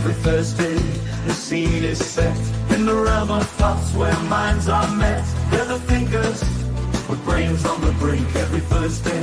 Every Thursday, the scene is set in the realm of thoughts where minds are met. They're the thinkers with brains on the brink. Every Thursday,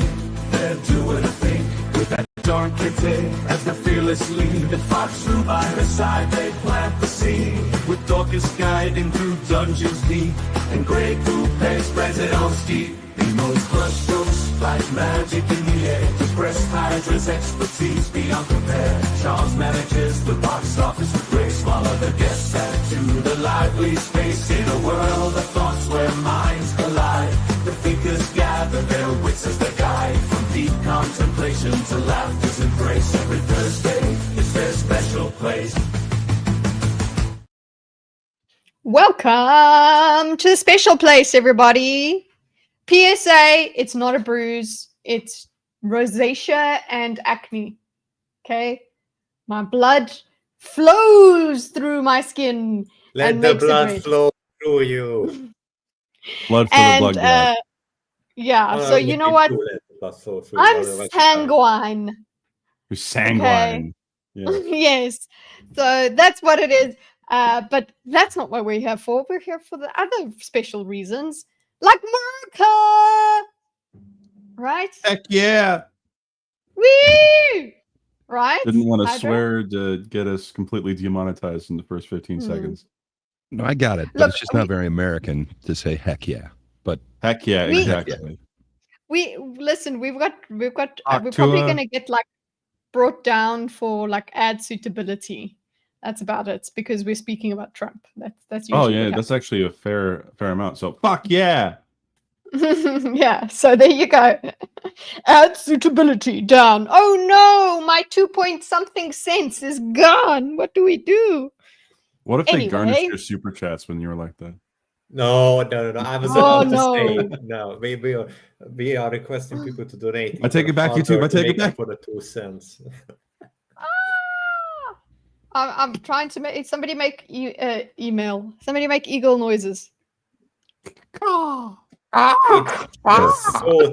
they're doing a thing with that darn kitty as the fearless lead. The fox through by her side, they plant the seed with Dorcas guiding through dungeons deep, and Grey Coupe spreads it on steep. Nemo's brush strokes like magic in the air. The breast Hydra's expertise beyond compare. Charles manages the box office with grace, while other guests add to the lively space. In a world of thoughts where minds collide, the thinkers gather their wits as their guide. From deep contemplation to laughter's embrace, every Thursday is their special place. Welcome to the special place, everybody. PSA, it's not a bruise, it's rosacea and acne. Okay? My blood flows through my skin. Let the blood flow through you. Blood for the blood guy. Yeah, so you know what? I'm sanguine. You're sanguine. Okay? Yeah. Yes. So that's what it is. But that's not what we're here for. We're here for the other special reasons. Like Murca! Right? Heck yeah! Woo! Right? Didn't want to swear to get us completely demonetized in the first 15 seconds. No, I got it. But it's just not very American to say heck yeah. But heck yeah, exactly. We're probably gonna get like brought down for like ad suitability. That's about it, because we're speaking about Trump. That's usually that's actually a fair amount. So fuck yeah. Yeah, so there you go. Ad suitability down. Oh no, my 2-point-something cents is gone. What do we do? What if they garnished your super chats when you were like that? No. I was about to say no. We are requesting people to donate. I take it back, YouTube. I take it back for the 2 cents. I'm trying to make somebody make email. Somebody make eagle noises. It's so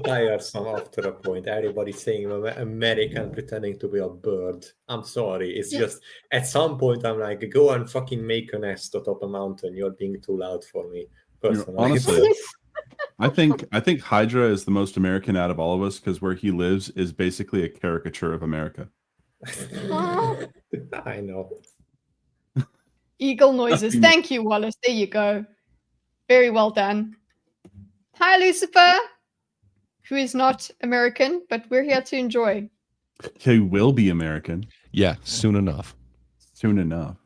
tiresome after a point. Everybody saying American pretending to be a bird. I'm sorry. It's just at some point I'm like, go and fucking make a nest atop a mountain. You're being too loud for me. Personally. Honestly, I think Hydra is the most American out of all of us, because where he lives is basically a caricature of America. I know. Eagle noises. Thank you, Wallace. There you go. Very well done. Hi, Lucifer, who is not American, but we're here to enjoy. He will be American. Yeah, soon enough. Soon enough.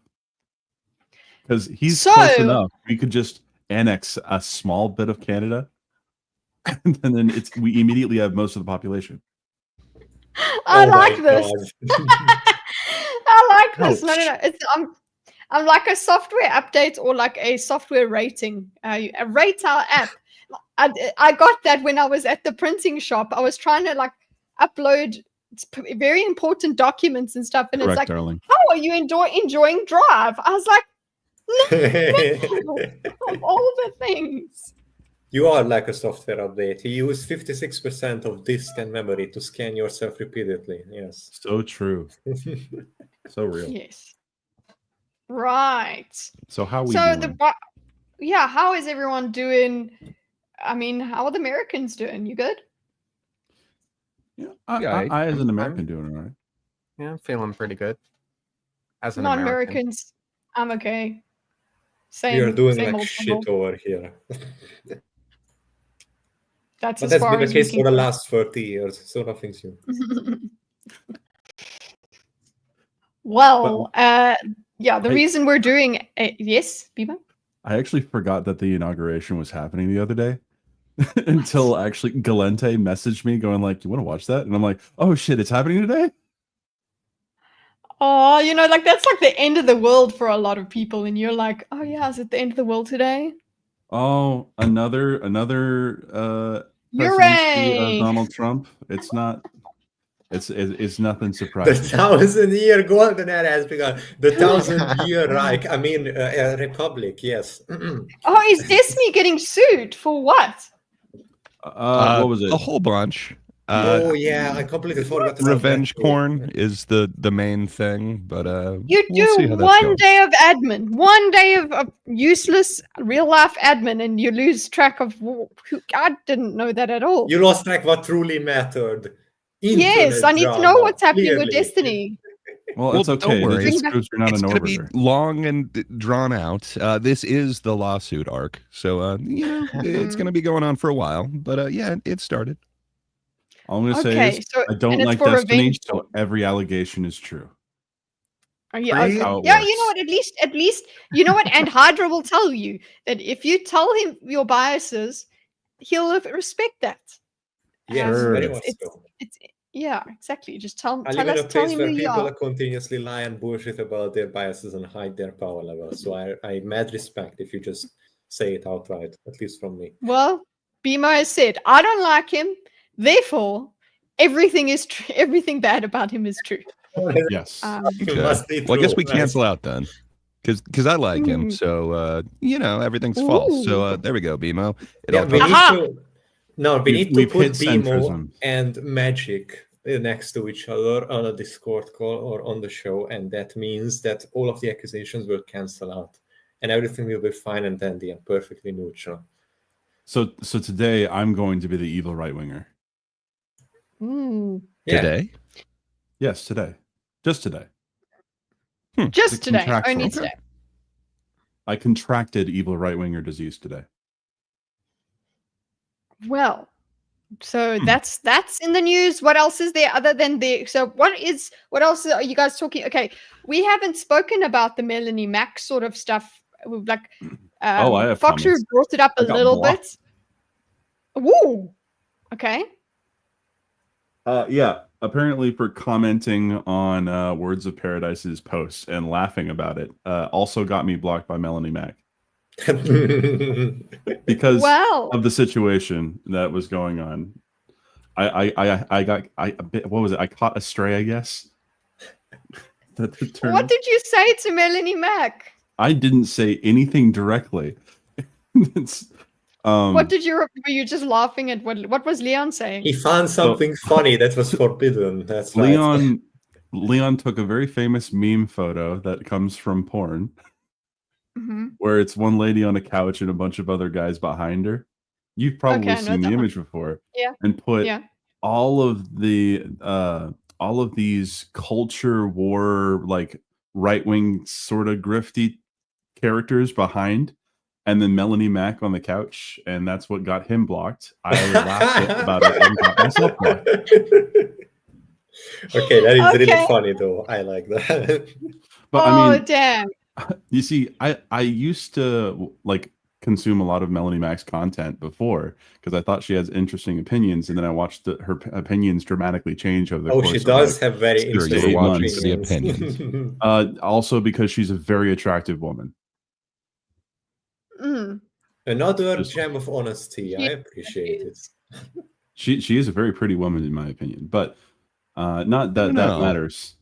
Because he's close enough. We could just annex a small bit of Canada, and then we immediately have most of the population. I like this. I like this. No. I'm like a software update or like a software rating. Rate our app. I got that when I was at the printing shop. I was trying to like upload very important documents and stuff, and Correct, it's like, darling. how are you enjoying Drive? I was like, no, of all the things. You are like a software update. You use 56% of disk and memory to scan yourself repeatedly. Yes. So true. So real. Yes. Right. So how are we doing? How is everyone doing? I mean, how are the Americans doing? You good? Yeah, I as an American doing all right. Yeah, I'm feeling pretty good. As an Non-Americans, I'm okay. Same. You're doing same like old shit trouble. over here. That's been the case for the last 30 years, so nothing's new. Well, the reason we're doing yes, Biba? I actually forgot that the inauguration was happening the other day until actually Galente messaged me going like, you want to watch that? And I'm like, oh shit, it's happening today? Oh, like that's like the end of the world for a lot of people. And you're like, oh yeah, is it the end of the world today? Oh, another you're right. Donald Trump. It's not. It's nothing surprising. The 1,000-year golden era has begun. The 1,000-year Reich. I mean, Republic. Yes. Oh, is Destiny getting sued for what? What was it? A whole bunch. Oh yeah, I completely forgot about Revenge that. porn is the main thing, but You we'll see do how that's one going. day of admin, one day of useless real life admin, and you lose track of who. I didn't know that at all. You lost track what truly mattered. Yes, Internet I need to know drama, what's happening with clearly. Destiny. Well, it's Well, don't okay. It worry. just proves you're not It's an going to be orbiter. long and drawn out. This is the lawsuit arc, so it's going to be going on for a while. But yeah, it started. All I'm going to say Okay, is so I don't and it's like for Destiny, revenge. so every allegation is true. Yeah, That's okay. how it Yeah, you know works. what? At least you know what. And Hydra will tell you that if you tell him your biases, he'll respect that. Yes, Sure. very much so. It's yeah, exactly. Just tell I live in a tell place him where who you people are. continuously lie and bullshit about their biases and hide their power level. So I mad respect if you just say it outright, at least from me. Well, Bimo has said, I don't like him, therefore everything is everything bad about him is true. Yes. It must be Well, I guess true, we right? cancel out then, because I like him. Mm. So everything's false. So there we go, BMO. It Yeah, all we comes- need Aha! to. No, we need to We've put hit BMO centrism. and Magic next to each other on a Discord call or on the show, and that means that all of the accusations will cancel out, and everything will be fine and dandy and perfectly neutral. So today I'm going to be the evil right winger. Mm. Yeah. Today. Yes, today. Just today. Just It's today. contractual. Only Okay. today. I contracted evil right winger disease today. Well, so that's in the news. What else is there other than what else are you guys talking? Okay, we haven't spoken about the Melanie Mac sort of stuff. Like I have Foxer comments. brought it up a I got little blocked. bit. Woo. Okay. Yeah, apparently for commenting on Words of Paradise's post and laughing about it, also got me blocked by Melanie Mac because Wow. of the situation that was going on. What was it? I caught a stray, I guess. What did you say to Melanie Mac? I didn't say anything directly. What did you? Were you just laughing at what was Leon saying? He found something funny that was forbidden. That's Leon. Leon took a very famous meme photo that comes from porn, where it's one lady on a couch and a bunch of other guys behind her. You've probably seen the image before, Yeah. And put all of these culture war, like right wing sort of grifty characters behind. And then Melanie Mac on the couch, and that's what got him blocked. I laughed about it and got myself blocked. Okay, that is really funny, though. I like that. But I mean, damn! You see, I used to like consume a lot of Melanie Mac's content before because I thought she has interesting opinions, and then I watched her opinions dramatically change over the course. She does have very interesting opinions. Also, because she's a very attractive woman. Another gem of honesty. I appreciate it. She is a very pretty woman in my opinion, but not that matters.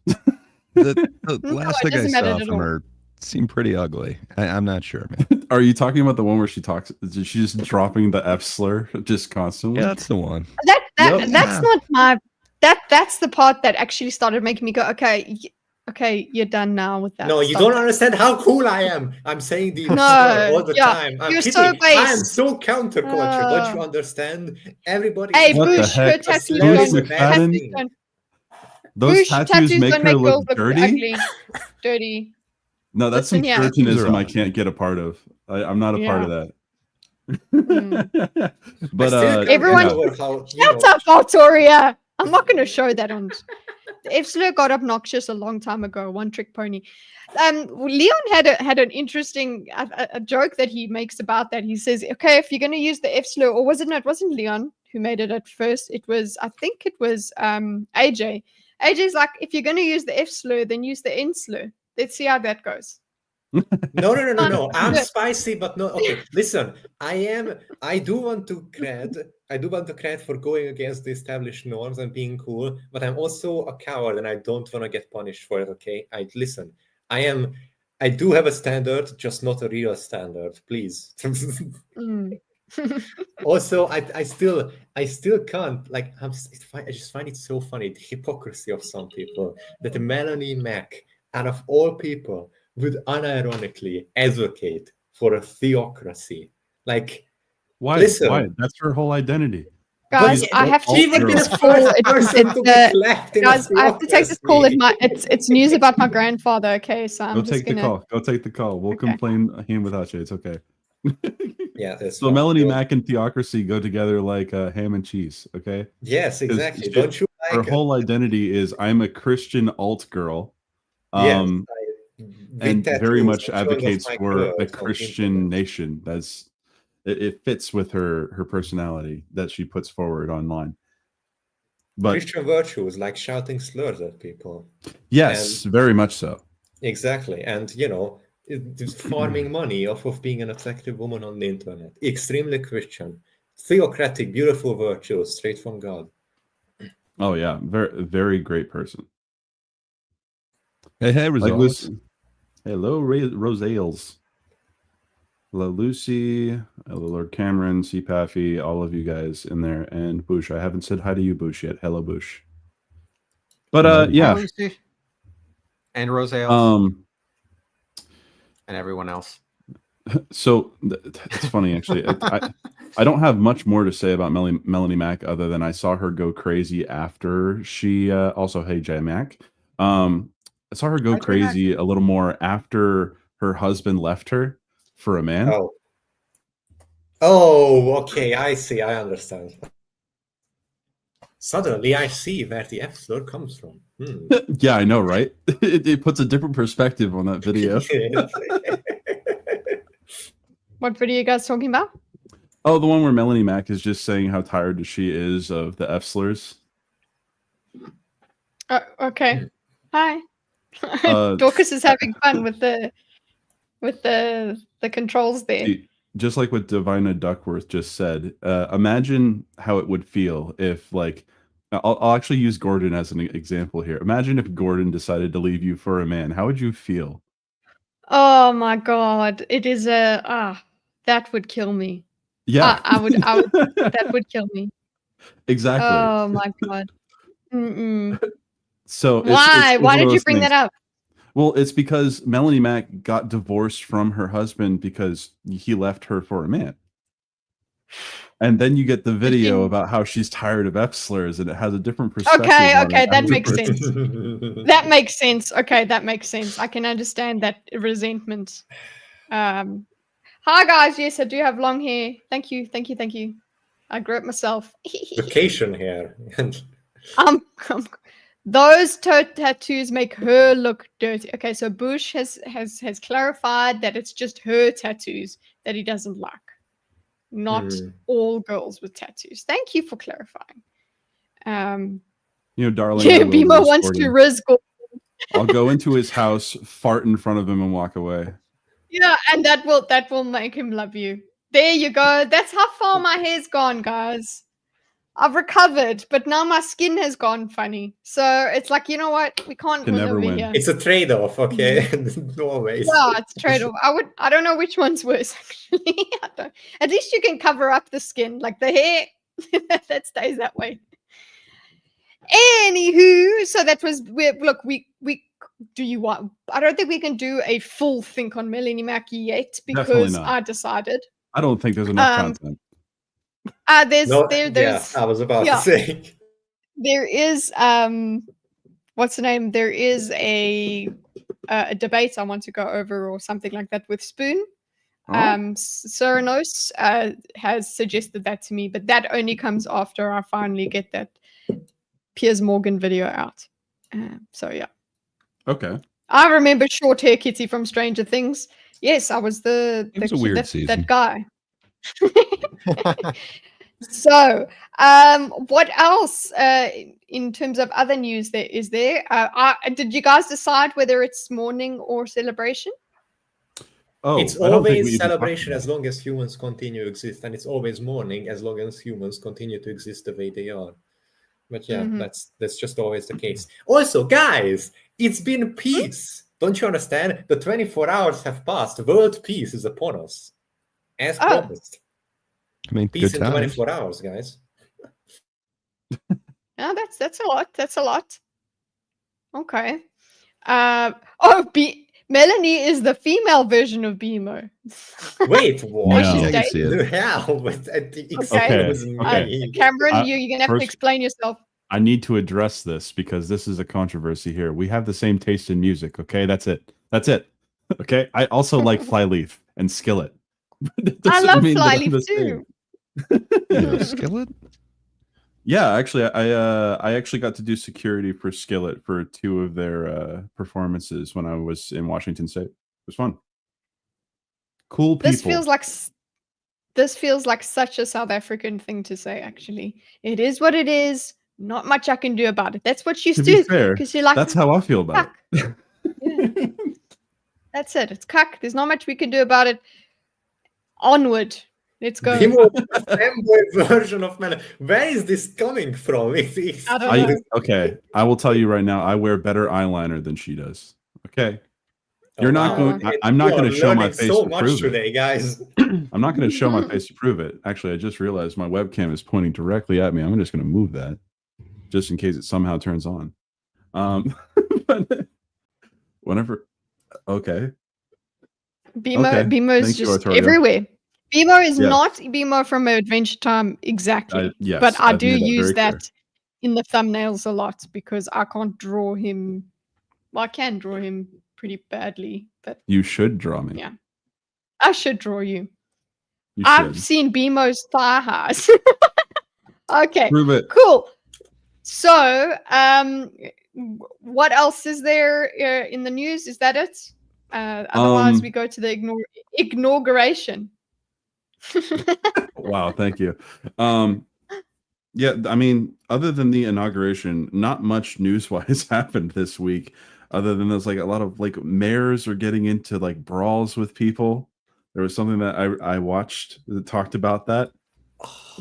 The last thing I saw from her seemed pretty ugly. I'm not sure, man. Are you talking about the one where she talks? She's just dropping the F slur just constantly. Yeah, that's the one. That's not my. That's the part that actually started making me go, okay, you're done now with that. No, you don't understand how cool I am. I'm saying the all the time. I'm you're kidding. so base. I am so counterculture. Don't you understand? Everybody. Hey, what Bush, the heck? her tattoos Those tattoos make her look dirty. Ugly. Dirty. No, that's some Puritanism I can't get a part of. I'm not a part of that. But everyone, shut up, Valtoria. I'm not going to show that on. The F-slur got obnoxious a long time ago. One trick pony. Leon had an interesting a joke that he makes about that. He says, "Okay, if you're going to use the F-slur, or was it not? It wasn't Leon who made it at first. It was, I think, it was AJ. AJ's like, if you're going to use the F-slur, then use the N-slur. Let's see how that goes." No. I'm spicy, but no. Okay, listen. I do want to cred for going against the established norms and being cool, but I'm also a coward and I don't want to get punished for it. Okay, I do have a standard, just not a real standard. Please. Also, I still can't like. I just find it so funny, the hypocrisy of some people, that Melanie Mac, out of all people, would unironically advocate for a theocracy. Like, Why? listen, Why? That's her whole identity. Guys, She's I an have to alt take girl. this the call. first person to get left in a Guys, I have to take this call. theocracy. It's news about my grandfather. Okay, so I'm Go just take the gonna. call. Go take the call. We'll Okay. complain him without you. It's okay. Yeah, that's So fine. Melanie Mac and theocracy go together like ham and cheese. Okay. Yes, exactly. she- Don't you Her like it? whole identity is I'm a Christian alt girl. Yes, And with very tattoos much and showing off advocates my for curls a on Christian internet. nation. It fits with her personality that she puts forward online. But Christian virtues, like shouting slurs at people. yes, very much so. Exactly. And, it's farming money off of being an attractive woman on the internet. Extremely Christian. Theocratic, beautiful virtues straight from God. Oh yeah, very very great person. Hey, Like results. Lucy. Hello, Rosales. Hello, Lucy. Hello, Lord Cameron, CPAFI, all of you guys in there, and Bush. I haven't said hi to you, Bush, yet. Hello, Bush. But Hello. yeah. Lucy. And Rosales. And everyone else. So it's funny actually. I don't have much more to say about Melanie Mac other than I saw her go crazy after she also hey J Mac. I saw her go Hi, J Mac. crazy a little more after her husband left her for a man. Oh, okay. I see. I understand. Suddenly, I see where the F slur comes from. Yeah, I know, right? It puts a different perspective on that video. What video are you guys talking about? Oh, the one where Melanie Mac is just saying how tired she is of the F slurs. Okay. Hi. Dorcas is having fun with the controls there. Just like what Divina Duckworth just said, imagine how it would feel if, like, I'll actually use Gordon as an example here. Imagine if Gordon decided to leave you for a man. How would you feel? Oh my god, it is that would kill me. Yeah, I would that would kill me. Exactly. Oh my god. Mm-mm. So why did you bring that up? Well, it's because Melanie Mac got divorced from her husband because he left her for a man. And then you get the video about how she's tired of F slurs, and it has a different perspective. Okay, that makes sense. That makes sense. Okay, that makes sense. I can understand that resentment. Hi guys, yes, I do have long hair. Thank you. I grew it myself. Vacation hair. Those tattoos make her look dirty. Okay, so Bush has clarified that it's just her tattoos that he doesn't like. Not all girls with tattoos. Thank you for clarifying. Darling. Yeah, Bimo wants to risk. I'll go into his house, fart in front of him, and walk away. Yeah, and that will make him love you. There you go. That's how far my hair's gone, guys. I've recovered, but now my skin has gone funny. So it's like, you know what? We can't win over here. It's a trade-off, okay? Always. Yeah, it's trade-off. I don't know which one's worse, actually. At least you can cover up the skin. Like the hair, that stays that way. Anywho, so that was do you want? I don't think we can do a full think on Melanie Mac yet because I decided. I don't think there's enough content. There's yeah, I was about to say. There is what's the name? There is a debate I want to go over or something like that with Spoon. Ceranos has suggested that to me, but that only comes after I finally get that Piers Morgan video out. So yeah. Okay. I remember short hair Kitty from Stranger Things. Yes, I was it was a weird season. That guy. So, what else in terms of other news there is there? Did you guys decide whether it's mourning or celebration? Oh, it's always celebration as long as humans continue to exist, and it's always mourning as long as humans continue to exist the way they are. But yeah, that's just always the case. Also, guys, it's been peace. Don't you understand? The 24 hours have passed. World peace is upon us, as promised. I mean, Peace good in times. 24 hours, guys. Yeah, that's a lot. That's a lot. Okay. Melanie is the female version of BMO. Wait, what? She's Yeah, I can dating. see it. The hell? But excuse Okay. me. Cameron, you're gonna have first- to explain yourself. I need to address this because this is a controversy here. We have the same taste in music. Okay, that's it. That's it. Okay. I also like Flyleaf and Skillet. That I doesn't love mean that I'm Flyleaf the too. You know, Skillet? Yeah, actually, I actually got to do security for Skillet for 2 of their performances when I was in Washington State. It was fun. Cool people. This feels like such a South African thing to say. Actually, it is what it is. Not much I can do about it. That's what you To do. be fair, Because you're like, that's how I feel about it. yeah. That's it. It's cuck. There's not much we can do about it. Onward. Let's go. The femboy version of man. Where is this coming from? It's I don't know. Okay, I will tell you right now. I wear better eyeliner than she does. Okay, you're not wow. going. I'm not going to show my face so to much prove today, it. guys. I'm not going to show my face to prove it. Actually, I just realized my webcam is pointing directly at me. I'm just going to move that, just in case it somehow turns on. But whenever. Okay. BMO is Thank you, just Arturo. everywhere. BMO is Yes. not BMO from Adventure Time exactly. Yes, but I I've do made that use very clear. that in the thumbnails a lot because I can't draw him. Well, I can draw him pretty badly, but You should draw me. yeah. I should draw you. You I've should. seen BMO's thigh highs. Okay, Prove it. cool. So, what else is there in the news? Is that it? Otherwise, we go to the inauguration. Wow, thank you. Yeah, I mean, other than the inauguration, not much news-wise happened this week. Other than there's like a lot of like mayors are getting into like brawls with people. There was something that I watched that talked about that.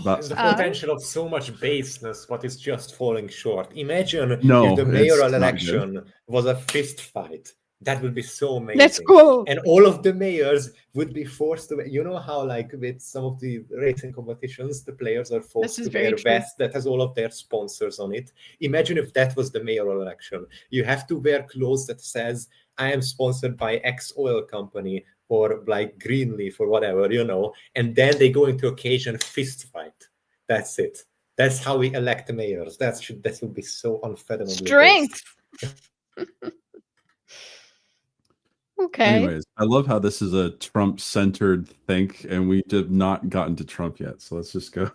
About The potential of so much baseness, but it's just falling short. Imagine No, if the it's mayoral not election was a fist fight. That would be so amazing. Let's go. And all of the mayors would be forced to. You know how, like with some of the racing competitions, the players are forced to wear vests that has all of their sponsors on it. Imagine if that was the mayoral election. You have to wear clothes that says, "I am sponsored by X oil company," or like Greenleaf or whatever, you know, and then they go into occasion fist fight. That's it. That's how we elect the mayors. That would be so unfathomable. Strength. Okay. Anyways, I love how this is a Trump-centered think, and we have not gotten to Trump yet. So let's just go.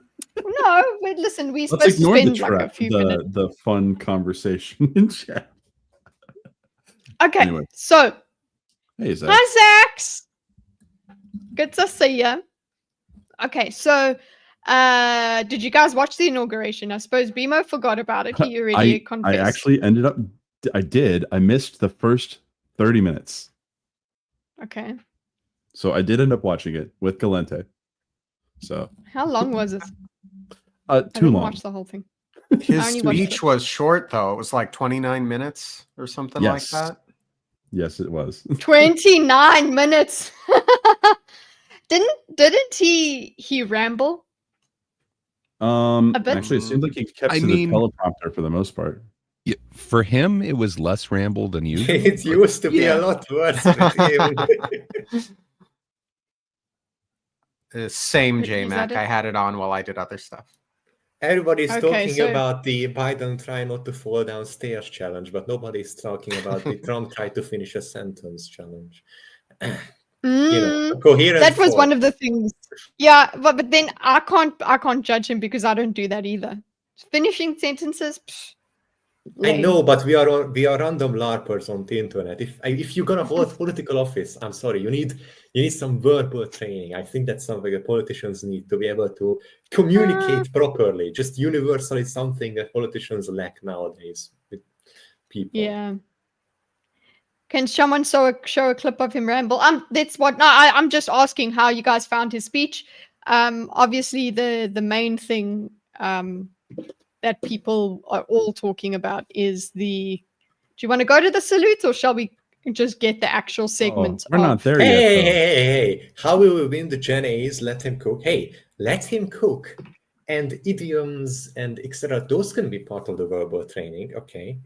No, but listen, we're Let's supposed to ignore spend like a few minutes. the fun conversation in chat. Okay, Anyway. so Hey, Zach. hi, Zax. Good to see you. Okay, so did you guys watch the inauguration? I suppose BMO forgot about it. He already confessed. I actually ended up. I did. I missed the first 30 minutes. Okay. So I did end up watching it with Galente. So How long was it? too didn't long. watch the whole thing. His only watched speech it. was short, though. It was like 29 minutes or something Yes. like that. Yes, it was. 29 minutes. Didn't he ramble? A bit? Actually, it seemed like he kept I to mean- the teleprompter for the most part. Yeah, for him, it was less ramble than usual. It used to be a lot worse with him. Same Is that JMac. it? I had it on while I did other stuff. Everybody's Okay, talking so- about the Biden try not to fall downstairs challenge, but nobody's talking about the Trump try to finish a sentence challenge. You know, a coherent That was thought. one of the things. Yeah, but then I can't judge him because I don't do that either. Finishing sentences. I lame. know, but we are random LARPers on the internet. If you're gonna hold political office, I'm sorry, you need some verbal training. I think that's something that politicians need to be able to communicate properly. Just universally something that politicians lack nowadays with people. Yeah. Can someone show a clip of him ramble? That's what. No, I'm just asking how you guys found his speech. Obviously the main thing that people are all talking about is the. Do you want to go to the salute or shall we just get the actual segment. We're not there Hey, yet. hey, Though. hey! How will we win the Gen A's? Let him cook. Hey, let him cook. And idioms and etc. Those can be part of the verbal training. Okay.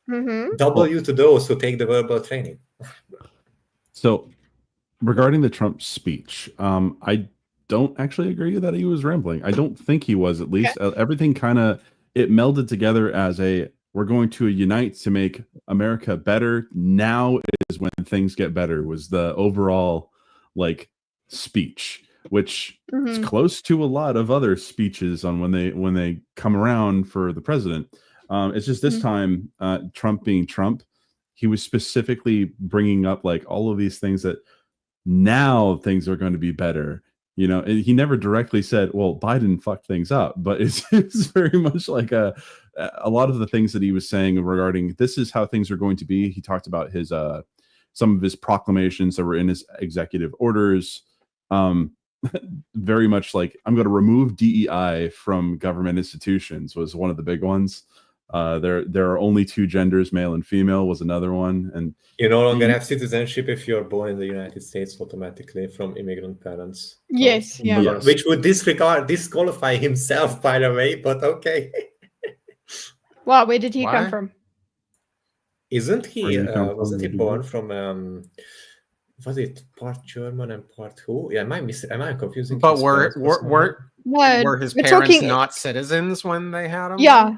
Mm-hmm. W to those who take the verbal training. So, regarding the Trump speech, I don't actually agree that he was rambling. I don't think he was. At least everything kind of it melded together as we're going to unite to make America better. Now is when things get better. Was the overall speech, which is close to a lot of other speeches on when they come around for the president. It's just this time, Trump being Trump, he was specifically bringing up all of these things that now things are going to be better. He never directly said, well, Biden fucked things up, but it's very much like a lot of the things that he was saying regarding this is how things are going to be. He talked about his some of his proclamations that were in his executive orders. Very much like I'm going to remove DEI from government institutions was one of the big ones. There are only two genders, male and female, was another one, and you no longer have citizenship if you're born in the United States automatically from immigrant parents. Yes, Yes. Which would disqualify himself, by the way. But okay. Wow, where did he come from? Isn't he? Wasn't he born from? Was it part German and part who? Yeah, am I confusing? But were his parents not citizens when they had them? Yeah.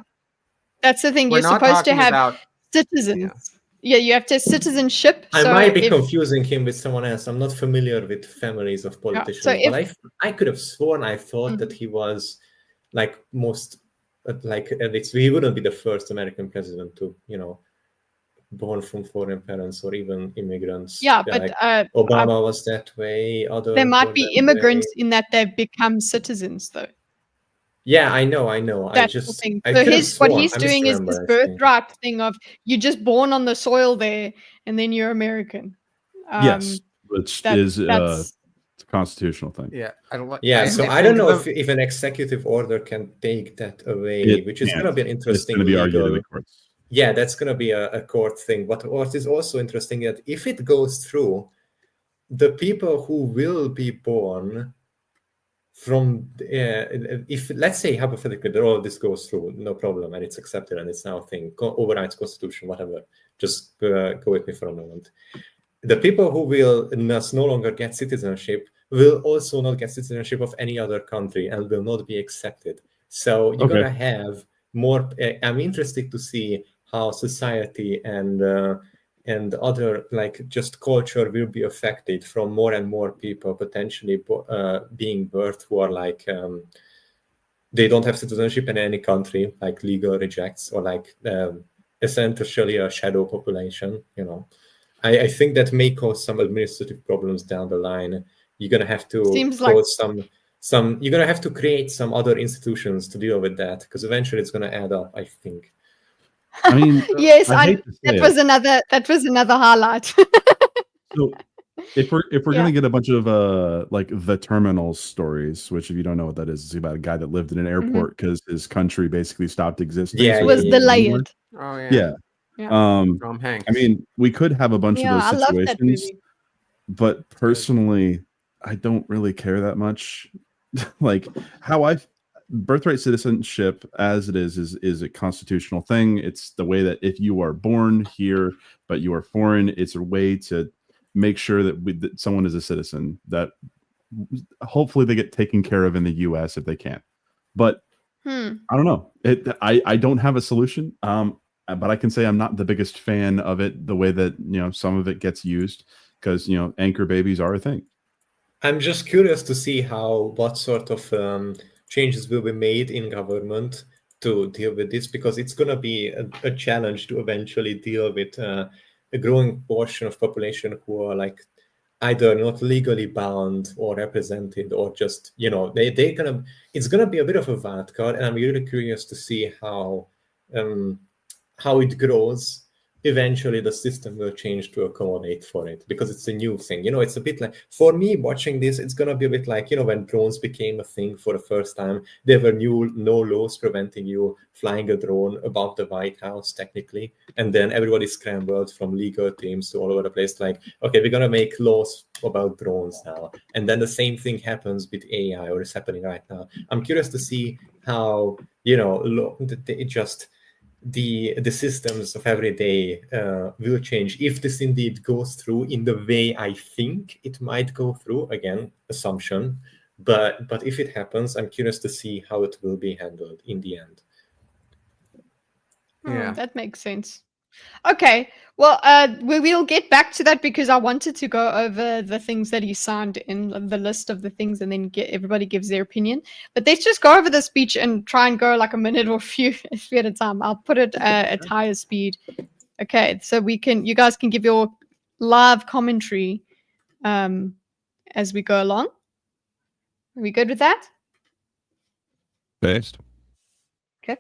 That's the thing. You're supposed to have citizens. Yeah, you have to have citizenship. I might be confusing him with someone else. I'm not familiar with families of politicians. But I could have sworn I thought that he was he wouldn't be the first American president to, born from foreign parents or even immigrants. Yeah, but Obama was that way. There might be immigrants in that they've become citizens, though. Yeah, I know. That's the thing. So what he's doing is this birthright thing of you're just born on the soil there, and then you're American. Yes, which is a constitutional thing. Yeah, so I don't know if an executive order can take that away, which is going to be an interesting. It's going to be argued in the courts. Yeah, that's going to be a court thing. But what is also interesting that if it goes through, the people who will be born from if let's say hypothetically all of this goes through, no problem, and it's accepted and it's now a thing, overrides constitution, whatever, just go with me for a moment. The people who will no longer get citizenship will also not get citizenship of any other country and will not be accepted. So you're gonna have more. I'm interested to see how society and other just culture will be affected from more and more people potentially being birthed who are they don't have citizenship in any country, legal rejects, or essentially a shadow population. I think that may cause some administrative problems down the line. You're gonna have to you're gonna have to create some other institutions to deal with that, because eventually it's gonna add up, I think. I mean, yes, that was another highlight. So if we're gonna get a bunch of the terminal stories, which if you don't know what that is, it's about a guy that lived in an airport because his country basically stopped existing. It was delayed. Oh yeah. Tom Hanks. I mean, we could have a bunch of those situations, but personally, I don't really care that much. Birthright citizenship as it is a constitutional thing. It's the way that if you are born here but you are foreign, it's a way to make sure that someone is a citizen, that hopefully they get taken care of in the US if they can. But I don't know. I don't have a solution. But I can say I'm not the biggest fan of it, the way that some of it gets used, because anchor babies are a thing. I'm just curious to see what sort of changes will be made in government to deal with this, because it's going to be a challenge to eventually deal with a growing portion of population who are either not legally bound or represented, or just it's gonna be a bit of a wild card, and I'm really curious to see how it grows. eventually the system will change to accommodate for it, because it's a new thing. It's a bit like, for me watching this, it's gonna be a bit like, when drones became a thing for the first time, there were no laws preventing you flying a drone above the White House technically, and then everybody scrambled from legal teams to all over the place, like, okay, we're gonna make laws about drones now. And then the same thing happens with AI, or is happening right now. I'm curious to see how the systems of every day will change if this indeed goes through in the way I think it might go through. Again, assumption, but if it happens, I'm curious to see how it will be handled in the end. Yeah, that makes sense. Okay, well, we will get back to that, because I wanted to go over the things that he signed in the list of the things, and then everybody gives their opinion. But let's just go over the speech and try and go like a minute or a few at a time. I'll put it at higher speed. Okay, so you guys can give your live commentary as we go along. Are we good with that? Based. Okay.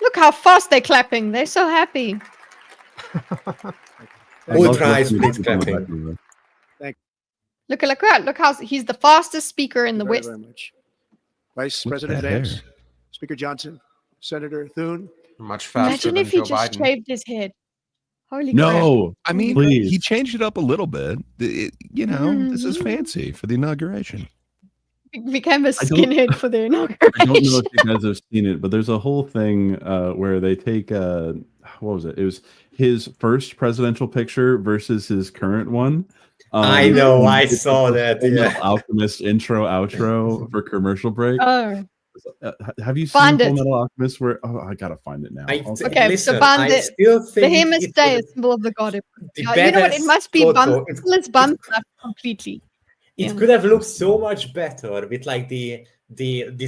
Look how fast they're clapping. They're so happy. Who tries please clapping? Look how he's the fastest speaker in the West. Very much. Vice President Vance, Speaker Johnson, Senator Thune. Much faster Imagine than if he Joe just Biden. shaved his head. Holy crap. No, I mean, please. he changed it up a little bit. This is fancy for the inauguration. Became a skinhead for the inauguration. I don't know if you guys have seen it, but there's a whole thing where they take what was it? It was his first presidential picture versus his current one. I know, I saw that. Yeah. Alchemist intro, outro for commercial break. Oh. Have you Find seen it. Full Metal Alchemist? I gotta find it now. Okay, listen, so find I it. still think The Hemis Day is symbol of the god. You know what? It must be photo. Bum's bum stuff completely. It could have looked so much better with like the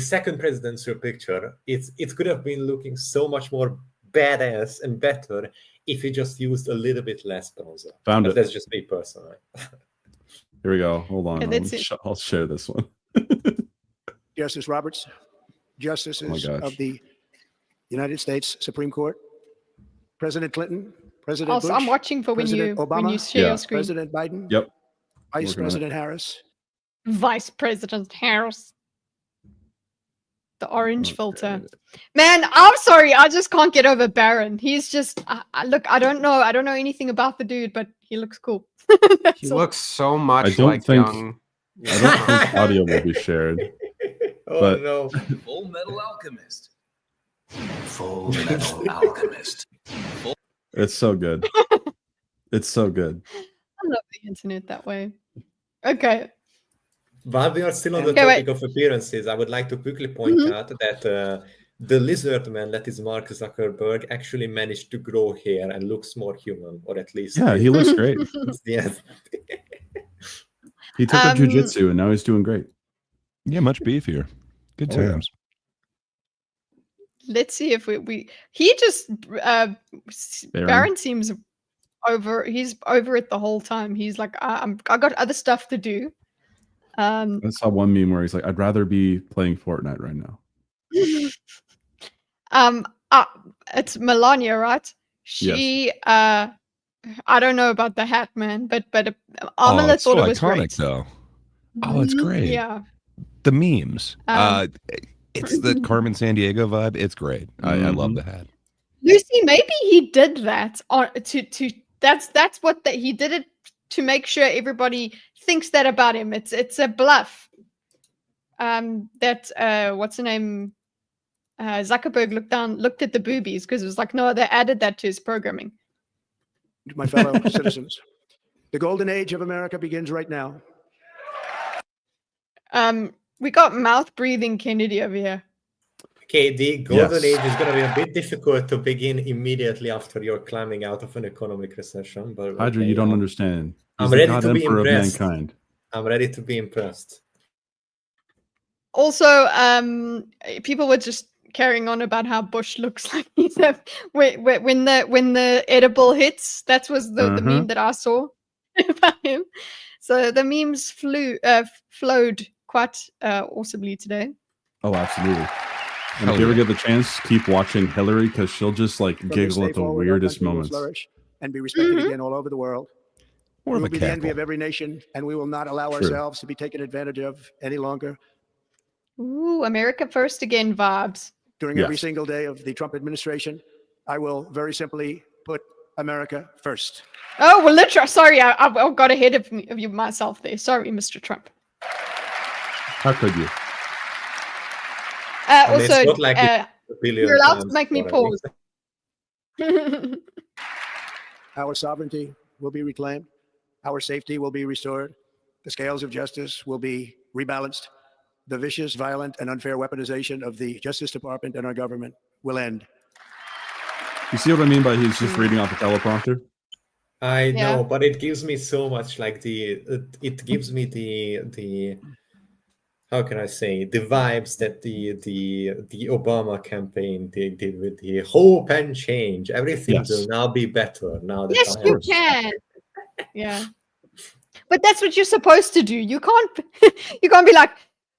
second presidential picture. It could have been looking so much more badass and better if he just used a little bit less bronzer. Found it. That's just me personally. Here we go. Hold on. Okay, I'll share this one. Justice Roberts, justices of the United States Supreme Court, President Clinton, President Bush, I'm watching for President Obama, when you share your screen. President Biden, Yep. Vice President Harris. Vice President Harris. The orange filter. Man, I'm sorry. I just can't get over Barron. He's just look, I don't know anything about the dude, but he looks cool. He looks so much I don't like think- young. I don't think audio will be shared. Oh But- no. Full Metal Alchemist. Full Metal Alchemist. It's so good. It's so good. I love the internet that way. Okay. While we are still on the topic of appearances, I would like to quickly point out that the lizard man, that is Mark Zuckerberg, actually managed to grow hair and looks more human, or at least He looks great. Yes. He took up jujitsu and now he's doing great. Yeah, much beefier. Good times. Let's see if he just Barron seems over. He's over it the whole time. He's like, I got other stuff to do. I saw one meme where he's like, I'd rather be playing Fortnite right now. It's Melania, right? She I don't know about the hat, man, but Amala it's thought so it was iconic, great. though. Oh, it's great. Yeah. The memes. It's the Carmen Sandiego vibe. It's great. I love the hat. Lucy, maybe he did that that's what he did it to make sure everybody thinks that about him. It's a bluff. What's the name? Zuckerberg looked at the boobies because it was like, no, they added that to his programming. My fellow citizens, the golden age of America begins right now. We got mouth breathing Kennedy over here. Okay, the golden age is going to be a bit difficult to begin immediately after you're climbing out of an economic recession. But Hydra, you don't understand. I'm He's the ready God to be Emperor of impressed. mankind. I'm ready to be impressed. Also, people were just carrying on about how Bush looks like he's when the edible hits. That was the meme that I saw about him. So the memes flowed quite awesomely today. Oh, absolutely. And if you ever get the chance, keep watching Hillary because she'll just like From this giggle day at the forward, our weirdest country will moments. flourish and be respected again all over the world. More We of will a be the envy cackle. of every nation, and we will not allow ourselves to be taken advantage of any longer. Ooh, America first again vibes. During every Yes. single day of the Trump administration, I will very simply put America first. Oh, well, literally. Sorry, I got ahead of you myself there. Sorry, Mr. Trump. How could you? And it's Also, not like a billion you're allowed to times make me already. pause. Our sovereignty will be reclaimed. Our safety will be restored. The scales of justice will be rebalanced. The vicious, violent, and unfair weaponization of the Justice Department and our government will end. You see what I mean by he's just reading off a teleprompter? I know, Yeah. but it gives me so much like it gives me the how can I say the vibes that the Obama campaign did with the hope and change. Everything Yes. will now be better now that Yes, I you am- can. Yeah. But that's what you're supposed to do. You can't be like,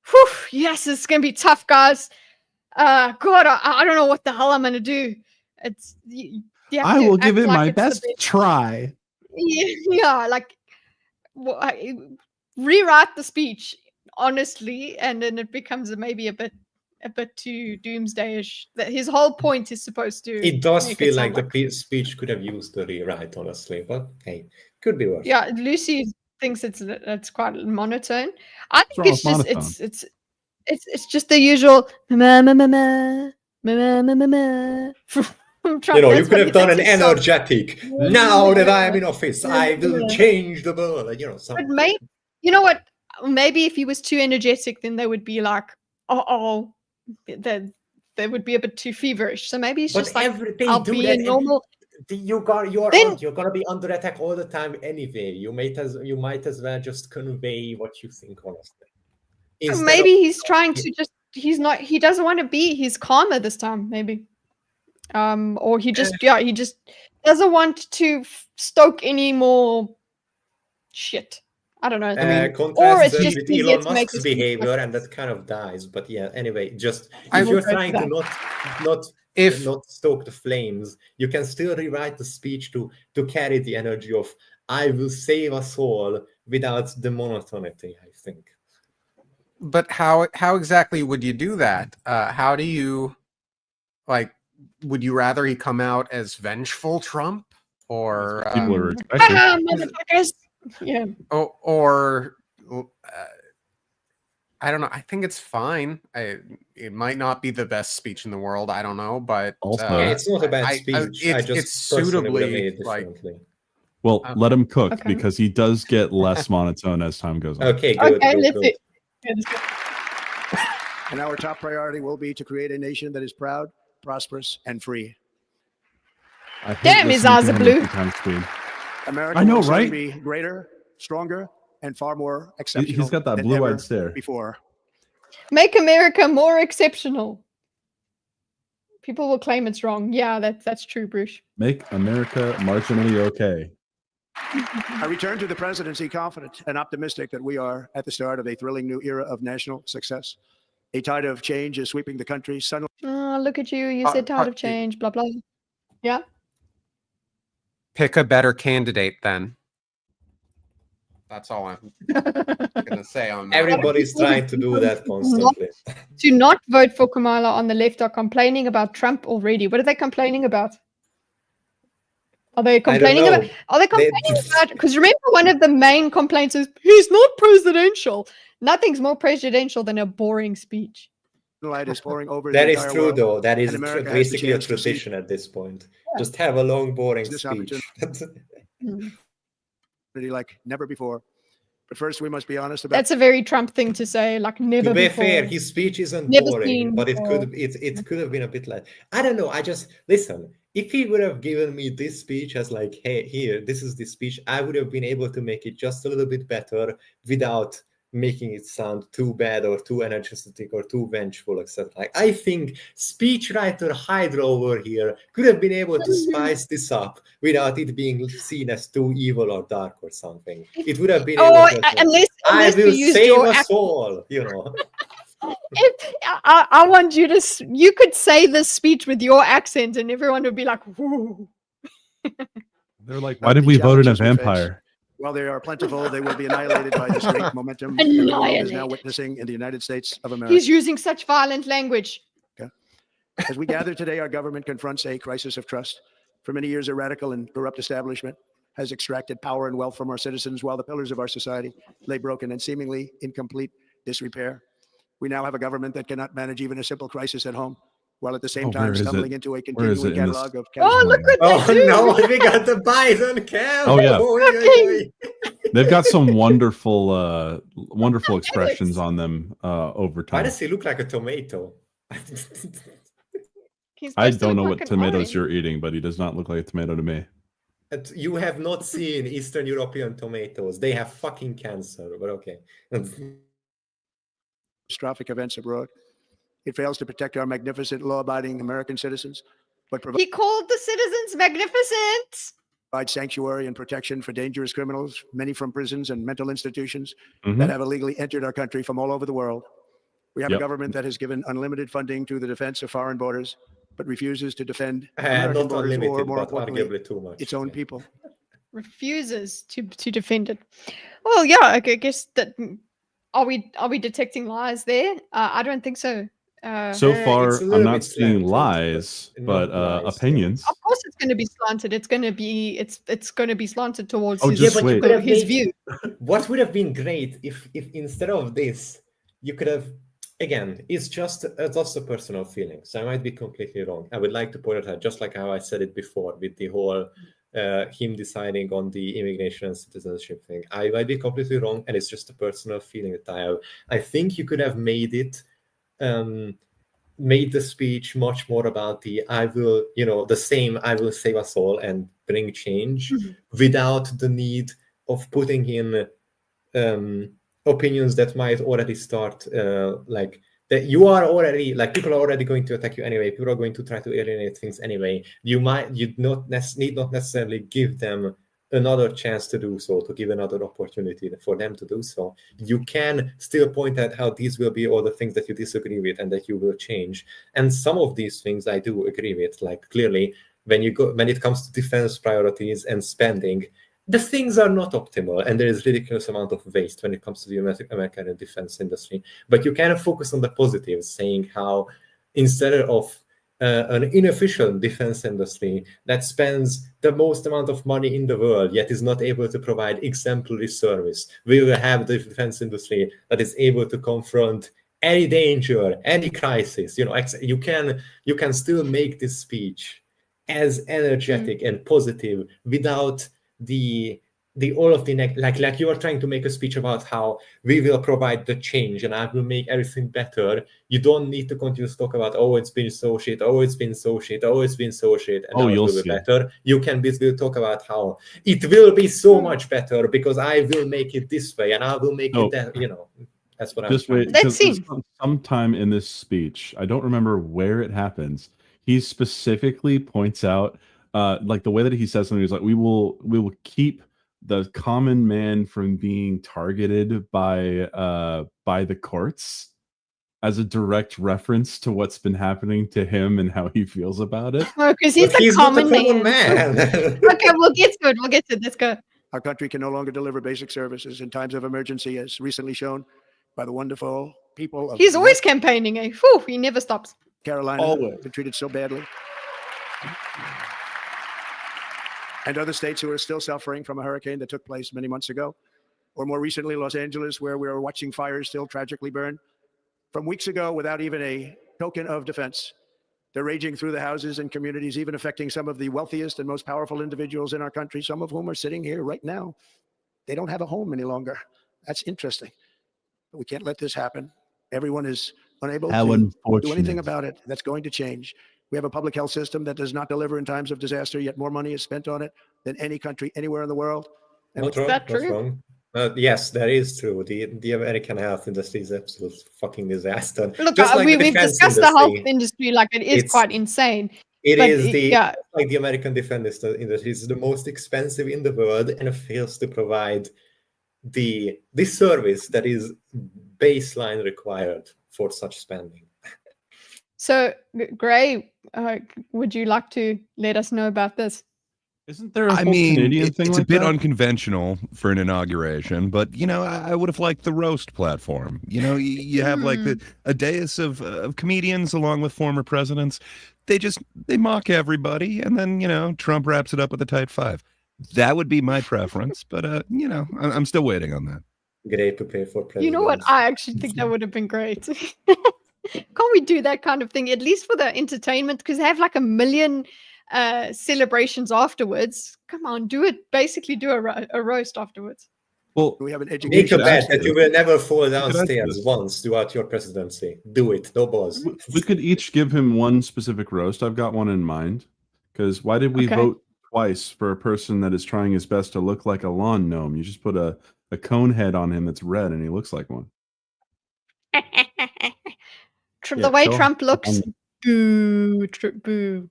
whew, yes, it's gonna be tough, guys. God, I don't know what the hell I'm gonna do. It's you have I to will give act it like my it's the best try. Yeah, like rewrite the speech honestly, and then it becomes maybe a bit too doomsdayish. That his whole point is supposed to. It does make feel sound like the speech could have used the rewrite, honestly, but hey, could be worse. Yeah, Lucy thinks it's quite monotone. I think wrong it's with just monotone? it's just the usual ma ma ma ma ma ma ma ma. From Trump. You know, you That's could what have done an that's his song. energetic. Now that I'm in office, I will change the world. You know, But something. maybe you know what? Maybe if he was too energetic, then they would be like, oh, they would be a bit too feverish. So maybe he's But just like, they I'll do be that. a normal. You're gonna be under attack all the time anyway. You might as well just convey what you think, honestly. Instead Maybe of- he's trying to just. He doesn't want to be. He's calmer this time, maybe. Or he just he just doesn't want to stoke any more shit. I don't know. Or contrast it's that just with easier Elon to make Musk's his speech behavior, like and that kind of dies. But yeah, anyway, just I if will you're go to trying to that. not stoke the flames, you can still rewrite the speech to carry the energy of "I will save us all" without the monotonity, I think. But how exactly would you do that? How do you like? Would you rather he come out as vengeful Trump, or People are expecting. motherfuckers. Yeah. or I don't know. I think it's fine. It might not be the best speech in the world. I don't know, but Also- Yeah, it's not a bad speech. I just it's personally would have made suitably it like differently. Well, let him cook Okay. because he does get less monotone as time goes on. Okay, good. Okay, good, let's good. see. Yeah, let's go. And our top priority will be to create a nation that is proud, prosperous, and free. I hate Damn, his listening eyes to are him blue. 2 times speed. America I know, will soon right? be greater, stronger, and far more exceptional. He's got that than blue-eyed ever stare. Before. Make America more exceptional. People will claim it's wrong. Yeah, that's true, Bruce. Make America marginally okay. I return to the presidency confident and optimistic that we are at the start of a thrilling new era of national success. A tide of change is sweeping the country. Suddenly, Oh, look at you. You said tide of change, blah, blah. Yeah. pick a better candidate then. That's all I'm gonna say on that. Everybody's trying to do that constantly. To not vote for Kamala on the left are complaining about Trump already. What are they complaining about? Are they complaining know. about? Are they complaining about? Because remember, one of the main complaints is he's not presidential. Nothing's more presidential than a boring speech. light is pouring over That the is entire true, world, though. That is and America has the basically a chance to see tradition at this point. Just have a long, boring this speech. like never before. But first, we must be honest about. That's a very Trump thing to say. Like never To be before. fair, his speech isn't Never boring, seen but it before. could have been a bit like, I don't know. I just listen. If he would have given me this speech as like, hey, here, this is the speech, I would have been able to make it just a little bit better without making it sound too bad or too energetic or too vengeful, etc. Like, I think speechwriter Hydra over here could have been able to spice this up without it being seen as too evil or dark or something. It would have been able to, unless I you will used save your us all, you know. I want you to. You could say this speech with your accent, and everyone would be like, "Woo." They're like, why did we vote in a vampire? While they are plentiful, they will be annihilated by this great momentum that the world is now Annihilate. witnessing in the United States of America. He's using such violent language. As we gather today, our government confronts a crisis of trust. For many years, a radical and corrupt establishment has extracted power and wealth from our citizens while the pillars of our society lay broken and seemingly in complete disrepair. We now have a government that cannot manage even a simple crisis at home, while at the same time stumbling into a continuing catalog of Oh, look what they do. no, we got the bison cam. Oh, yeah. Oy. They've got some wonderful, wonderful expressions on them over Why time. does he look like a tomato? I don't know what tomatoes you're eating, but he does not look like a tomato to me. You have not seen Eastern European tomatoes. They have fucking cancer, but okay. Catastrophic events abroad. It fails to protect our magnificent law-abiding American citizens, but He called the citizens magnificent. provide sanctuary and protection for dangerous criminals, many from prisons and mental institutions Mhm. that have illegally entered our country from all over the world. We have Yep. a government that has given unlimited funding to the defense of foreign borders, but refuses to defend Not American borders or, unlimited, more but importantly, arguably too much. its own Yeah. people. Refuses to defend it. Well, yeah, I guess that. Are we detecting lies there? I don't think so. So far, it's a I'm little not bit seeing slanted, lies, but but not lies, opinions. Of course, it's going to be slanted. It's going to be slanted towards Oh, his, just but you wait. could have his made- view. What would have been great if instead of this, you could have, again, it's just a personal feeling. So I might be completely wrong. I would like to point it out, just like how I said it before with the whole him deciding on the immigration and citizenship thing. I might be completely wrong, and it's just a personal feeling that I have. I think you could have made it, made the speech much more about the I will save us all and bring change without the need of putting in opinions that might already start like that you are already like people are already going to attack you anyway. People are going to try to alienate things anyway. You need not necessarily give them another chance to do so, to give another opportunity for them to do so. You can still point out how these will be all the things that you disagree with and that you will change. And some of these things I do agree with. Like clearly, when it comes to defense priorities and spending, the things are not optimal, and there is ridiculous amount of waste when it comes to the American defense industry. But you can focus on the positives, saying how instead of an inefficient defense industry that spends the most amount of money in the world yet is not able to provide exemplary service, we will have the defense industry that is able to confront any danger, any crisis. You can still make this speech as energetic and positive without the all of the like you are trying to make a speech about how we will provide the change and I will make everything better. You don't need to continue to talk about it's been so shit, it's been so shit, it's been so shit, and now it will be better. You can basically talk about how it will be so much better because I will make it this way and I will make it that. That's what I'm just wait. Let's see. Sometime in this speech, I don't remember where it happens. He specifically points out like the way that he says something is like we will keep the common man from being targeted by the courts, as a direct reference to what's been happening to him and how he feels about it. Oh, because he's a common man. Okay, we'll get to it. Let's go. Our country can no longer deliver basic services in times of emergency, as recently shown by the wonderful people of He's always campaigning, eh? Whew, he never stops. Carolina, Always. been treated so badly. And other states who are still suffering from a hurricane that took place many months ago, or more recently, Los Angeles, where we are watching fires still tragically burn from weeks ago without even a token of defense. They're raging through the houses and communities, even affecting some of the wealthiest and most powerful individuals in our country, some of whom are sitting here right now. They don't have a home any longer. That's interesting. But we can't let this happen. Everyone is unable to do anything about it. That's going to change. We have a public health system that does not deliver in times of disaster, yet more money is spent on it than any country anywhere in the world. Not wrong. Yes, that is true. The American health industry is absolute fucking disaster. Look, Just like we've discussed the health industry, like it is quite insane. It is like the American defense industry is the most expensive in the world and it fails to provide the service that is baseline required for such spending. So, Gray, would you like to let us know about this? Isn't there a I whole mean, Canadian thing it's like a bit that? unconventional for an inauguration, but I would have liked the roast platform. You have like a dais of comedians along with former presidents. They mock everybody, and then Trump wraps it up with a tight five. That would be my preference, but I'm still waiting on that. Great to pay for president. You know what? I actually think that would have been great. Can't we do that kind of thing, at least for the entertainment? Because they have like 1 million celebrations afterwards. Come on, do it. Basically, do a roast afterwards. Well, We have an Make education. a bet that you will never fall could ask downstairs this. once throughout your presidency. Do it, no buzz. we could each give him one specific roast. I've got one in mind. Because why did we Okay. vote twice for a person that is trying his best to look like a lawn gnome? You just put a cone head on him that's red, and he looks like one. The way show Trump him. looks, boo, boo.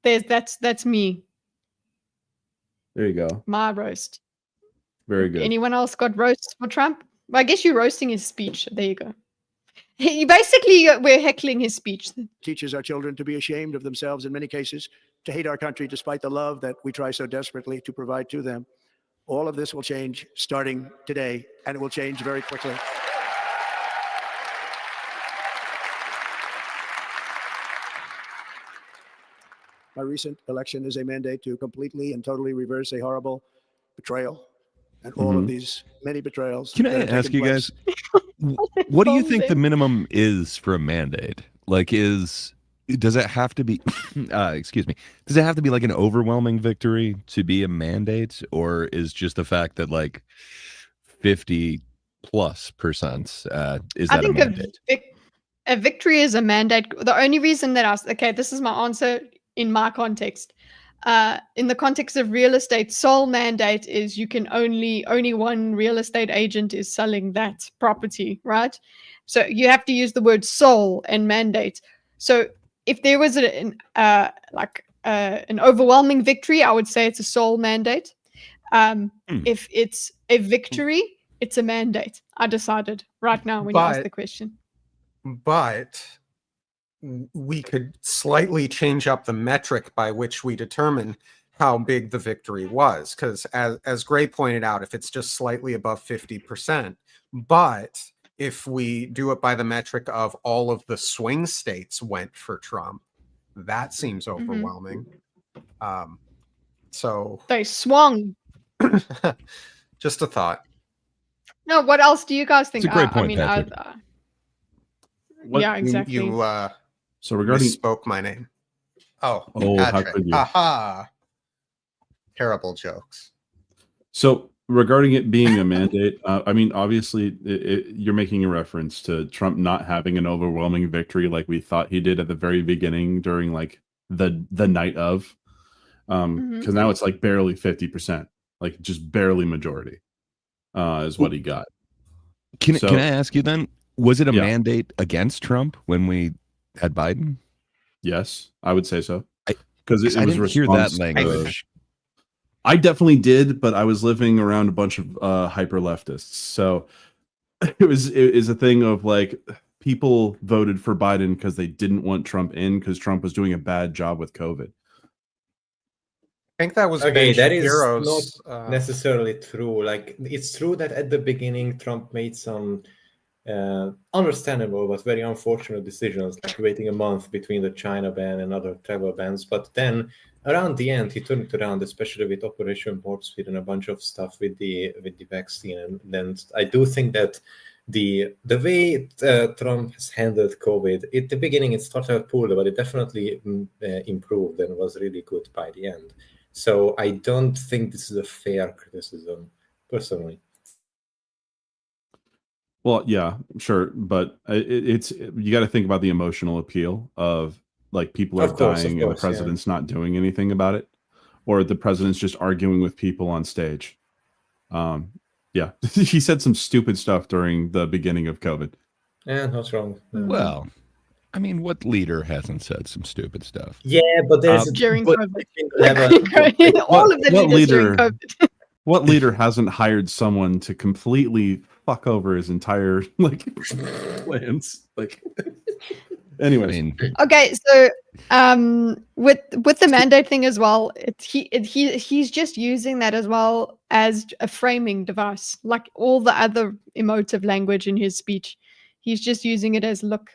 That's me, There you go. my roast. Very good. Anyone else got roasts for Trump? Well, I guess you're roasting his speech. There you go. We're heckling his speech. Teaches our children to be ashamed of themselves in many cases, to hate our country despite the love that we try so desperately to provide to them. All of this will change starting today, and it will change very quickly. My recent election is a mandate to completely and totally reverse a horrible betrayal and all of these many betrayals. Can that I have ask taken you place. guys, what do you think the Something. minimum is for a mandate? Like, does it have to be, excuse me, does it have to be like an overwhelming victory to be a mandate, or is just the fact that like 50+% is I that a think mandate? a victory is a mandate. The only reason that this is my answer in my context. In the context of real estate, sole mandate is you can only one real estate agent is selling that property, right? So you have to use the word sole and mandate. So if there was an overwhelming victory, I would say it's a sole mandate. If it's a victory, it's a mandate. I decided right now when you asked the question. But we could slightly change up the metric by which we determine how big the victory was. Because as Gray pointed out, if it's just slightly above 50%, but if we do it by the metric of all of the swing states went for Trump, that seems overwhelming. So They swung. just a thought. No, what else do you guys think? It's a great point, Patrick. Yeah, exactly. You So regarding spoke my name. Oh, how Patrick. could you? Aha. Terrible jokes. So regarding it being a mandate, I mean, obviously, you're making a reference to Trump not having an overwhelming victory like we thought he did at the very beginning during like the night of, because now it's like barely 50%, like just barely majority, is what he got. Can I ask you then? Was it a Yeah. mandate against Trump when we had Biden? Yes, I would say so, because it I was didn't hear that response to- language. I definitely did, but I was living around a bunch of hyper leftists, so it is a thing of like people voted for Biden because they didn't want Trump in because Trump was doing a bad job with COVID. I think that was Okay, Ben that is Shapiro's, not necessarily true. Like, it's true that at the beginning Trump made some understandable but very unfortunate decisions, like waiting a month between the China ban and other travel bans. But then around the end, he turned it around, especially with Operation Warp Speed and a bunch of stuff with the vaccine. And then I do think that the way Trump has handled COVID, at the beginning it started out poorly, but it definitely improved and was really good by the end. So I don't think this is a fair criticism, personally. Well, yeah, sure, but it's you got to think about the emotional appeal of like people are dying and the president's not doing anything about it, or the president's just arguing with people on stage. Yeah, he said some stupid stuff during the beginning of COVID. Yeah, not wrong. Well, I mean, what leader hasn't said some stupid stuff? Yeah, but there's during but COVID. All of the leaders during COVID. What leader hasn't hired someone to completely fuck over his entire like plans. Like, anyways, I mean, Okay, so with the mandate thing as well, he's just using that as well as a framing device, like all the other emotive language in his speech. He's just using it as, look,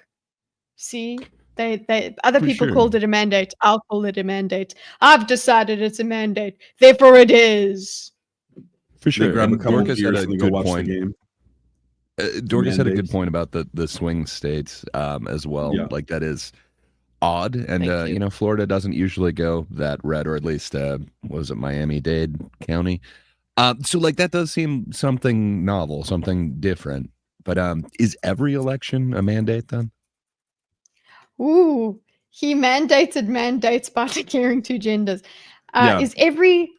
see, they other For people sure. called it a mandate. I'll call it a mandate. I've decided it's a mandate. Therefore, it is. for they sure. grab a And couple of Dorcas had beers a and they go good watch point. the game. Dorcas had a good Mandates. point about the swing states as well. Yeah. Like that is odd, and Thank you. Florida doesn't usually go that red, or at least was it Miami-Dade County? So like that does seem something novel, something different. But is every election a mandate then? Ooh, he mandated mandates by declaring two genders. Yeah. Is every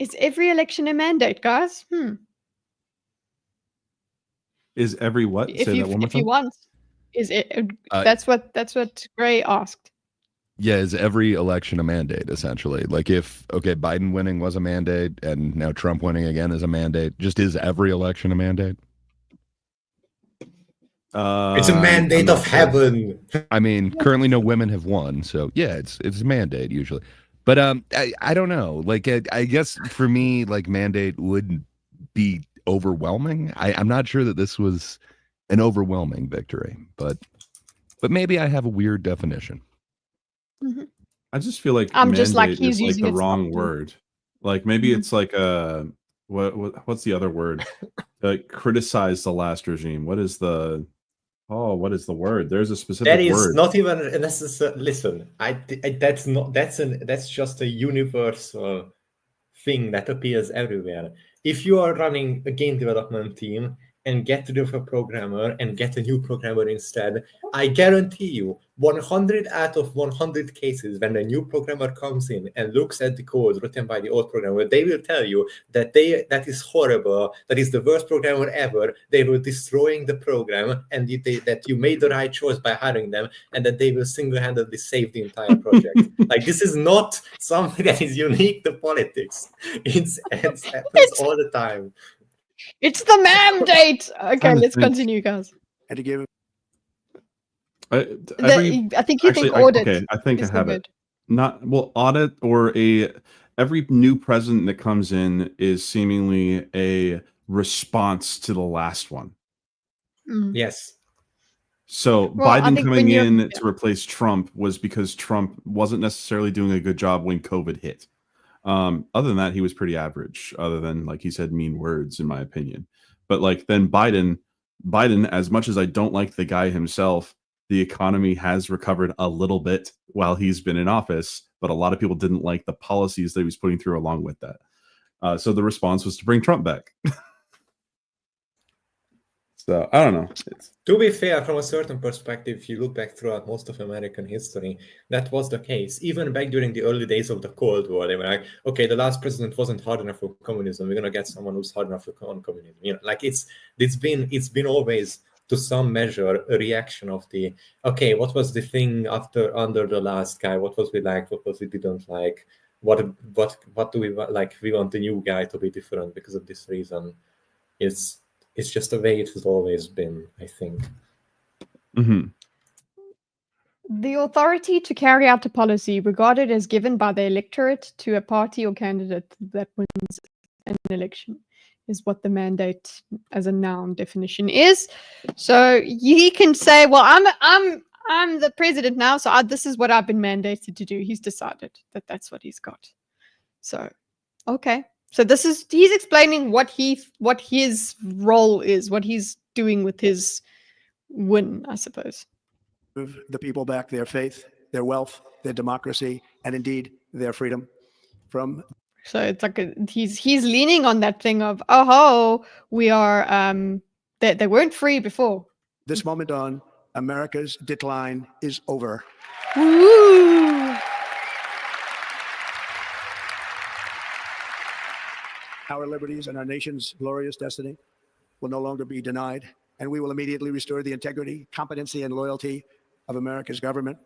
election a mandate, guys? Is every what? If Say you that one more if you time. want, is it? Uh, That's what Gray asked. Yeah, is every election a mandate essentially? Like if Biden winning was a mandate, and now Trump winning again is a mandate. Just is every election a mandate? It's a I'm mandate not of sure. heaven. I mean, currently no women have won, so yeah, it's a mandate usually. But I don't know. Like I guess for me, like mandate would be overwhelming. I'm not sure that this was an overwhelming victory, but maybe I have a weird definition. I just feel like I'm just like, mandate he's is like using the it wrong softly. word. Like maybe Mhm. it's like what's the other word? Criticize the last regime. What is the word? There's a specific That is word. not even necessary. Listen, that's just a universal thing that appears everywhere. If you are running a game development team and get rid of a programmer and get a new programmer instead, I guarantee you 100 out of 100 cases when a new programmer comes in and looks at the code written by the old programmer, they will tell you that that is horrible, that is the worst programmer ever, they were destroying the program, and that you made the right choice by hiring them, and that they will single-handedly save the entire project. Like, this is not something that is unique to politics. It happens all the time. It's the mandate. Okay, Trying to let's think. continue, guys. And to give I think you think audit. Okay, I think I is the have it. word. Not well, audit or every new president that comes in is seemingly a response to the last one. Yes. So Well, I Biden think coming when you're- in to replace Trump was because Trump wasn't necessarily doing a good job when COVID hit. Other than that, he was pretty average, other than like he said mean words, in my opinion. But like then Biden, as much as I don't like the guy himself, the economy has recovered a little bit while he's been in office, but a lot of people didn't like the policies that he was putting through along with that. So the response was to bring Trump back. So I don't know. To be fair, from a certain perspective, if you look back throughout most of American history, that was the case. Even back during the early days of the Cold War, they were like, okay, the last president wasn't hard enough for communism. We're gonna get someone who's hard enough for communism. You know, like it's been always to some measure a reaction of the, okay, what was the thing under the last guy? What was we like? What was we didn't like? What do we like? We want the new guy to be different because of this reason. It's just the way it has always been, I think. Mm-hmm. The authority to carry out a policy regarded as given by the electorate to a party or candidate that wins an election is what the mandate as a noun definition is. So he can say, well, I'm the president now, so this is what I've been mandated to do. He's decided that that's what he's got. So, okay. So he's explaining what his role is, what he's doing with his win, I suppose. give the people back their faith, their wealth, their democracy, and indeed their freedom from. So it's like he's leaning on that thing of, oh, we are they weren't free before. This moment on, America's decline is over. Woo! Our liberties and our nation's glorious destiny will no longer be denied, and we will immediately restore the integrity, competency, and loyalty of America's government.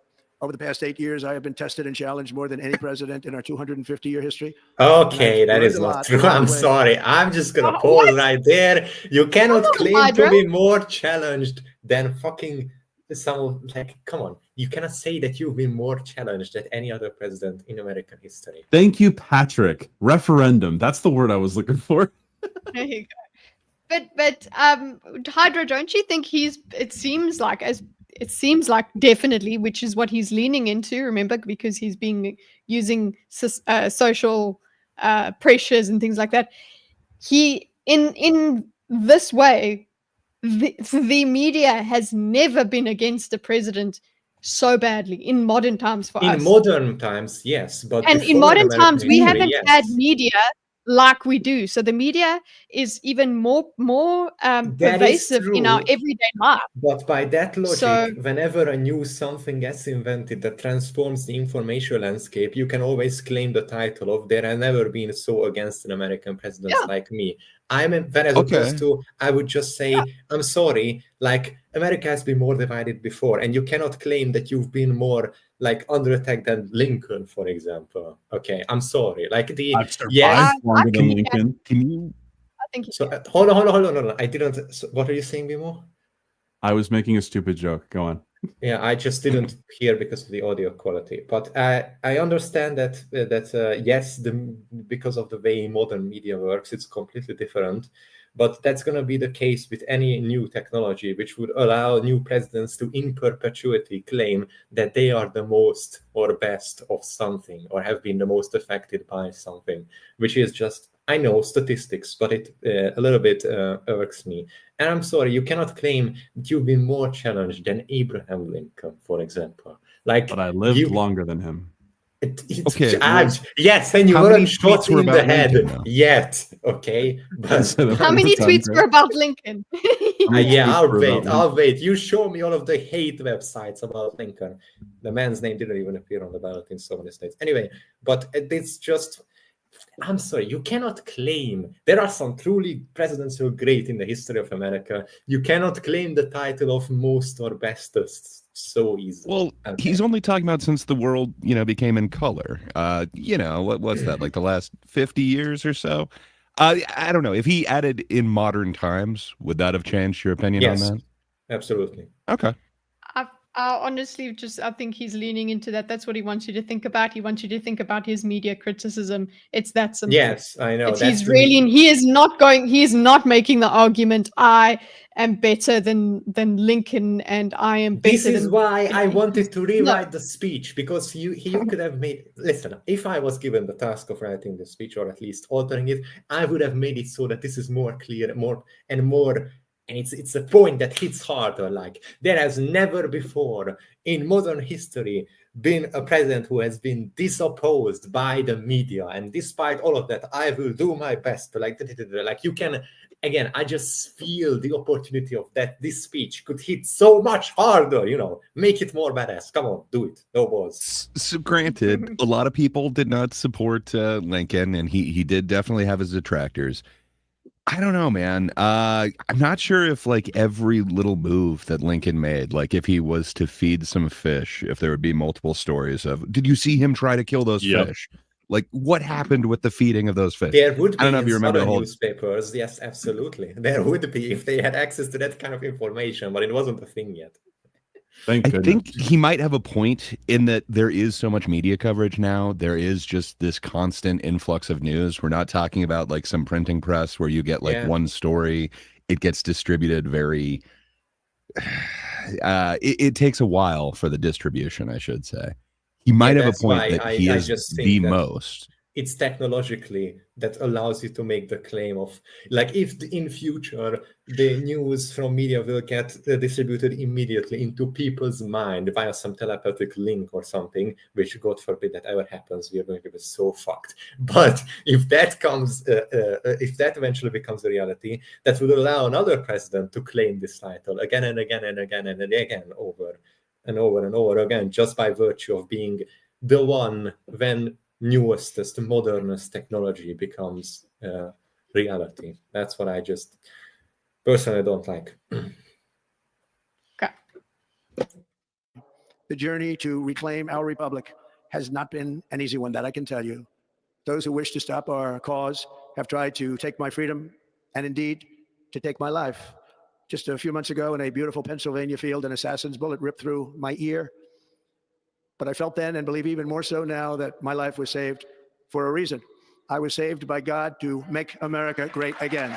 Over the past 8 years, I have been tested and challenged more than any president in our 250-year history. Okay, that is learned a not lot true. along the I'm way. sorry. I'm just gonna pause What? right there. You cannot on, claim to Hydra. be more challenged than fucking some, like, come on. You cannot say that you've been more challenged than any other president in American history. Thank you, Patrick. Referendum. That's the word I was looking for. There you go. But Hydra, don't you think it seems like definitely, which is what he's leaning into, remember, because he's been using social pressures and things like that. He in this way, the media has never been against a president so badly in modern times for In us. modern times, yes, but And in before in modern American times, we history, haven't yes. had media like we do. So the media is even more That is pervasive in our true. everyday life. But by that logic, So whenever a new something gets invented that transforms the information landscape, you can always claim the title of "There have never been so against an American president yeah, like me." Whereas Okay. opposed to, I would just say, I'm sorry, like America has been more divided before, and you cannot claim that you've been more like under attack than Lincoln, for example. Okay, I'm sorry. Like I've survived yes. longer than can- Lincoln. Can you? I think So hold on. I didn't. So what are you saying, Bimo? I was making a stupid joke. Go on. Yeah, I just didn't hear because of the audio quality. But I understand that yes, because of the way modern media works, it's completely different. But that's going to be the case with any new technology, which would allow new presidents to in perpetuity claim that they are the most or best of something, or have been the most affected by something, which is just, I know, statistics, but it a little bit irks me. And I'm sorry, you cannot claim that you've been more challenged than Abraham Lincoln, for example. Like, But I lived longer than him. Okay, well, yes, and you how many weren't shot tweets were in the about head Lincoln, though? yet, okay? But how many tweets were about Lincoln? yeah, tweets I'll were about wait. I'll wait. You show me all of the hate websites about Lincoln. The man's name didn't even appear on the ballot in so many states. Anyway, but it's just, I'm sorry, you cannot claim. There are some truly presidents who are great in the history of America. You cannot claim the title of most or bestest so easily. Well, he's only talking about since the world, became in color. What's that, like the last 50 years or so? I don't know. If he added in modern times, would that have changed your opinion on Yes, that? absolutely. Okay. I honestly I think he's leaning into that. That's what he wants you to think about. He wants you to think about his media criticism. It's that simple. Yes, I know. He is not making the argument, I am better than Lincoln and I am better This is than why I wanted to rewrite No. the speech, because he could have made, listen, if I was given the task of writing the speech, or at least altering it, I would have made it so that this is more clear, more, and it's a point that hits harder. Like, there has never before in modern history been a president who has been disopposed by the media, and despite all of that, I will do my best to like you can. Again, I just feel the opportunity of that this speech could hit so much harder, make it more badass. Come on, do it. No balls. So granted, a lot of people did not support Lincoln, and he did definitely have his detractors. I don't know, man. I'm not sure if like every little move that Lincoln made, like if he was to feed some fish, if there would be multiple stories of, did you see him try to kill those fish? Like, what happened with the feeding of those fish? There would be, I don't know if you remember the whole newspapers. Yes, absolutely. There would be if they had access to that kind of information, but it wasn't a thing yet. I think he might have a point in that there is so much media coverage now. There is just this constant influx of news. We're not talking about like some printing press where you get like one story. It gets distributed very... it takes a while for the distribution, I should say. He might have a point that he is the most. It's technologically that allows you to make the claim of, like, if in future the news from media will get distributed immediately into people's mind via some telepathic link or something, which God forbid that ever happens, we are going to be so fucked. But if that comes, if that eventually becomes a reality, that would allow another president to claim this title again and again and again and again, over and over and over again, just by virtue of being the one when newest, modernest technology becomes reality. That's what I just personally don't like. Okay. The journey to reclaim our republic has not been an easy one, that I can tell you. Those who wish to stop our cause have tried to take my freedom and indeed to take my life. Just a few months ago in a beautiful Pennsylvania field, an assassin's bullet ripped through my ear. But I felt then, and believe even more so now, that my life was saved for a reason. I was saved by God to make America great again.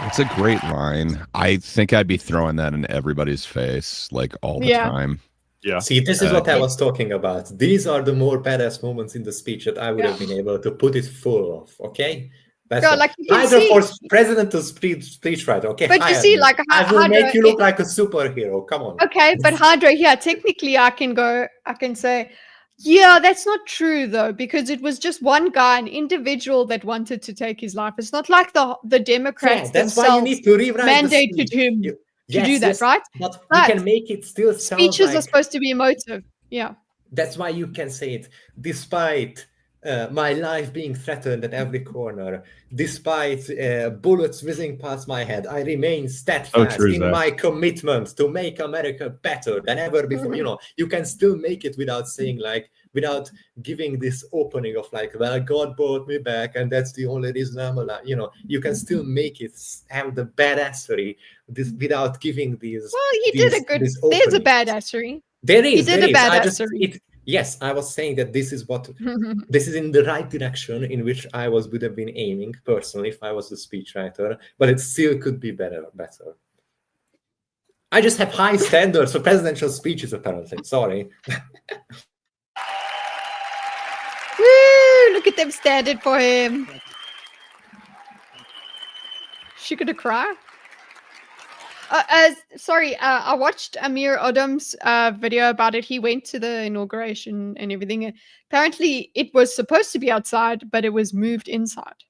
It's a great line. I think I'd be throwing that in everybody's face like all the time. Yeah. See, this is what I was talking about. These are the more badass moments in the speech that I would have been able to put it full of. Okay. That's like you can either see, for president to speech writer. Okay. but you see, like I will make Hydra, you look like a superhero. Come on. Okay, but Hydra, yeah, technically I can say, yeah, that's not true though, because it was just one guy, an individual that wanted to take his life. It's not like the Democrats that's why themselves you need to rewrite mandated him to do that, right? But you can make it still sound speeches like, are supposed to be emotive. Yeah. That's why you can say it, despite my life being threatened at every corner, despite bullets whizzing past my head, I remain steadfast in my commitment to make America better than ever before. You know, you can still make it without saying without giving this opening of like, well, God brought me back and that's the only reason I'm alive. You know, you can still make it have the badassery without giving these. Well, he did a good. There's a badassery. There is. He did a badassery. Yes, I was saying that this is what this is in the right direction in which I would have been aiming personally if I was the speechwriter, but it still could be better. I just have high standards for presidential speeches, apparently. Sorry. Woo! Look at them standing for him. She gonna cry. I watched Amir Odam's video about it. He went to the inauguration and everything. Apparently, it was supposed to be outside, but it was moved inside.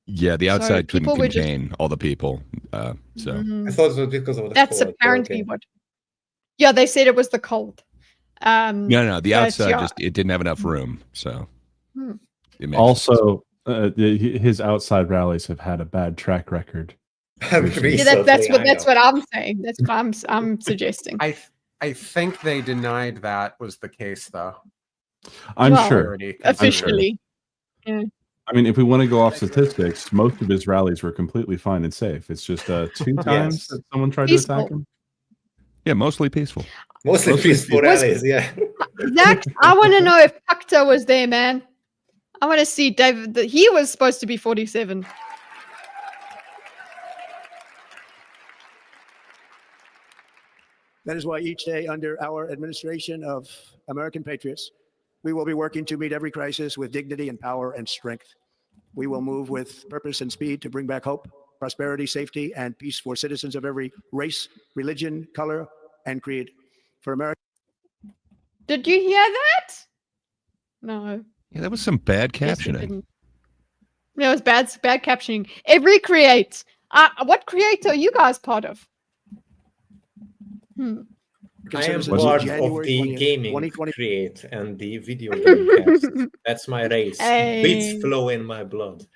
Yeah, the outside couldn't contain all the people. I thought it was because of the That's cold, apparently what. Yeah, they said it was the cold. No, the outside it didn't have enough room. So also, his outside rallies have had a bad track record. That's what I'm saying. That's what I'm suggesting. I think they denied that was the case, though. I'm sure. Officially. Yeah. I mean, if we want to go off statistics, most of his rallies were completely fine and safe. It's just 2 times that someone tried to attack him. Yeah, mostly peaceful. Mostly peaceful rallies, yeah. Zach, I want to know if Pakta was there, man. I want to see David. He was supposed to be 47. That is why each day under our administration of American patriots, we will be working to meet every crisis with dignity and power and strength. We will move with purpose and speed to bring back hope, prosperity, safety, and peace for citizens of every race, religion, color, and creed. For America. Did you hear that? No. Yeah, that was some bad captioning. No, it was bad captioning. Every create. What creator are you guys part of? I am part of the gaming create and the video game cast. That's my race. Beats flow in my blood.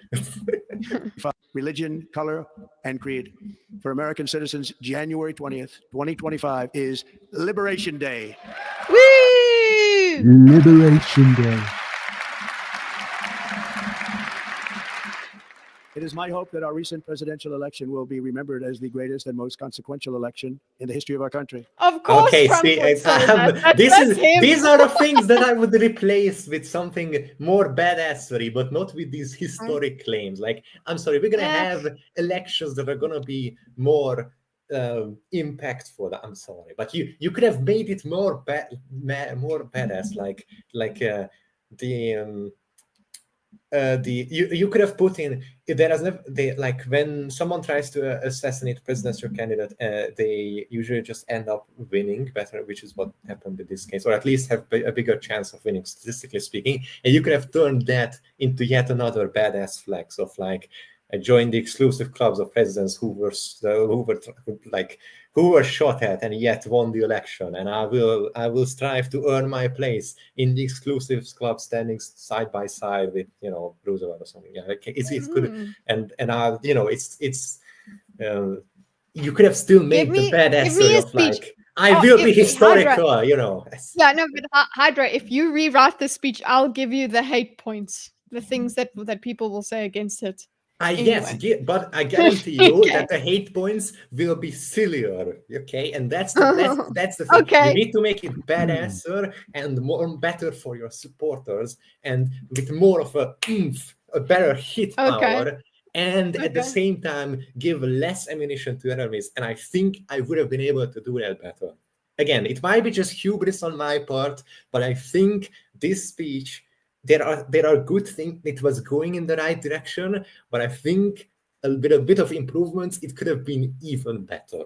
Religion, color, and creed. For American citizens, January 20th, 2025 is Liberation Day. Woo! Liberation Day. It is my hope that our recent presidential election will be remembered as the greatest and most consequential election in the history of our country. Of course. Okay, these are the things that I would replace with something more badassery, but not with these historic claims. Like, I'm sorry, we're gonna have elections that are gonna be more impactful. I'm sorry, but you could have made it more badass, you could have put in like when someone tries to assassinate a presidential candidate, they usually just end up winning better, which is what happened in this case, or at least have a bigger chance of winning, statistically speaking. And you could have turned that into yet another badass flex of like, join the exclusive clubs of presidents who were shot at and yet won the election, and I will strive to earn my place in the exclusive club, standing side by side with Roosevelt or something. Yeah, it's good, and you could have still made the badassery of like I Oh, will be Hydra. historical, you know. Yeah, no, but Hydra, if you rewrite the speech, I'll give you the hate points, the things that people will say against it. Yes, Anyway. but I guarantee you Okay. that the hate points will be sillier, okay? And that's the thing. Okay. You need to make it badasser and more better for your supporters, and with more of a oomph, a better hit power, and at the same time give less ammunition to enemies. And I think I would have been able to do that better. Again, it might be just hubris on my part, but I think this speech, there are good things. It was going in the right direction, but I think a bit of improvements, it could have been even better.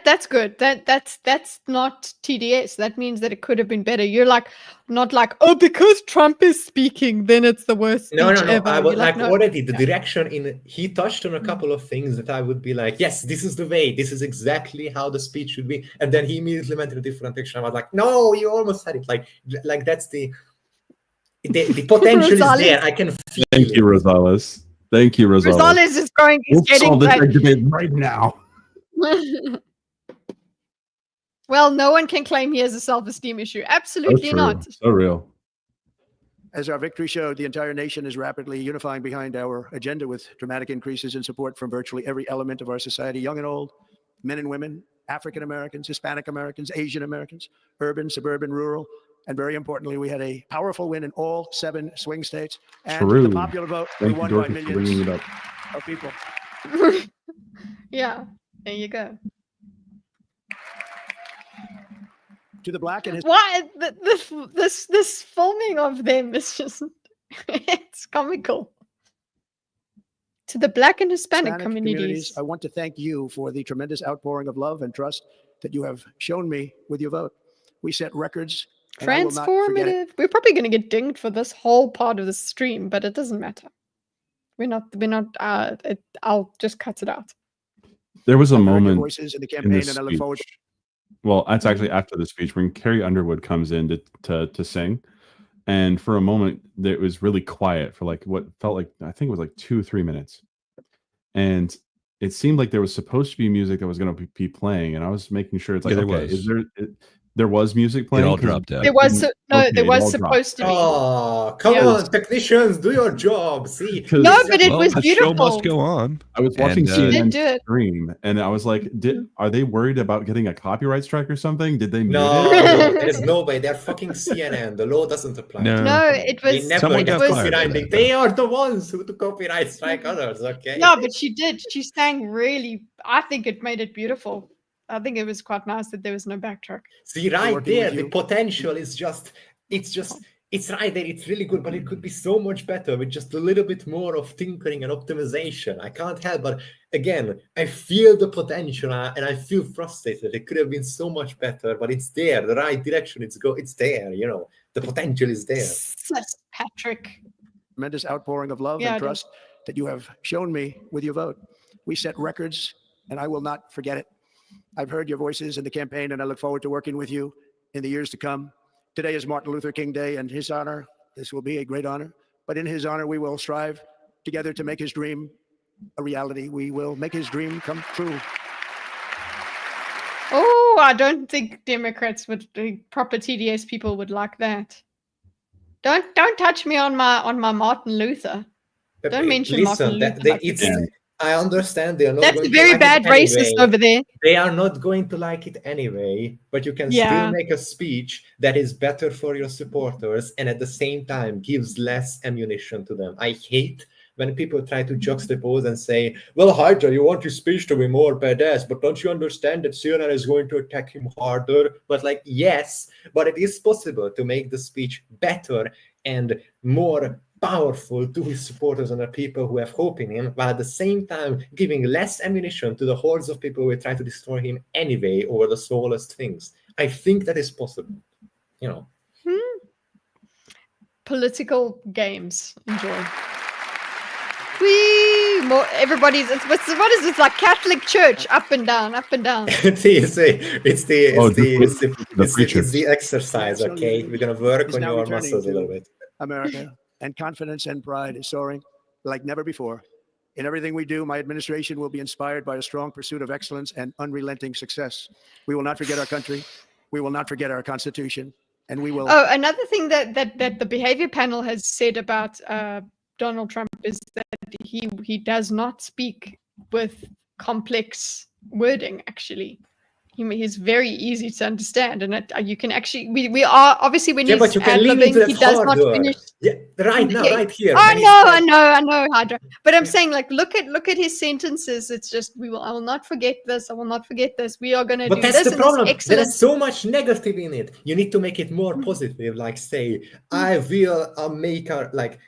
That's good. That's not TDS. That means that it could have been better. You're not like, oh, because Trump is speaking, then it's the worst speech No. ever. I was You're no. already the direction he touched on a couple of things that I would be like, yes, this is the way. This is exactly how the speech should be. And then he immediately went in a different direction. I was like, no, you almost had it. Like that's the potential is there. I can feel Thank you, Rosales. Thank you, Rosales. Rosales is going. We'll Getting solve this like, debate right now. well, no one can claim he has a self-esteem issue. Absolutely not. So real. As our victory showed, the entire nation is rapidly unifying behind our agenda with dramatic increases in support from virtually every element of our society, young and old, men and women, African Americans, Hispanic Americans, Asian Americans, urban, suburban, rural, and very importantly, we had a powerful win in all 7 swing states. And the popular vote, we won by millions of people. Yeah, there you go. To the black and his Why this filming of them is just it's comical. To the Black and Hispanic communities, I want to thank you for the tremendous outpouring of love and trust that you have shown me with your vote. We set records. Transformative. We're probably going to get dinged for this whole part of the stream, but it doesn't matter. We're not. I'll just cut it out. There was a moment voices in the campaign, and I look forward to. Well, that's actually after the speech when Carrie Underwood comes in to sing. And for a moment, it was really quiet for like what felt like, I think it was like 2 or 3 minutes. And it seemed like there was supposed to be music that was going to be playing. And I was making sure it's like, there was music playing. It all dropped out. There was there was supposed to be. Oh, come on, technicians, do your job. See, no, but it was the beautiful. Show must go on. I was watching CNN stream, and I was like, are they worried about getting a copyright strike or something? Did they? No, there's no way. They're fucking CNN. The law doesn't apply. No, it was. They never get copyright. They are the ones who copyright strike others. Okay. No, but she did. She sang really. I think it made it beautiful. I think it was quite nice that there was no backtrack. See, right there, the potential is it's right there. It's really good, but it could be so much better with just a little bit more of tinkering and optimization. I can't help but, again, I feel the potential and I feel frustrated. It could have been so much better, but it's there. The right direction, it's there, you know. The potential is there. Patrick. Tremendous outpouring of love and trust that you have shown me with your vote. We set records, and I will not forget it. I've heard your voices in the campaign, and I look forward to working with you in the years to come. Today is Martin Luther King Day, and his honor, this will be a great honor. But in his honor, we will strive together to make his dream a reality. We will make his dream come true. Oh, I don't think Democrats would, proper TDS people would like that. Don't touch me on my Martin Luther. Don't mention Martin Luther. I understand they are not. That's a very bad racist over there. They are not going to like it anyway, but you can still make a speech that is better for your supporters and at the same time gives less ammunition to them. I hate when people try to juxtapose and say, well, Hydra, you want your speech to be more badass, but don't you understand that CNN is going to attack him harder? But like, yes, but it is possible to make the speech better and more powerful to his supporters and the people who have hope in him, while at the same time giving less ammunition to the hordes of people who try to destroy him anyway over the smallest things. I think that is possible, you know. Political games. Enjoy. More everybody's. What is this, like Catholic Church? Up and down, up and down. It's the exercise. Okay, we're gonna work on your muscles a little bit. America. And confidence and pride is soaring like never before. In everything we do, my administration will be inspired by a strong pursuit of excellence and unrelenting success. We will not forget our country. We will not forget our Constitution. And we will. Oh, another thing that the behavior panel has said about Donald Trump is that he does not speak with complex wording. Actually, he's very easy to understand, and you can actually we are obviously when but he's you can lean into he that does not harder. finish. Yeah, right now, Yeah. right here. I know, Hydra. But I'm saying, like, look at his sentences. It's just I will not forget this. I will not forget this. We are going to do But that's this. the problem. There Excellent. is so much negative in it. You need to make it more positive. Like say, I will make a like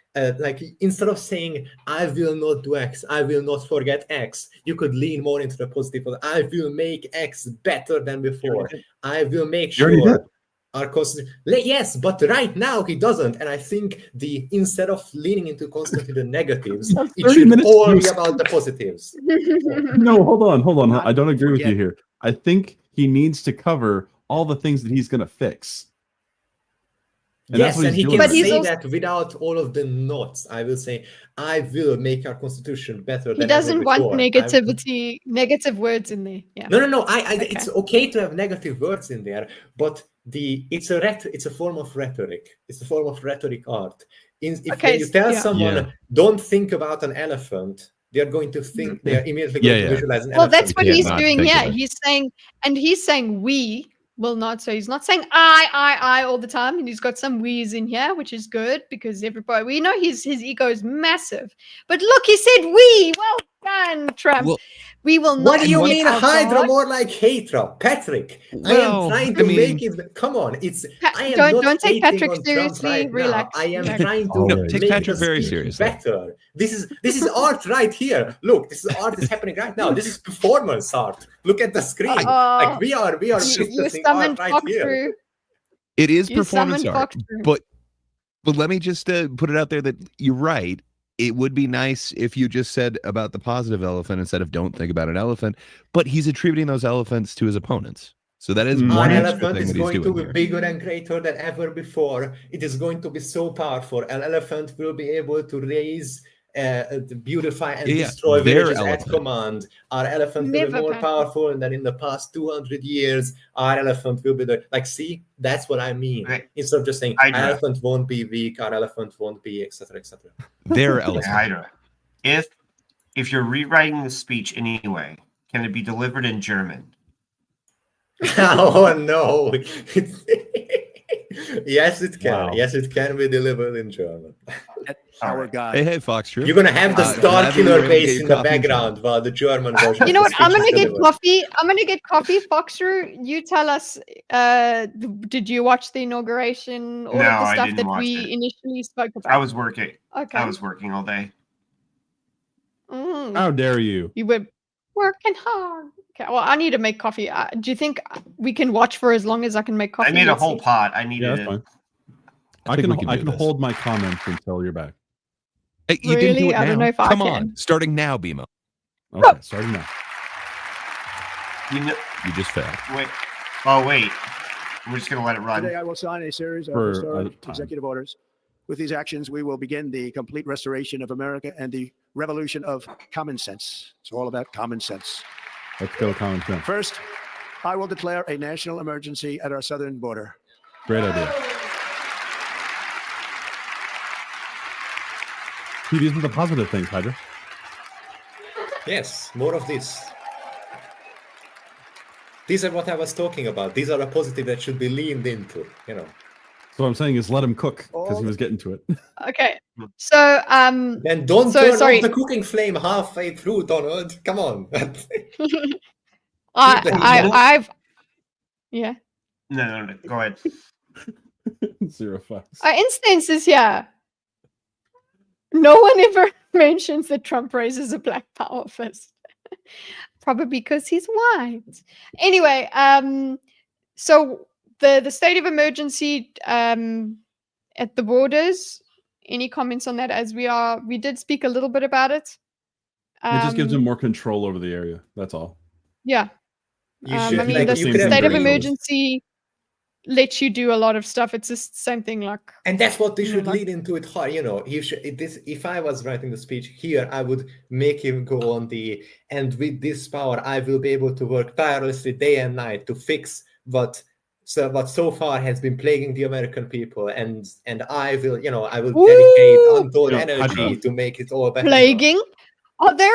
instead of saying I will not do X, I will not forget X. You could lean more into the positive. I will make X better than before. I will make You already did. sure. Yes, but right now he doesn't, and I think instead of leaning into constantly the negatives, That's it 30 should minutes all be use. about the positives. No, hold on. Not I don't agree with forget. you here. I think he needs to cover all the things that he's going to fix. And that's Yes, what and he's he doing can But he's say also- that without all of the notes. I will say, I will make our constitution better He than doesn't ever want before. negative words in there. Yeah. No. Okay. It's okay to have negative words in there, but it's a form of rhetoric. It's a form of rhetoric art. When you tell someone, don't think about an elephant, they are going to think they are immediately going to visualize an Well, elephant. that's what Yeah, he's not doing think here. of it. He's saying we will not. So he's not saying I all the time, and he's got some we's in here, which is good because everybody we know his ego is massive. But look, he said we. Well done, Trump. Well, we will not. What do you forget mean our Hydra God. more like Hydra? Patrick, I am Well, trying I to mean- make it. Come on, I am don't not take hating Patrick on Trump seriously, right relax, now. I am relax. trying to No, take make Patrick the very speech seriously. better. This is art right here. Look, this is art is happening right now. This is performance art. Look at the screen. Like we are You witnessing art summoned right Fox here. through. It is You performance summoned art, Fox through. but let me just put it out there that you're right. It would be nice if you just said about the positive elephant instead of don't think about an elephant. But he's attributing those elephants to his opponents, so that is Our one Our extra elephant thing is that he's going to doing be here. bigger and greater than ever before. It is going to be so powerful. An elephant will be able to raise, beautify, and Yeah, destroy their villages at elephant. command. Our elephant will Never, be more Patrick. powerful than in the past 200 years. Our elephant will be see, that's what I mean. Okay. Instead of just saying, Hydra. our elephant won't be weak, our elephant won't be, etc., etc. Their Okay, elephant. Hydra. If you're rewriting the speech anyway, can it be delivered in German? Oh no! Yes, it can. Wow. Yes, it can be delivered in German. Our Alright. God. Hey, Fox True. You're gonna have the glad Star that you Killer were able to get bass your in the coffee in background while the German version. You know of what? the I'm speech gonna is get delivered. coffee. I'm gonna get coffee. Foxroo, you tell us. Did you watch the inauguration? All No, of the I stuff didn't that watch we it. initially spoke about. I was working. okay. I was working all day. How dare you? You were working hard. Okay. Well, I need to make coffee. Do you think we can watch for as long as I can make coffee? I made a Let's whole see. pot. I Yeah, needed that's it. fine. I I think can we can I do can this. hold my comments until you're back. Hey, you didn't do Really? it I now. don't know if I Come can. on, starting now, BMO. Okay, starting now. You know, You just failed. wait. Oh wait. We're just gonna let it run. Today I will sign a series of For a historic time. executive orders. With these actions, we will begin the complete restoration of America and the revolution of common sense. It's all about common sense. Let's go, common sense. First, I will declare a national emergency at our southern border. Great idea. See, these are the positive things, Hydra. Yes, more of this. These are what I was talking about. These are the positive that should be leaned into. So what I'm saying is let him cook because he was getting to it. Okay. So Then don't So, turn sorry. off the cooking flame halfway through, Donald. Come on. I've yeah. No. Go ahead. 0 fucks. Instances here. No one ever mentions that Trump raises a black power fist. Probably because he's white. Anyway, so the state of emergency at the borders. Any comments on that? As we did speak a little bit about it. It just gives him more control over the area. That's all. Yeah. You I should, mean, like, the you could have state of breathed. emergency. lets you do a lot of stuff. It's just the same thing like. And that's what they You know, should like- lead into it hard. You know, if I was writing the speech here, I would make him go on and with this power, I will be able to work tirelessly day and night to fix what so far has been plaguing the American people, and I will dedicate untold Yeah, energy Hydra. to make it all better. Plaguing? Are there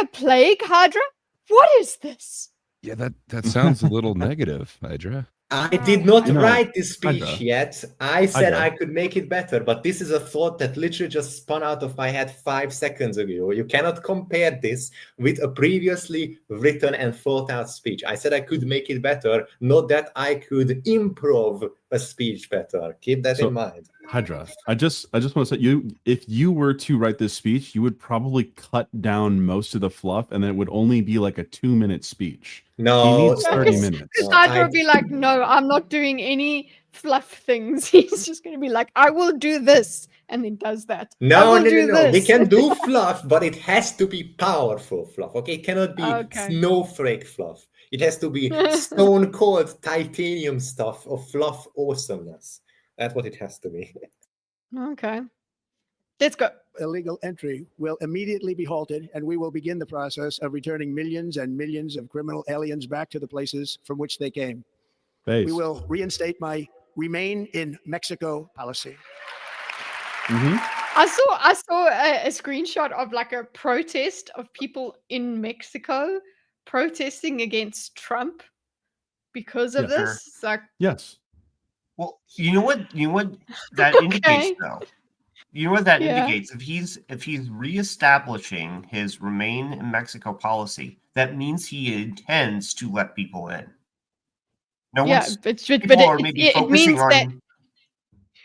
a plague, Hydra? What is this? Yeah, that sounds a little negative, Hydra. I did not No, write this speech Hydra. yet. I said Hydra. I could make it better, but this is a thought that literally just spun out of my head 5 seconds ago. You cannot compare this with a previously written and thought out speech. I said I could make it better, not that I could improv a speech better. Keep that in mind. Hydra, I just want to say, if you were to write this speech, you would probably cut down most of the fluff, and then it would only be like a 2-minute speech. No, He needs 30 minutes. Because No, Hydra I- would be like, no, I'm not doing any fluff things. He's just going to be like, I will do this, and then does that. I No. will do We this. can do fluff, but it has to be powerful fluff. Okay, it cannot be Okay. snowflake fluff. It has to be stone cold titanium stuff of fluff awesomeness. That's what it has to be. Okay. Let's go. Illegal entry will immediately be halted, and we will begin the process of returning millions and millions of criminal aliens back to the places from which they came. Base. We will reinstate my remain in Mexico policy. Mhm. I saw a screenshot of like a protest of people in Mexico protesting against Trump because of Yeah. this. It's like, Yes. Well, you know what that Okay. indicates though. You know what that Yeah. indicates? If he's reestablishing his remain in Mexico policy, that means he intends to let people in. No yeah, one's but people are maybe it focusing means on that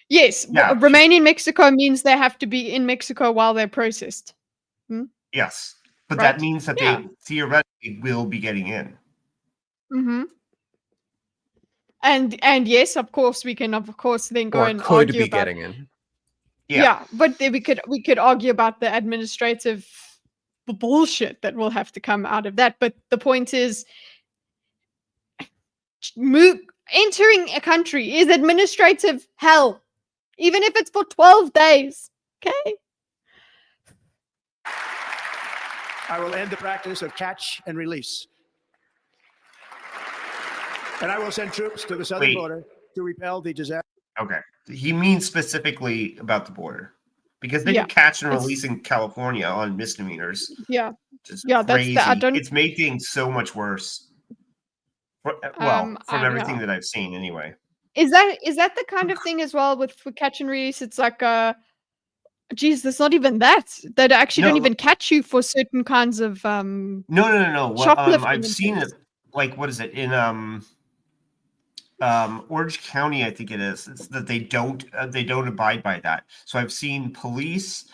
yes, Yeah. remain in Mexico means they have to be in Mexico while they're processed. yes, but Right. that means that Yeah. they theoretically will be getting in. Mm-hmm. And yes, of course, we can then go Or and could argue be about getting in. yeah, but then we could argue about the administrative bullshit that will have to come out of that. But the point is, entering a country is administrative hell, even if it's for 12 days. Okay. I will end the practice of catch and release. And I will send troops to the southern Wait. border to repel the disaster. Okay, he means specifically about the border because they Yeah, can catch and it's- release in California on misdemeanors. Yeah. Just Yeah, that's crazy. the- I don't- It's made things so much worse. From I everything know. that I've seen, anyway. Is that the kind of thing as well with for catch and release? It's like geez, there's not even that. They actually don't No. even catch you for certain kinds of No. Well, shoplifting I've and seen things. it. Like, what is it in Orange County? I think it is. It's that they don't abide by that. So I've seen police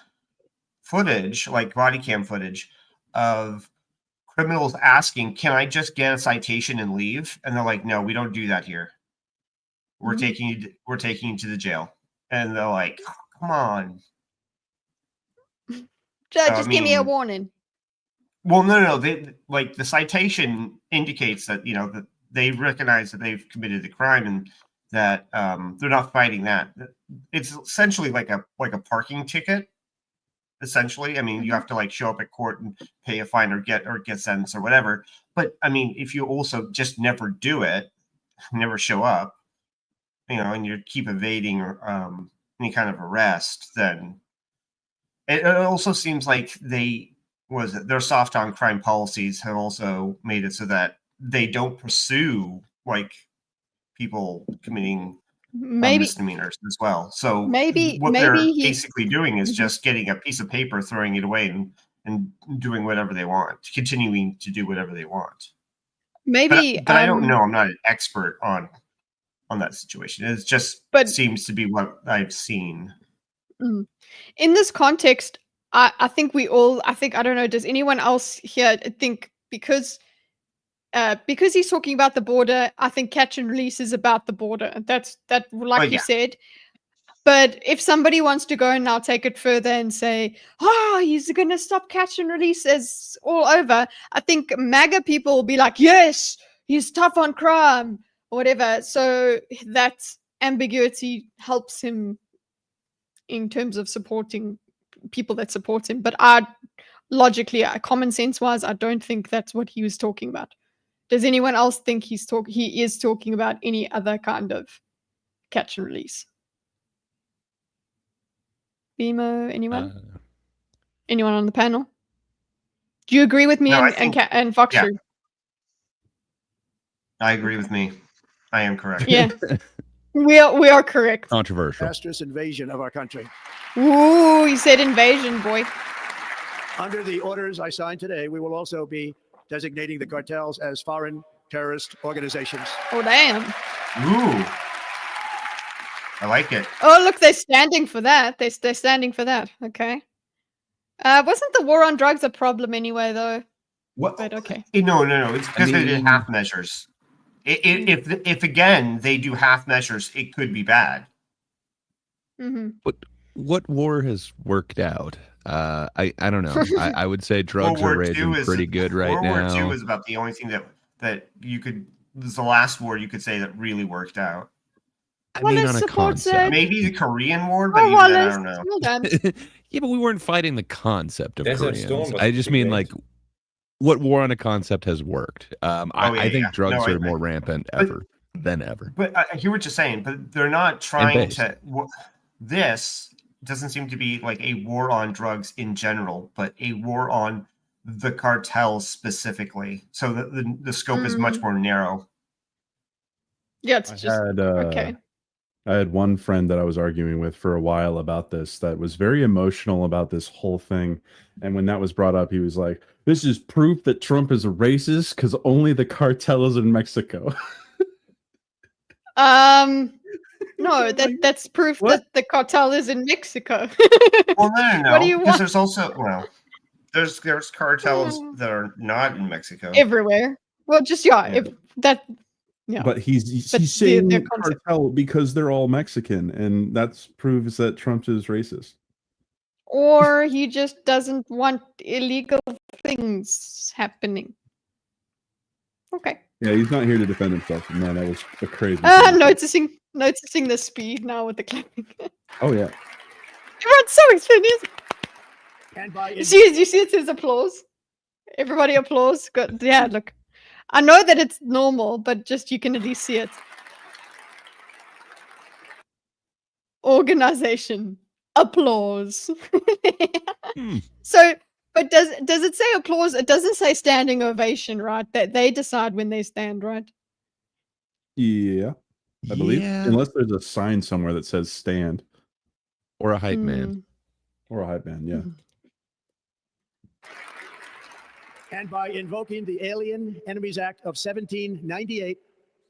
footage, like body cam footage, of criminals asking, "Can I just get a citation and leave?" And they're like, "No, we don't do that here. We're Mhm. taking you to the jail." And they're like, "Come on." Just give me a mean- warning. Well, no. They like the citation indicates that that they recognize that they've committed the crime and that they're not fighting that. It's essentially like a parking ticket. Essentially, I mean, you have to like show up at court and pay a fine or get sentenced or whatever. But I mean, if you also just never do it, never show up, and you keep evading any kind of arrest, then it also seems like their soft on crime policies have also made it so that they don't pursue like people committing Maybe misdemeanors as well. So maybe what they're he basically doing is Mhm. just getting a piece of paper, throwing it away, and doing whatever they want, continuing to do whatever they want. maybe But I don't know. I'm not an expert on that situation. It just But- seems to be what I've seen. in this context, I think I don't know, does anyone else here think because he's talking about the border, I think catch and release is about the border. That like you yeah. said. But if somebody wants to go and now take it further and say, he's going to stop catch and release as all over, I think MAGA people will be like, yes, he's tough on crime. or whatever. So that ambiguity helps him in terms of supporting people that support him. But logically, common sense wise, I don't think that's what he was talking about. Does anyone else think he is talking about any other kind of catch and release? Bimo, anyone? Anyone on the panel? Do you agree with me No, I and think- Fox? yeah. I agree with me. I am correct. Yeah, we are correct. Controversial. disastrous invasion of our country. Ooh, you said invasion, boy. Under the orders I signed today, we will also be designating the cartels as foreign terrorist organizations. Oh, damn. Ooh. I like it. Oh, look, they're standing for that. They're standing for that. Okay. Wasn't the war on drugs a problem anyway, though? What? But okay. No. It's because they did mean- half measures. If again they do half measures, it could be bad. Mm-hmm. What war has worked out? I don't know. I would say drugs World are War II raising is- pretty good right World now. War II is about the only thing that you could. This is the last war you could say that really worked out. I Well, mean, it on a supports concept. Maybe the Korean War, but Oh, even then, I Wallace, don't know. well done. Yeah, but we weren't fighting the concept of Desert Koreans. Storm was I just pretty mean great. like what war on a concept has worked. I think yeah. drugs No, I are agree. more rampant But- ever than ever. But I hear what you're saying, but they're not trying based. to. This doesn't seem to be like a war on drugs in general, but a war on the cartels specifically. So the scope is much more narrow. Yeah, it's just okay. I had one friend that I was arguing with for a while about this that was very emotional about this whole thing. And when that was brought up, he was like, this is proof that Trump is a racist because only the cartel is in Mexico. No, that's proof What? that the cartel is in Mexico. Well, no. What do you Because want? there's also there's cartels that are not in Mexico. Everywhere. Well, just Yeah. if that. Yeah. But he's But saying their concept- cartel because they're all Mexican, and that proves that Trump is racist. Or he just doesn't want illegal things happening. Okay. Yeah, he's not here to defend himself. No, that was a crazy. thing. Noticing the speed now with the clapping. Oh yeah. Everyone's so excited. And by You see it says applause. Everybody applause. Good. Yeah, look. I know that it's normal, but just you can at least see it. Organization. Applause. So, but does it say applause? It doesn't say standing ovation, right? That they decide when they stand, right? Yeah, I believe. Yeah. Unless there's a sign somewhere that says stand Or a hype man. Mm. or a hype man. Yeah. And by invoking the Alien Enemies Act of 1798,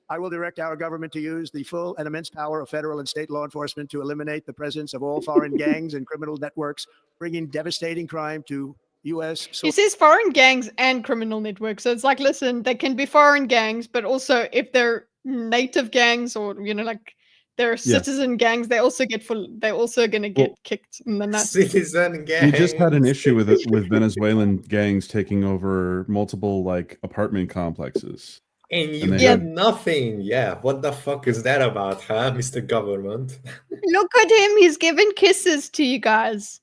I will direct our government to use the full and immense power of federal and state law enforcement to eliminate the presence of all foreign gangs and criminal networks, bringing devastating crime to U.S. It says foreign gangs and criminal networks. So it's like, listen, they can be foreign gangs, but also if they're native gangs or like they're citizen gangs, they also get they're also gonna get kicked in the nuts. Citizen gang. We just had an issue with Venezuelan gangs taking over multiple apartment complexes. And you they get had- nothing. Yeah, what the fuck is that about, huh, Mr. Government? Look at him, he's giving kisses to you guys.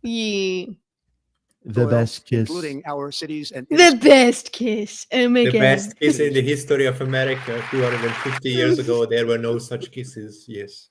Yeah. The oil, best kiss. including our cities and The best kiss. Oh my The god. best kiss in the history of America. 250 years ago, there were no such kisses. Yes.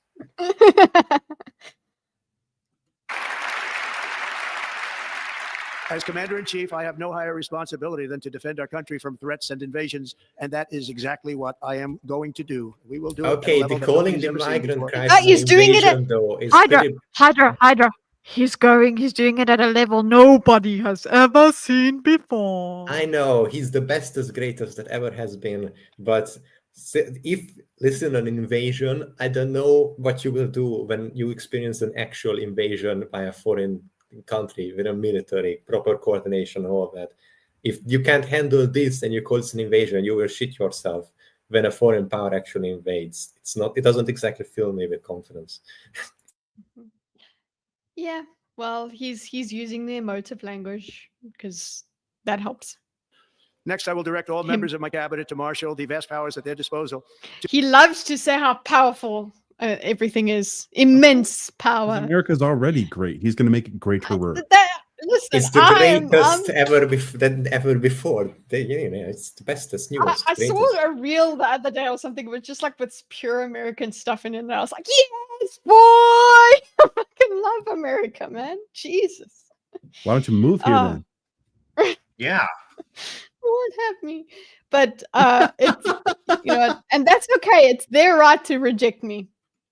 As Commander-in-Chief, I have no higher responsibility than to defend our country from threats and invasions, and that is exactly what I am going to do. We will do it. at a Okay, level the that calling nobody's the ever seen migrant before. crisis he's doing it at- invasion, though, is Hydra, pretty... Hydra. He's doing it at a level nobody has ever seen before. I know, he's the bestest, greatest that ever has been, but if listen an invasion, I don't know what you will do when you experience an actual invasion by a foreign country with a military, proper coordination, all of that. If you can't handle this and you call it an invasion, you will shit yourself when a foreign power actually invades. It doesn't exactly fill me with confidence. Yeah, well, he's using the emotive language because that helps. Next, I will direct all members of my cabinet to marshal the vast powers at their disposal. He loves to say how powerful everything is. Immense 'Cause power. America's already great. He's going to make it greater. Listen, It's the greatest ever before. It's the bestest, newest. I greatest. saw a reel the other day or something. It was just like with pure American stuff in it. And I was like, yes, boy! I fucking love America, man. Jesus. Why don't you move here then? Yeah. Lord have me. But it's, and that's okay. It's their right to reject me.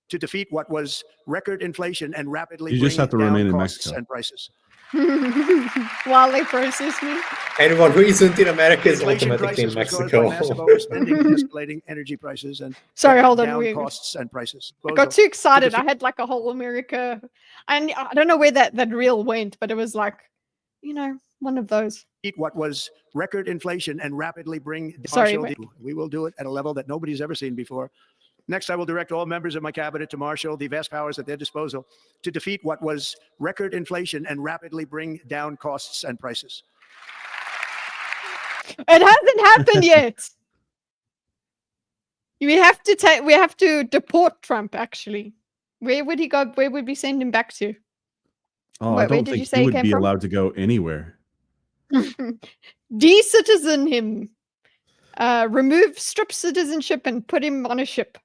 To defeat what was record inflation and rapidly You just bring have to down remain in costs Mexico. and prices. While they process me. Anyone who isn't in America is Inflation automatically in crisis was caused by Mexico. massive overspending and escalating energy prices and Sorry, hold on. down costs and prices. I got too excited. I had like a whole America. And I don't know where that reel went, but it was like, one of those. Eat what was record inflation and rapidly bring Sorry, we will do it at a level that nobody's ever seen before. Next, I will direct all members of my cabinet to marshal the vast powers at their disposal to defeat what was record inflation and rapidly bring down costs and prices. It hasn't happened yet. We have to deport Trump, actually. Where would he go? Where would we send him back to? Oh, Where I don't did you think say he he would came be from? allowed to go anywhere. De-citizen him. Strip citizenship and put him on a ship.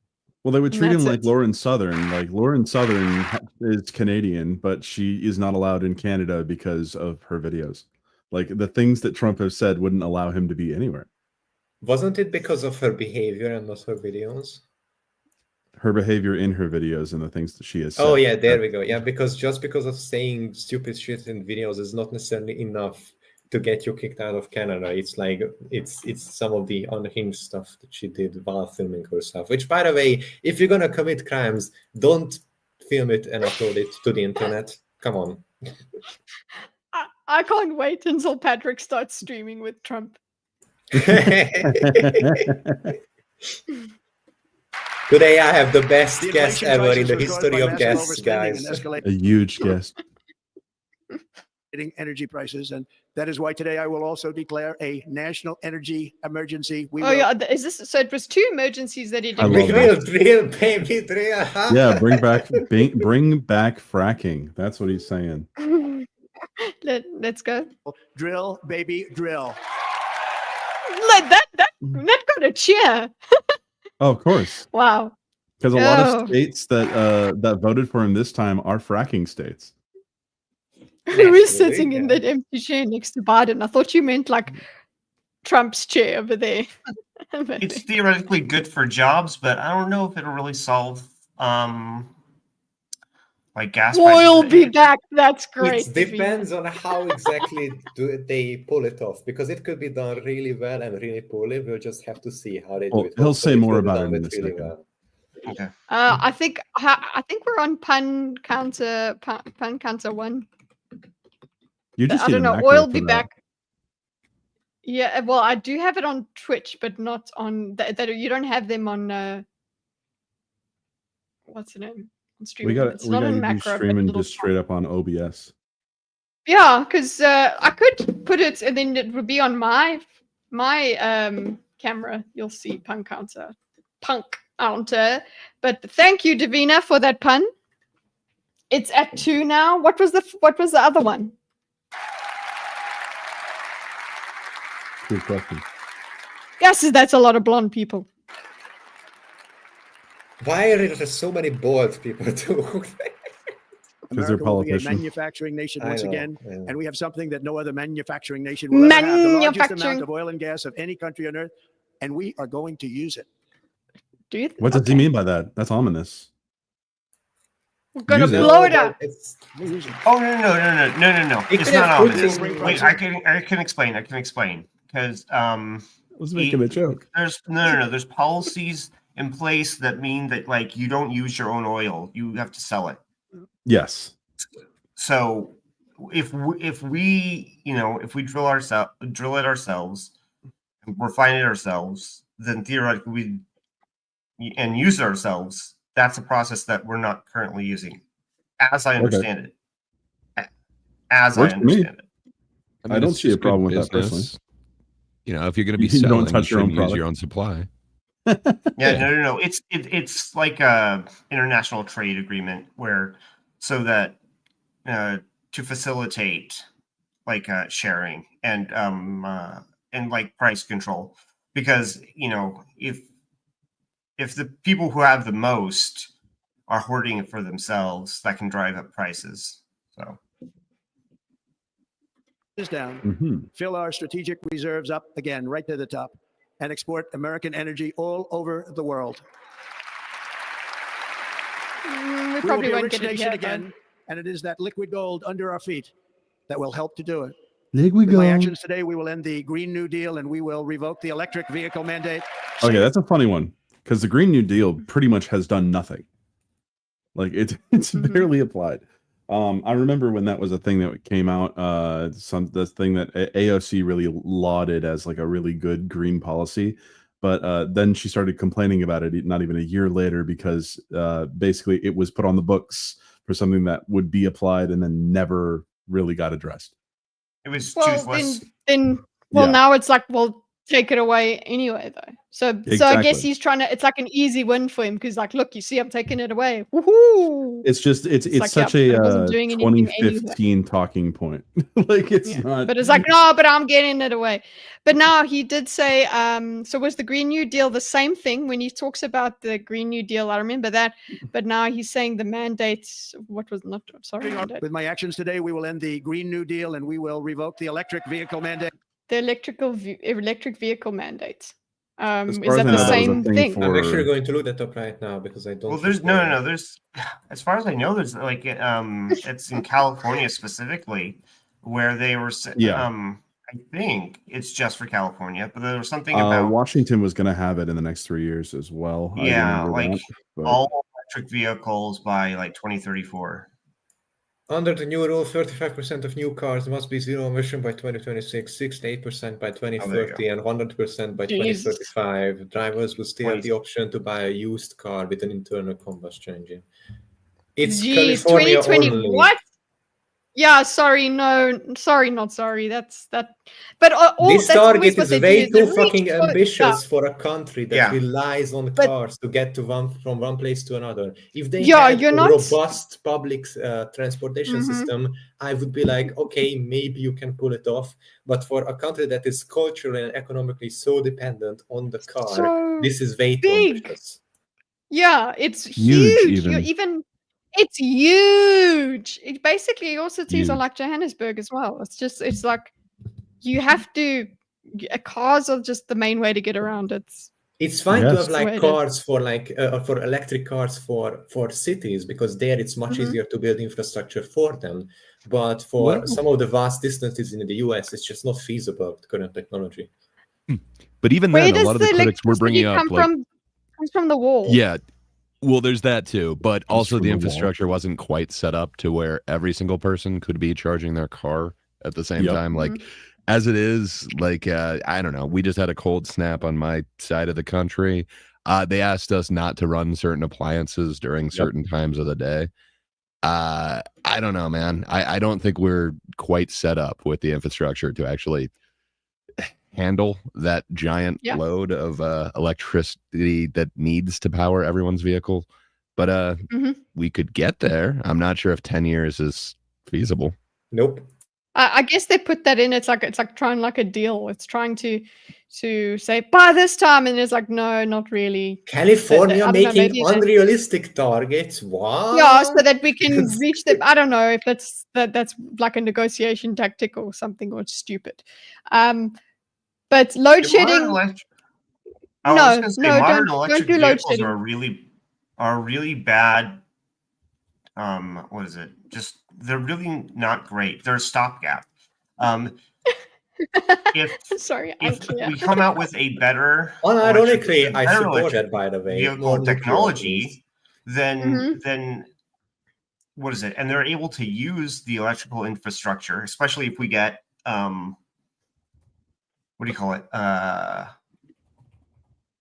Well, they would And treat him that's like it. Lauren Southern. Like Lauren Southern is Canadian, but she is not allowed in Canada because of her videos. Like the things that Trump has said wouldn't allow him to be anywhere. Wasn't it because of her behavior and not her videos? Her behavior in her videos and the things that she has said. Oh yeah, there we go. Yeah, because just because of saying stupid shit in videos is not necessarily enough to get you kicked out of Canada. It's like it's some of the unhinged stuff that she did while filming herself. Which, by the way, if you're gonna commit crimes, don't film it and upload it to the internet. Come on. I can't wait until Patrick starts streaming with Trump. Today I have the best The guest inflation ever in crisis the was caused history by of massive guests, overspending guys. and escalating A huge guest. energy prices, and that is why today I will also declare a national energy emergency. We Oh will yeah, is this so? It was 2 emergencies that he I did. love Real, baby, real. Yeah, bring back fracking. That's what he's saying. Let's go. drill, baby, drill. That got a cheer. Oh, of course. Wow. Because a lot Oh. of states that voted for him this time are fracking states. Who is Naturally, sitting in yeah. that empty chair next to Biden? I thought you meant like Trump's chair over there. It's theoretically good for jobs, but I don't know if it'll really solve like gas We'll prices. be back. That's great. It depends on how exactly they pull it off, because it could be done really well and really poorly. We'll just have to see how they do Well, it. he'll Hopefully say more will be about done it in with a really second. well. Okay. I think we're on pun counter 1. You just I need don't a know. macro Oil for be that. back. Yeah, well, I do have it on Twitch, but not on that. You don't have them on. What's the name? On streaming. It's not on you macro. but streaming little just straight up on OBS. Yeah, because I could put it, and then it would be on my camera. You'll see punk counter. But thank you, Davina, for that pun. It's at 2 now. What was the other one? Good question. Yes, that's a lot of blonde people. Why are there so many bald people too? Because they're America will be a politicians. manufacturing nation I once know, again, I know. and we have something that no other manufacturing nation will ever have: the largest Manufacturing. amount of oil and gas of any country on earth, and we are going to use it. Do you? What does he mean by that? That's ominous. We're gonna Use it. blow it up. It's, We'll use it. Oh no! It It's could not have put ominous. in- Wait, I can explain because I was making a joke. there's there's policies in place that mean that like you don't use your own oil, you have to sell it. Yes. So if we drill it ourselves, and refine it ourselves, then theoretically and use it ourselves. That's a process that we're not currently using, as I understand it. As Works I for me. understand it. I don't it's see a just good problem with that business. You know, if you're going to be You don't selling, touch you your own shouldn't use product. your own supply. Yeah, no. It's like a international trade agreement where so that to facilitate like sharing and like price control, because if the people who have the most are hoarding it for themselves, that can drive up prices. So down, fill our strategic reserves up again, right to the top, and export American energy all over the world. We We will probably be a won't rich get it nation here, again, and it is that liquid gold under our feet that will help to do it. Liquid With my gold. actions today, we will end the Green New Deal, and we will revoke the electric vehicle mandate. Okay, that's a funny one because the Green New Deal pretty much has done nothing. Like it's barely applied. I remember when that was a thing that came out. This thing that AOC really lauded as like a really good green policy, but then she started complaining about it not even a year later because basically it was put on the books for something that would be applied and then never really got addressed. it was Well, toothless. now it's like, well, take it away anyway, though. So I guess Exactly. he's trying to. It's like an easy win for him because, like, look, you see, I'm taking it away. Woohoo! It's just it's like, such but it a wasn't doing anything anyway. 2015 talking point. Like it's not. But it's like, no, but I'm getting it away. But now he did say, so was the Green New Deal the same thing when he talks about the Green New Deal? I remember that. But now he's saying the mandates. What was not? Sorry, mandate. With my actions today, we will end the Green New Deal, and we will revoke the electric vehicle mandate. The electric vehicle mandates. As Is far that as I the know, that was a same thing thing? for- I'm actually going to look that up right now because I don't. Well, there's there's as far as I know, there's like it's in California specifically where they were I think it's just for California, but there was something about Washington was going to have it in the next 3 years as well. I yeah, remember like that, but- all electric vehicles by like 2034. Under the new rule, 35% of new cars must be zero emission by 2026, 68% by 2030, and 100% by 2035. Drivers will still have the option to buy a used car with an internal combustion engine. It's California 2020. only. What? Yeah, sorry, no, sorry, not sorry. That's that. But all This that's target always what is they way do. They too fucking reach for- ambitious for a country that Yeah. relies on But- cars to get to from one place to another. If they Yeah, had you're a not- robust public transportation Mhm. system, I would be like, okay, maybe you can pull it off. But for a country that is culturally and economically so dependent on the car, So this is way too big. ambitious. Yeah, it's Huge, huge. even. It's huge. It basically all cities are Huge. like Johannesburg as well. It's like you have to. Cars are just the main way to get around. It's fine to Yes. have the way like it cars for for electric cars for cities because there it's much Mhm. easier to build infrastructure for them. But for Well- some of the vast distances in the US, it's just not feasible with current technology. But even Where then, a does lot of the the critics were bringing electricity up come like, from? Comes from the wall. yeah, well, there's that too. But also from the the wall. infrastructure wasn't quite set up to where every single person could be charging their car at the same Yep. time. Like as it is, like I don't know. We just had a cold snap on my side of the country. They asked us not to run certain appliances during certain times of the day. I don't know, man. I don't think we're quite set up with the infrastructure to actually handle that giant Yeah. load of electricity that needs to power everyone's vehicle. But Mhm. we could get there. I'm not sure if 10 years is feasible. Nope. I guess they put that in. It's like trying like a deal. It's trying to say by this time, and it's like no, not really. California I don't know, making maybe they- unrealistic targets. What? Yeah, so that we can reach them. I don't know if that's like a negotiation tactic or something or stupid. But load shedding. Modern don't electric do load vehicles shedding. are really bad. What is it? Just they're really not great. They're a stopgap. If Sorry, if unclear. we come out with a better, Unironically, I better support electric that, by the way. vehicle More nuclear, technology, please. then what is it? And they're able to use the electrical infrastructure, especially if we get what do you call it?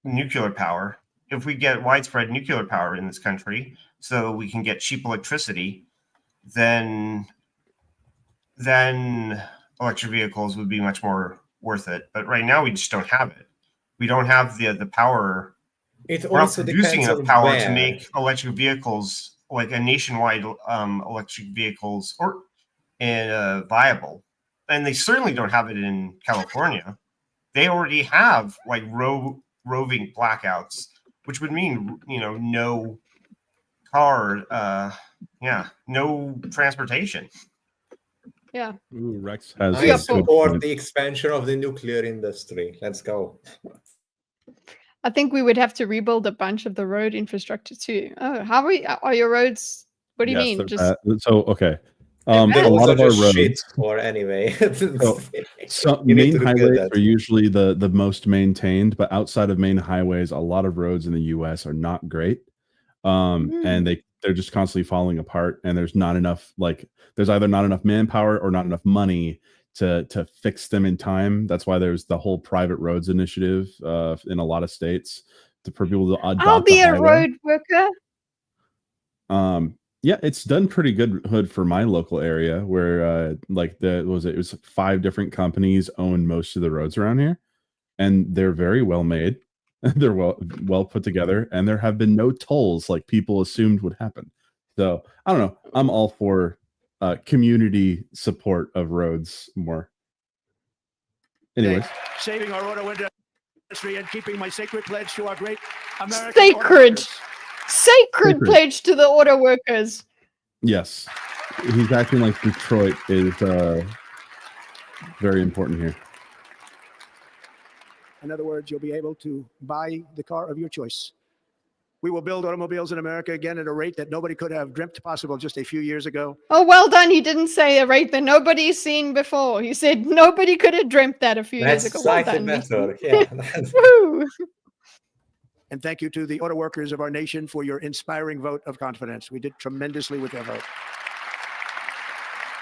Nuclear power. If we get widespread nuclear power in this country, so we can get cheap electricity, then electric vehicles would be much more worth it. But right now we just don't have it. We don't have the power. It We're not also producing depends enough on power where. to make electric vehicles, like a nationwide electric vehicles, or viable. And they certainly don't have it in California. They already have like roving blackouts, which would mean no car, no transportation. Yeah. Ooh, Rex has I Yeah, a good support point. the expansion of the nuclear industry. Let's go. I think we would have to rebuild a bunch of the road infrastructure too. Oh, how are your roads? What do you Yes, mean? they're Just bad. So okay. They're A bad. Those lot are of our just roads. shit. Or anyway, So you need main to look good highways at. are usually the most maintained, but outside of main highways, a lot of roads in the U.S. are not great, and they're just constantly falling apart. And there's not enough there's either not enough manpower or not enough money to fix them in time. That's why there's the whole private roads initiative in a lot of states for people to adopt I'll be a a highway. road worker. Yeah, it's done pretty good for my local area where it was 5 different companies own most of the roads around here, and they're very well made. They're well put together, and there have been no tolls like people assumed would happen. So I don't know. I'm all for community support of roads more. Anyways, Saving our auto industry and keeping my sacred pledge to our great American Sacred pledge to the auto workers. yes, he's acting like Detroit is very important here. In other words, you'll be able to buy the car of your choice. We will build automobiles in America again at a rate that nobody could have dreamt possible just a few years ago. Oh, well done. He didn't say a rate that nobody's seen before. He said nobody could have dreamt that a few years That's ago. Well slightly done. better. Yeah. Woo. And thank you to the auto workers of our nation for your inspiring vote of confidence. We did tremendously with their vote.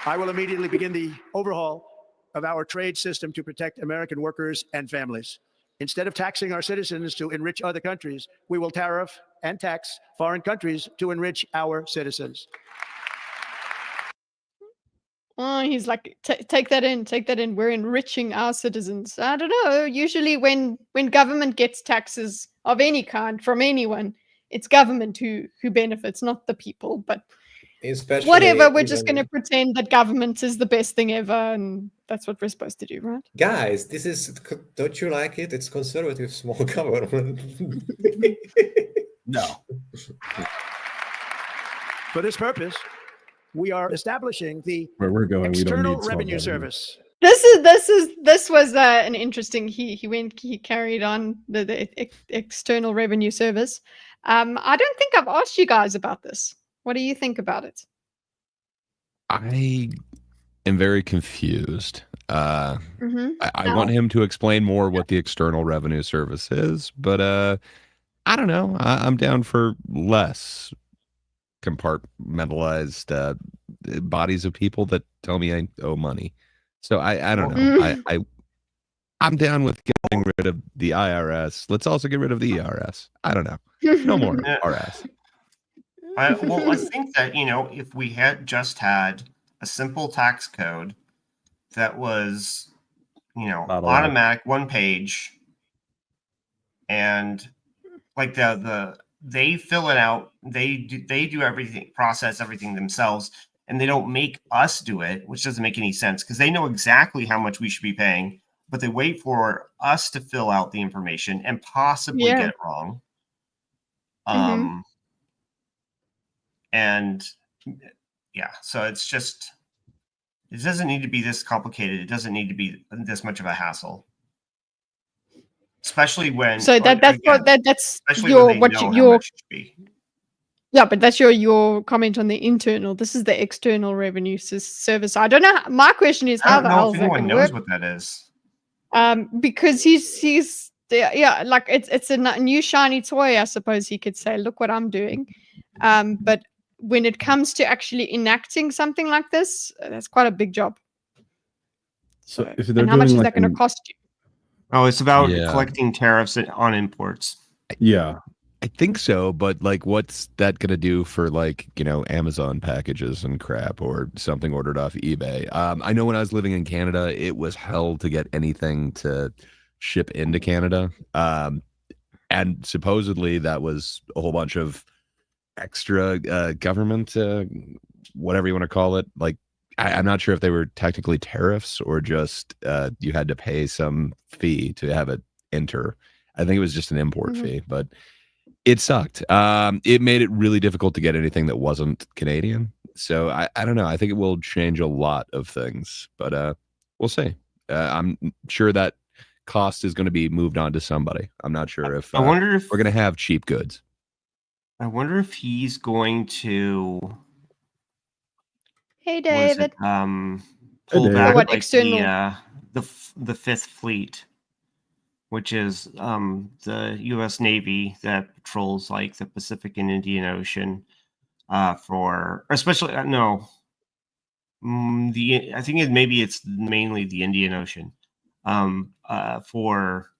I will immediately begin the overhaul of our trade system to protect American workers and families. Instead of taxing our citizens to enrich other countries, we will tariff and tax foreign countries to enrich our citizens. Oh, he's like, take that in. We're enriching our citizens. I don't know. Usually when government gets taxes of any kind from anyone, it's government who benefits, not the people. But Especially whatever, we're just even- going to pretend that government is the best thing ever, and that's what we're supposed to do, right? Guys, this is, don't you like it? It's conservative small government. No. For this purpose, we are establishing the Where we're going, we don't External need Revenue small Service. This was an interesting. He carried on the External Revenue Service. I don't think I've asked you guys about this. What do you think about it? I am very confused. I No. want him to explain more what the External Revenue Service is, but I don't know. I'm down for less compartmentalized bodies of people that tell me I owe money. So I don't know. I'm down with getting rid of the IRS. Let's also get rid of the ERS. I don't know. No more RS. I think that, if we had just had a simple tax code that was, automatic, one page, and like they fill it out, they do everything, process everything themselves, and they don't make us do it, which doesn't make any sense because they know exactly how much we should be paying, but they wait for us to fill out the information and possibly get it wrong. And yeah, so it's just, it doesn't need to be this complicated. It doesn't need to be this much of a hassle, especially when. So that's your yeah, but that's your comment on the internal. This is the External Revenue Service. I don't know. My question is, how the hell is that going to work? What that is. Because he's like it's a new shiny toy. I suppose he could say, "Look what I'm doing," but when it comes to actually enacting something like this, that's quite a big job. So if they're and how much doing is like that going to cost you? Oh, it's about collecting tariffs on imports. Yeah. I think so, but like, what's that gonna do for like, Amazon packages and crap or something ordered off eBay? I know when I was living in Canada, it was hell to get anything to ship into Canada. And supposedly that was a whole bunch of extra government, whatever you want to call it. Like, I'm not sure if they were technically tariffs or just you had to pay some fee to have it enter. I think it was just an import fee, but it sucked. It made it really difficult to get anything that wasn't Canadian. So I don't know. I think it will change a lot of things, but we'll see. I'm sure that cost is going to be moved on to somebody. I'm not sure if I wonder if we're going to have cheap goods. I wonder if he's going to Hey, David. pull David. back What, like external? the Fifth Fleet, which is the U.S. Navy that patrols like the Pacific and Indian Ocean, for especially I think maybe it's mainly the Indian Ocean, for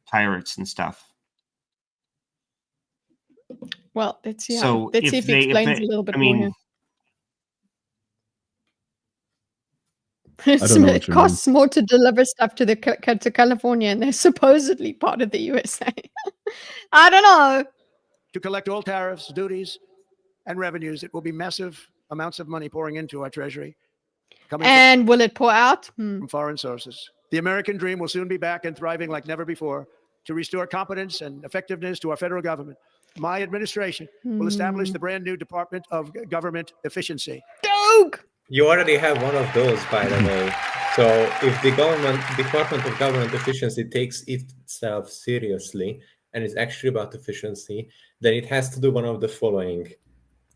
pirates and stuff. Well, let's see. So Let's see if he explains a little bit more here. I don't know what It you costs more to deliver stuff to to California, and they're supposedly part of the USA. I don't know. To collect all tariffs, duties, and revenues, it will be massive amounts of money pouring into our treasury. And will it pour out? From foreign sources. The American dream will soon be back and thriving like never before to restore competence and effectiveness to our federal government. My administration will establish the brand new Department of Government Efficiency. Doug! You already have one of those, by the way. So if the Department of Government Efficiency takes itself seriously and is actually about efficiency, then it has to do one of the following.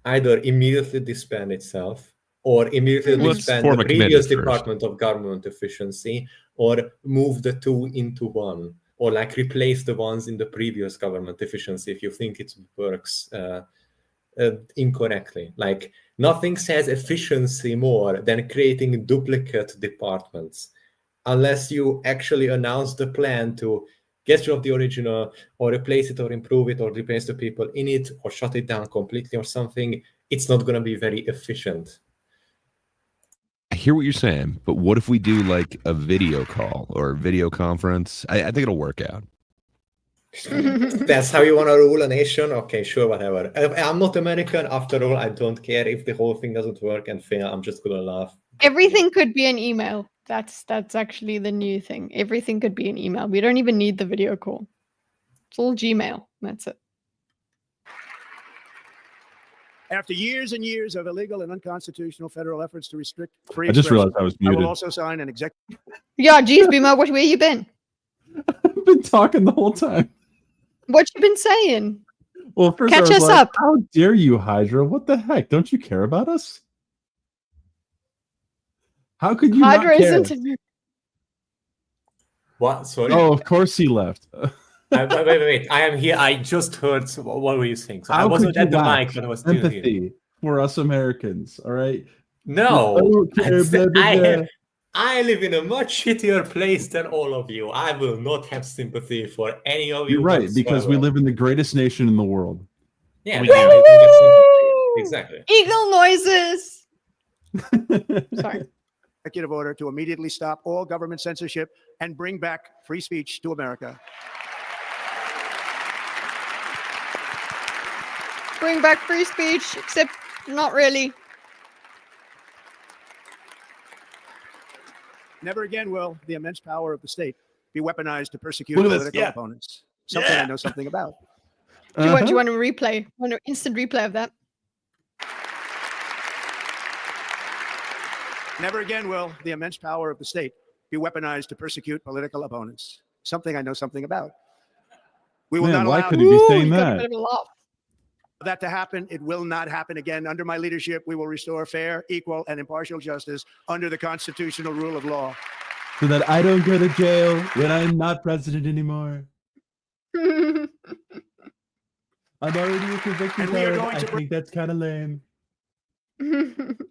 Either immediately disband itself, or immediately disband the previous Department of Government Efficiency, or move the two into one, or like replace the ones in the previous government efficiency if you think it works incorrectly. Like, nothing says efficiency more than creating duplicate departments, unless you actually announce the plan to get rid of the original, or replace it, or improve it, or replace the people in it, or shut it down completely, or something. It's not going to be very efficient. I hear what you're saying, but what if we do like a video call or a video conference? I think it'll work out. That's how you want to rule a nation? Okay, sure, whatever. I'm not American, after all. I don't care if the whole thing doesn't work and fail. I'm just gonna laugh. Everything could be an email. That's actually the new thing. Everything could be an email. We don't even need the video call. It's all Gmail. That's it. After years and years of illegal and unconstitutional federal efforts to restrict free I just expression, realized I was I muted. will also sign an executive. Yeah, geez, Bima, where you been? I've been talking the whole time. What you been saying? Well, first Catch I was us like, up. How dare you, Hydra? What the heck? Don't you care about us? How could you Hydra not care? isn't. What? Sorry. Oh, of course he left. Wait. I am here. I just heard. What were you saying? So I How wasn't could you at the lack mic, but I was still here. empathy for us Americans, all right? No, don't care, blah, blah, blah. I live in a much shittier place than all of you. I will not have sympathy for any of you. You're right, because we whatsoever. live in the greatest nation in the world. Yeah, We that's do. why we get sympathy. Exactly. Eagle noises. Sorry. Executive order to immediately stop all government censorship and bring back free speech to America. Bring back free speech, except not really. Never again will the immense power of the state be weaponized to persecute Look at this. political Yeah. opponents. Something I know something about. Do you want a replay? Want an instant replay of that? Never again will the immense power of the state be weaponized to persecute political opponents. Something I know something about. We will Man, not why allow could he be saying you got a that? bit of a laugh. that to happen. It will not happen again. Under my leadership, we will restore fair, equal, and impartial justice under the constitutional rule of law. So that I don't go to jail when I'm not president anymore. I'm already a convicted And we are felon. going I to think that's kind of lame.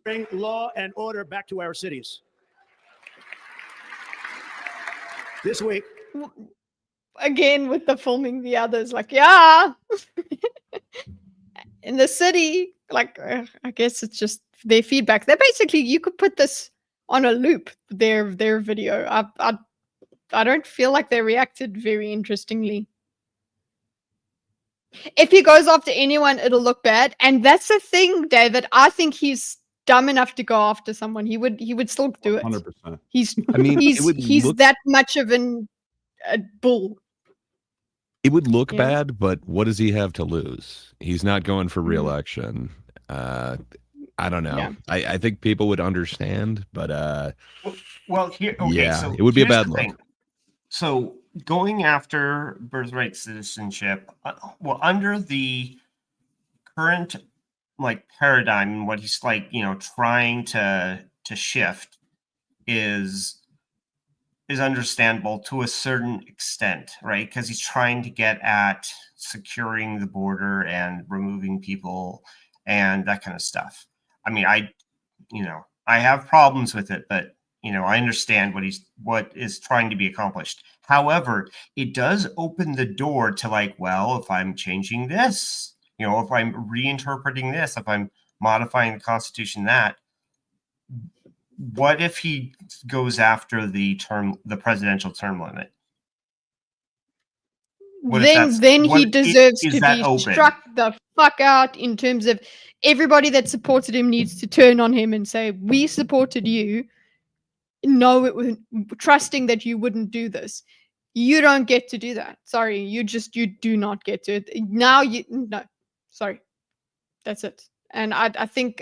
Bring law and order back to our cities. This week, Again with the filming the others, like, yeah. in the city, like I guess it's just their feedback. They're basically, you could put this on a loop. Their video. I don't feel like they reacted very interestingly. If he goes after anyone, it'll look bad, and that's the thing, David. I think he's dumb enough to go after someone. He would still do it. 100%. He's I mean, he's that much of a bull. It would look Yeah. bad, but what does he have to lose? He's not going for re-election. I don't know. Yeah. I think people would understand, but Well, here, okay, yeah, so it would be a here's bad the look. thing. So going after birthright citizenship, well, under the current like paradigm, what he's like, trying to shift is understandable to a certain extent, right? Because he's trying to get at securing the border and removing people and that kind of stuff. I mean, I have problems with it, but I understand what is trying to be accomplished. However, it does open the door to like, well, if I'm changing this, if I'm reinterpreting this, if I'm modifying the Constitution, that, what if he goes after the presidential term limit? Then he deserves to be open? struck the fuck out in terms of everybody that supported him needs to turn on him and say, we supported you. No, it was trusting that you wouldn't do this. You don't get to do that. Sorry, you do not get to. Now no, sorry, that's it. And I think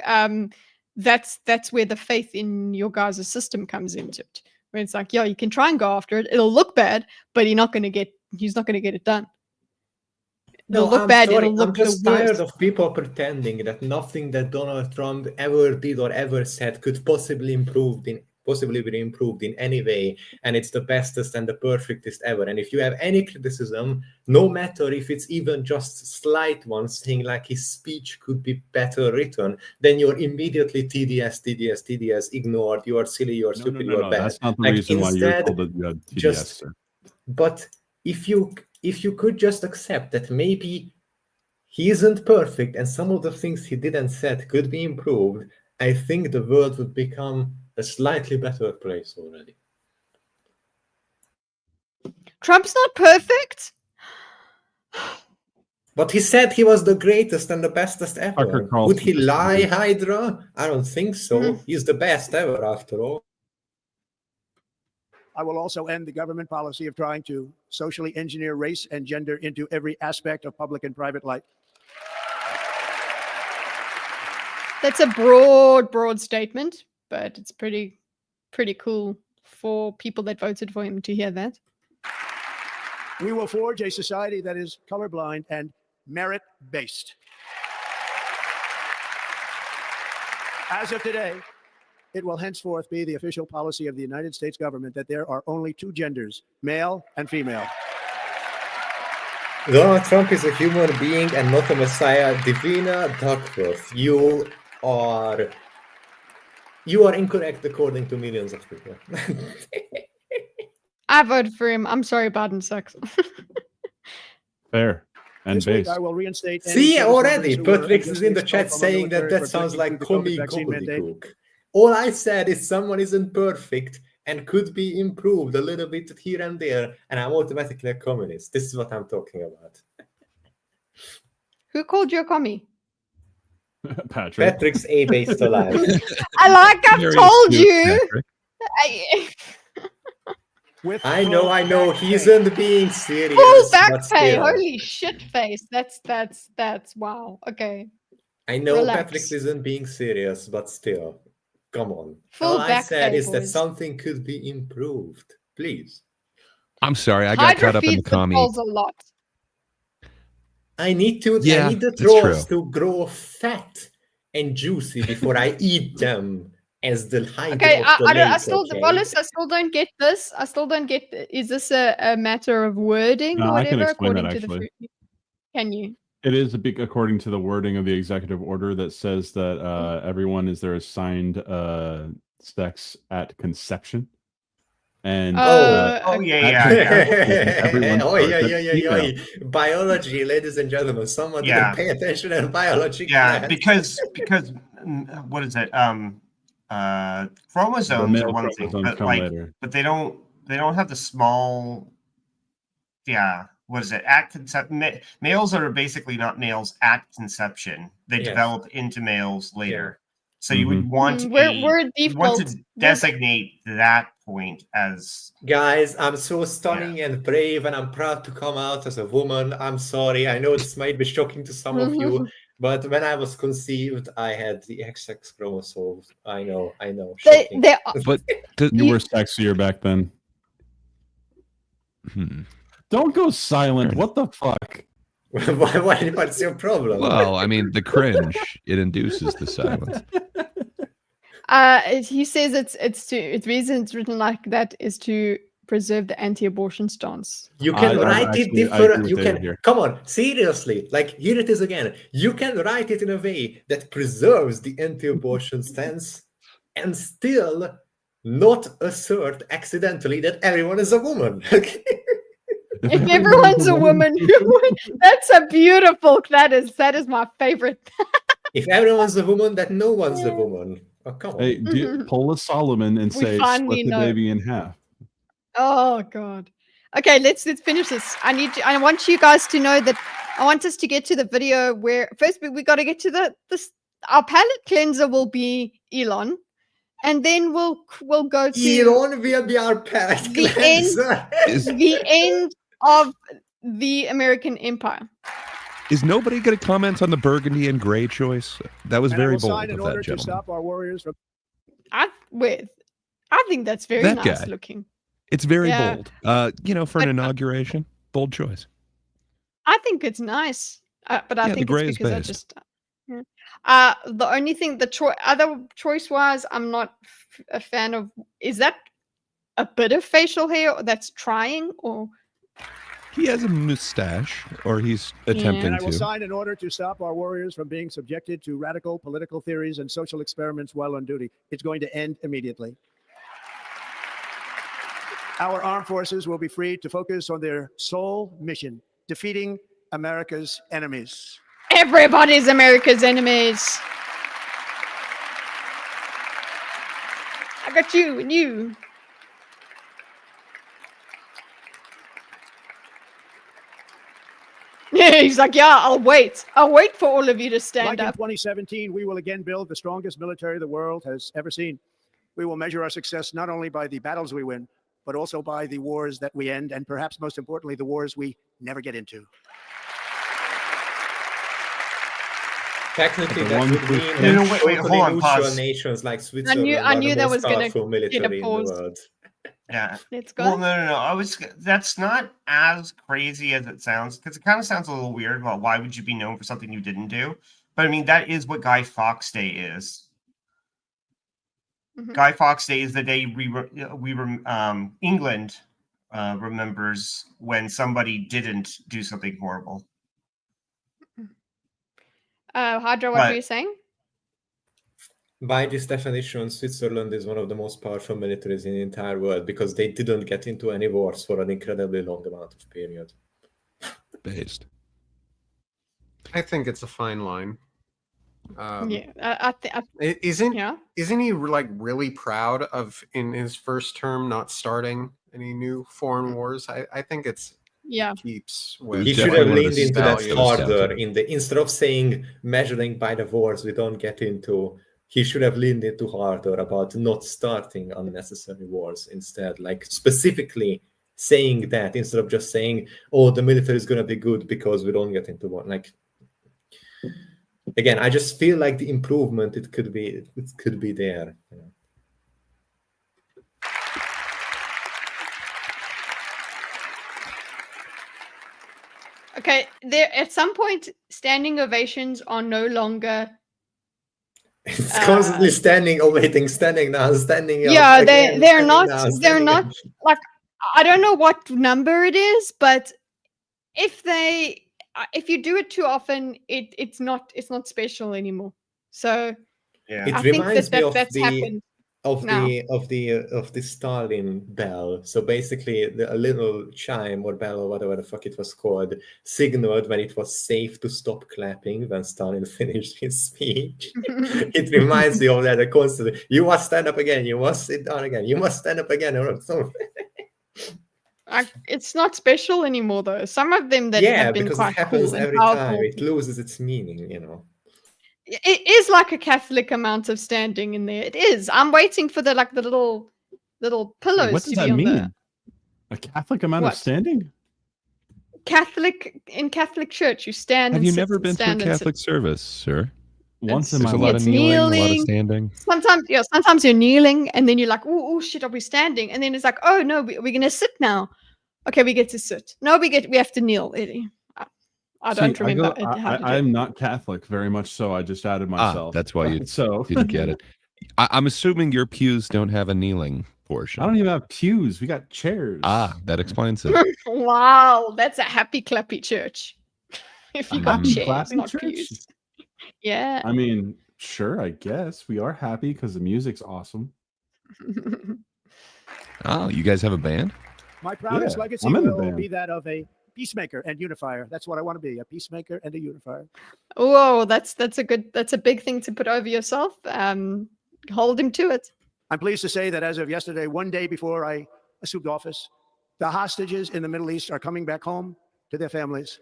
that's where the faith in your guys' system comes into it. Where it's like, yeah, you can try and go after it. It'll look bad, but he's not going to get it done. It'll look bad. Sorry, It'll look I'm just the worst. tired of people pretending that nothing that Donald Trump ever did or ever said could possibly be improved in any way, and it's the bestest and the perfectest ever. And if you have any criticism, no matter if it's even just slight one, saying like his speech could be better written, then you're immediately TDS, ignored, you are silly, you're stupid, you're bad. That's not the Like, reason why you're instead, told that you had TDS, just- sir. But if you could just accept that maybe he isn't perfect and some of the things he did and said could be improved, I think the world would become a slightly better place already. Trump's not perfect. But he said he was the greatest and the bestest ever. Tucker Carlson Would he just lie, agreed. Hydra? I don't think so. He's the best ever, after all. I will also end the government policy of trying to socially engineer race and gender into every aspect of public and private life. That's a broad statement, but it's pretty cool for people that voted for him to hear that. We will forge a society that is colorblind and merit-based. As of today, it will henceforth be the official policy of the United States government that there are only two genders, male and female. Donald Trump is a human being and not a messiah. Divina Duckworth, you are incorrect according to millions of people. I voted for him. I'm sorry, Biden sucks. Fair and This week, base. I will reinstate. any See, service already, members who were Patrick is in the unjustly chat expelled from our saying that military that for sounds breaking like the commie COVID vaccine mandate. gobbledygook. All I said is someone isn't perfect and could be improved a little bit here and there, and I'm automatically a communist. This is what I'm talking about. Who called you a commie? Patrick. Patrick's A-based alive. I've Very told astute, you. Patrick. With I full know, back he pay. isn't being serious. Full back but pay. still. Holy shit face. That's wow. Okay. I know Relax. Patrick isn't being serious, but still. Come on. Full All I back said pay, is that boys. something could be improved. Please. I'm sorry, I got Hydra caught up in the feeds the commie. trolls a lot. I need the it's trolls true. to grow fat and juicy before I eat them as the Hydra Okay, of the I lake, still, okay? Wallace, I still don't get this. I still don't get. Is this a matter of wording No, or I can whatever? explain According that, to the actually. fruit? Can you? It is according to the wording of the executive order that says that everyone is their assigned sex at conception. And everyone oh starts yeah, at female. biology, ladies and gentlemen. Someone didn't pay attention in biology class. because what is it? Chromosomes male are one thing, chromosomes but come later. but they don't have the small. Yeah, what is it? Males are basically not males at conception. They develop into males later. So you would want to designate that point as guys. I'm so stunning and brave, and I'm proud to come out as a woman. I'm sorry. I know this might be shocking to some of you, but when I was conceived, I had the XX chromosomes. I know. Shocking. But you were sexier back then. Don't go silent. What the fuck? What's your problem? Well, I mean, the cringe, it induces the silence. He says the reason it's written like that is to preserve the anti-abortion stance. You can write it different. You can come on, seriously. Like here it is again. You can write it in a way that preserves the anti-abortion stance, and still not assert accidentally that everyone is a woman. If everyone's a woman, that's a beautiful. That is my favorite. If everyone's a woman, then no one's a woman. Oh, come on. Hey, pull a Solomon and say split the baby in half. Oh God. Okay, let's finish this. I want you guys to know that I want us to get to the video where first we got to get to our palette cleanser will be Elon. And then we'll go to Elon will be our palette cleanser. The end of the American Empire. Is nobody going to comment on the burgundy and gray choice? That was very bold of that gentleman. Stop our warriors from... I think that's very nice looking. It's very bold. For an inauguration, bold choice. I think it's nice, but I think it's because I just. The only thing, other choice-wise, I'm not a fan of. Is that a bit of facial hair that's trying, or he has a mustache, or he's attempting and I will to. sign an order to stop our warriors from being subjected to radical political theories and social experiments while on duty. It's going to end immediately. Our armed forces will be free to focus on their sole mission: defeating America's enemies. Everybody's America's enemies. I got you and you. Yeah, he's like, yeah, I'll wait. I'll wait for all of you to stand up. In 2017, we will again build the strongest military the world has ever seen. We will measure our success not only by the battles we win, but also by the wars that we end, and perhaps most importantly, the wars we never get into. Technically, that would mean wait, hold on, pause. Nations like Switzerland I knew that was going to get a pause. Yeah. Let's go. Well, no. That's not as crazy as it sounds, because it kind of sounds a little weird. Well, why would you be known for something you didn't do? But I mean, that is what Guy Fawkes Day is. Mm-hmm. Guy Fawkes Day is the day England remembers when somebody didn't do something horrible. Hydra, what were you saying? By this definition, Switzerland is one of the most powerful militaries in the entire world because they didn't get into any wars for an incredibly long amount of period. Based. I think it's a fine line. Isn't he like really proud of in his first term not starting any new foreign wars? I think it's keeps with he should have leaned into that harder instead of saying measuring by the wars we don't get into. He should have leaned into harder about not starting unnecessary wars instead, like specifically saying that instead of just saying, oh, the military is going to be good because we don't get into war. Like, again, I just feel like the improvement it could be there. You know? Okay, there at some point, standing ovations are no longer. It's constantly standing, ovating, standing now, standing up. Yeah, again, they're not. now, they're not again. like, I don't know what number it is, but if you do it too often, it's not special anymore. So yeah, I think that's happened. of No. the Stalin bell. So basically, a little chime or bell or whatever the fuck it was called signaled when it was safe to stop clapping when Stalin finished his speech. It reminds you of that constantly. You must stand up again. You must sit down again. You must stand up again. Or something. It's not special anymore, though. Some of them that Yeah, have been because quite it happens cool and every time. powerful. It loses its meaning, you know. It is like a Catholic amount of standing in there. It is. I'm waiting for the little pillows What to does be that on mean? A Catholic amount of What? standing? in Catholic church. You stand Have and you sit never and been to a stand and sit. Catholic service, sir? Once in There's my a lot life. of It's kneeling, a lot of kneeling. standing. Sometimes you're kneeling, and then you're like, oh shit, are we standing? And then it's like, oh no, we're gonna sit now. Okay, we get to sit. No, we have to kneel. I don't See, remember how to do it. I'm not Catholic, very much so. I just added myself. That's why you so didn't get it. I'm assuming your pews don't have a kneeling portion. I don't even have pews. We got chairs. That explains it. Wow, that's a happy clappy church. If you got Happy chairs, clapping not church? pews. Yeah. I mean, sure, I guess we are happy because the music's awesome. Oh, you guys have a band? My proudest Yeah, legacy I'm in the will band. be that of a peacemaker and unifier. That's what I want to be, a peacemaker and a unifier. Whoa, that's a big thing to put over yourself. Hold him to it. I'm pleased to say that as of yesterday, one day before I assumed office, the hostages in the Middle East are coming back home to their families.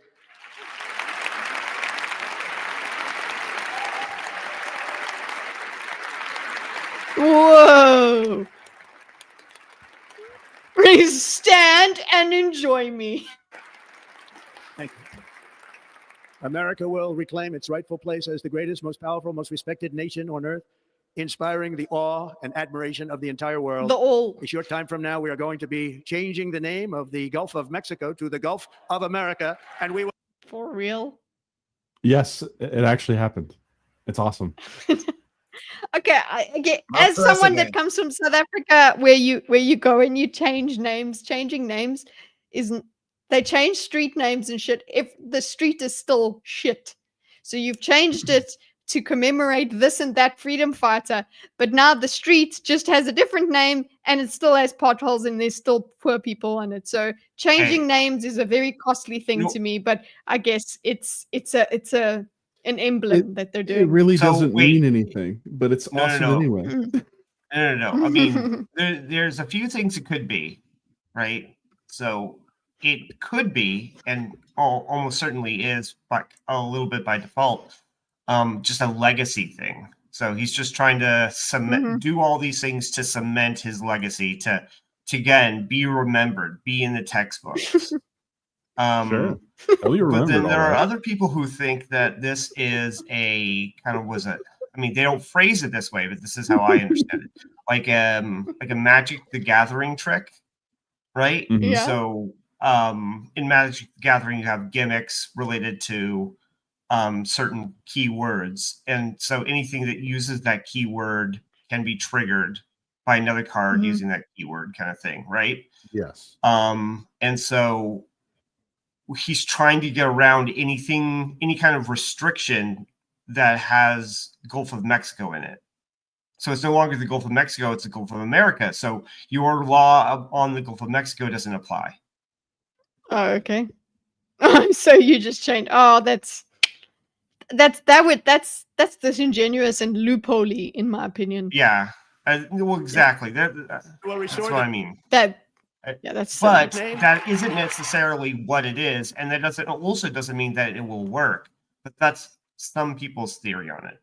Whoa. Please stand and enjoy me. Thank you. America will reclaim its rightful place as the greatest, most powerful, most respected nation on earth, inspiring the awe and admiration of the entire world. The all. A short time from now, we are going to be changing the name of the Gulf of Mexico to the Gulf of America, and we will. For real? Yes, it actually happened. It's awesome. Okay, as someone that comes from South Africa, where you go and you change names, changing names isn't. They change street names and shit if the street is still shit. So you've changed it to commemorate this and that freedom fighter, but now the street just has a different name and it still has potholes and there's still poor people on it. So changing names is a very costly thing to me, but I guess it's an emblem that they're doing. It really So, doesn't wait. mean anything, but it's No, awesome no. anyway. No. I mean, there's a few things it could be, right? So it could be, and almost certainly is, but a little bit by default, just a legacy thing. So he's just trying to do all these things to cement his legacy, to again be remembered, be in the textbooks. Sure. Oh, you But remembered then all there are that. other people who think that this is a kind of I mean, they don't phrase it this way, but this is how I understand it. Like a Magic the Gathering trick, right? Mhm. Yeah. So in Magic the Gathering, you have gimmicks related to certain keywords, and so anything that uses that keyword can be triggered by another card using that keyword, kind of thing, right? Yes. And so he's trying to get around any kind of restriction that has Gulf of Mexico in it. So it's no longer the Gulf of Mexico, it's the Gulf of America. So your law on the Gulf of Mexico doesn't apply. Oh, okay. So you just change. Oh, that's disingenuous and loopholey, in my opinion. Yeah. Well, exactly. That's Will what restore I mean. That's But silly. that isn't necessarily what it is, and that doesn't mean that it will work. But that's some people's theory on it.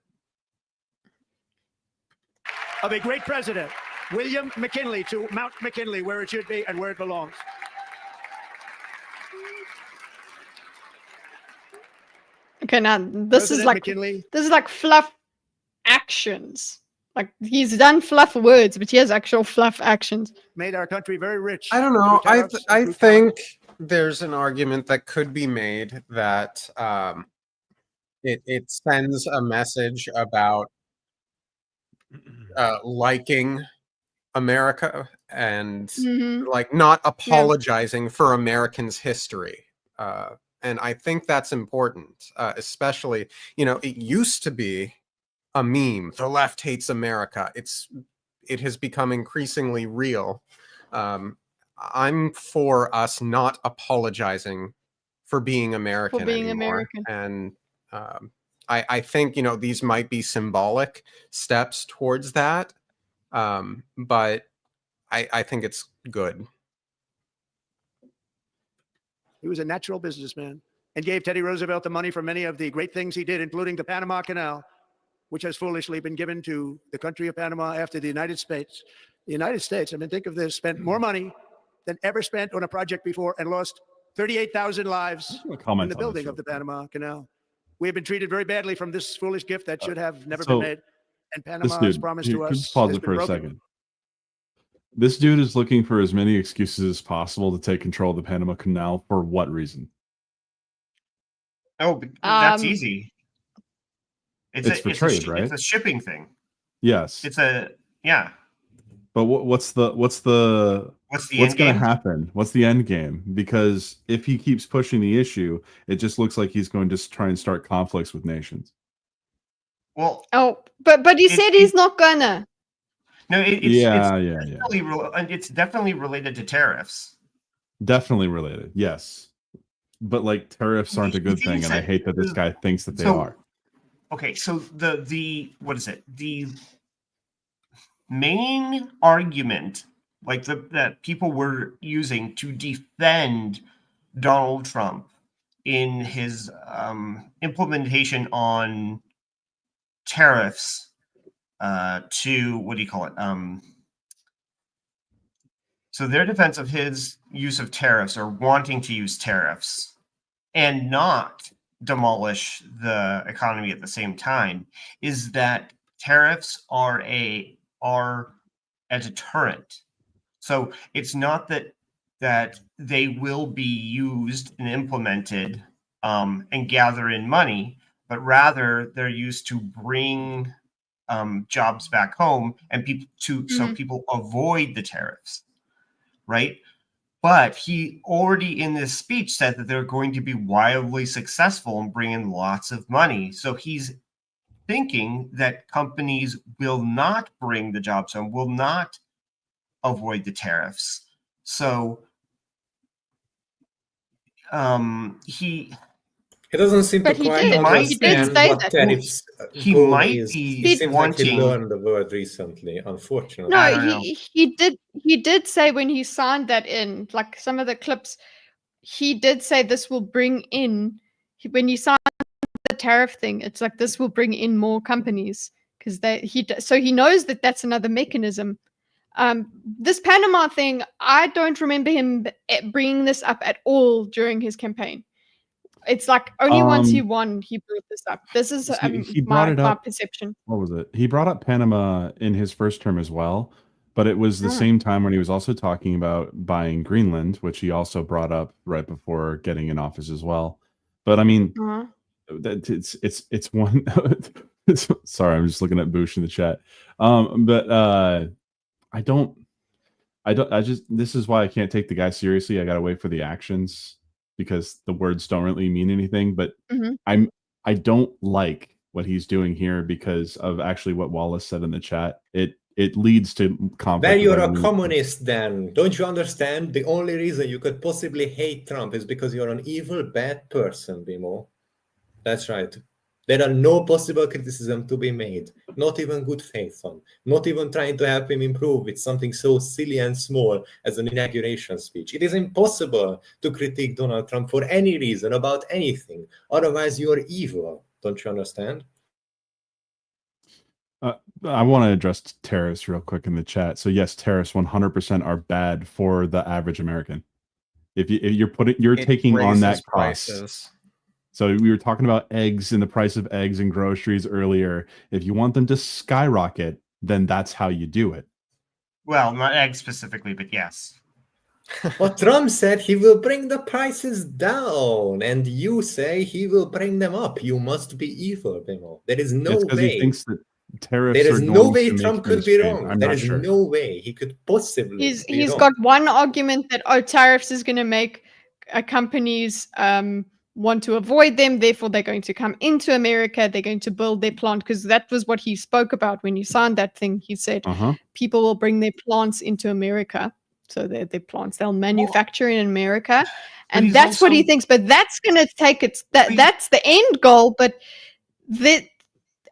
Of a great president, William McKinley, to Mount McKinley, where it should be and where it belongs. Okay, now this is President McKinley. like fluff actions. Like he's done fluff words, but he has actual fluff actions. Made our country very rich. I don't know. through tariffs and I through think there's an argument that could be made that it sends a message about liking America and like not apologizing for Americans' history. And I think that's important, especially, it used to be a meme. The left hates America. It's it has become increasingly real. I'm for us not apologizing for being American being anymore. American. And I think, these might be symbolic steps towards that. But I think it's good. He was a natural businessman and gave Teddy Roosevelt the money for many of the great things he did, including the Panama Canal, which has foolishly been given to the country of Panama after the United States. The United States, I mean, think of this, spent more money than ever spent on a project before and lost 38,000 lives in the building of the Panama Canal. We have been treated very badly from this foolish gift that should have never been made. And Panama's promise to us pause has it been for a broken. second. This dude is looking for as many excuses as possible to take control of the Panama Canal. For what reason? Oh, that's easy. It's for trade, right? It's a shipping thing. Yes. Yeah. But what's going to happen? What's the end game? Because if he keeps pushing the issue, it just looks like he's going to try and start conflicts with nations. Well, but he said he's not gonna. No, it's definitely related to tariffs. Definitely related, yes. But like tariffs aren't a good thing, and I hate that this guy thinks that they are. Okay, so the what is it? The main argument, like that people were using to defend Donald Trump in his implementation on tariffs to what do you call it? So their defense of his use of tariffs or wanting to use tariffs and not demolish the economy at the same time is that tariffs are a deterrent. So it's not that they will be used and implemented and gather in money, but rather they're used to bring jobs back home and so people avoid the tariffs, right? But he already in this speech said that they're going to be wildly successful and bring in lots of money. So he's thinking that companies will not bring the jobs home, will not avoid the tariffs. So he doesn't seem to quite understand what tariffs. He might be. It seems like he learned the word recently. Unfortunately, no, he did say when he signed that in, like some of the clips, he did say this will bring in. When you sign the tariff thing, it's like this will bring in more companies because he knows that that's another mechanism. This Panama thing, I don't remember him bringing this up at all during his campaign. It's like only once he won, he brought this up. This is my perception. What was it? He brought up Panama in his first term as well, but it was the same time when he was also talking about buying Greenland, which he also brought up right before getting in office as well. But I mean, it's one. Sorry, I'm just looking at Boosh in the chat. This is why I can't take the guy seriously. I gotta wait for the actions, because the words don't really mean anything. But I don't like what he's doing here because of actually what Wallace said in the chat. It leads to conflict. Then you're a communist then. Don't you understand? The only reason you could possibly hate Trump is because you're an evil, bad person, Bimo. That's right. There are no possible criticism to be made. Not even good faith on. Not even trying to help him improve with something so silly and small as an inauguration speech. It is impossible to critique Donald Trump for any reason about anything. Otherwise, you're evil. Don't you understand? I want to address tariffs real quick in the chat. So yes, tariffs 100% are bad for the average American. If you're taking on that cost. So we were talking about eggs and the price of eggs and groceries earlier. If you want them to skyrocket, then that's how you do it. Well, not eggs specifically, but yes. But Trump said he will bring the prices down, and you say he will bring them up. You must be evil, Bimo. There is no way. He thinks that tariffs there is no way Trump could be wrong. There is sure. no way he could possibly. He's got one argument that tariffs is going to make companies want to avoid them. Therefore, they're going to come into America. They're going to build their plant, because that was what he spoke about when he signed that thing. He said people will bring their plants into America. So their plants, they'll manufacture in America. And that's what he thinks. But that's going to take that's the end goal. But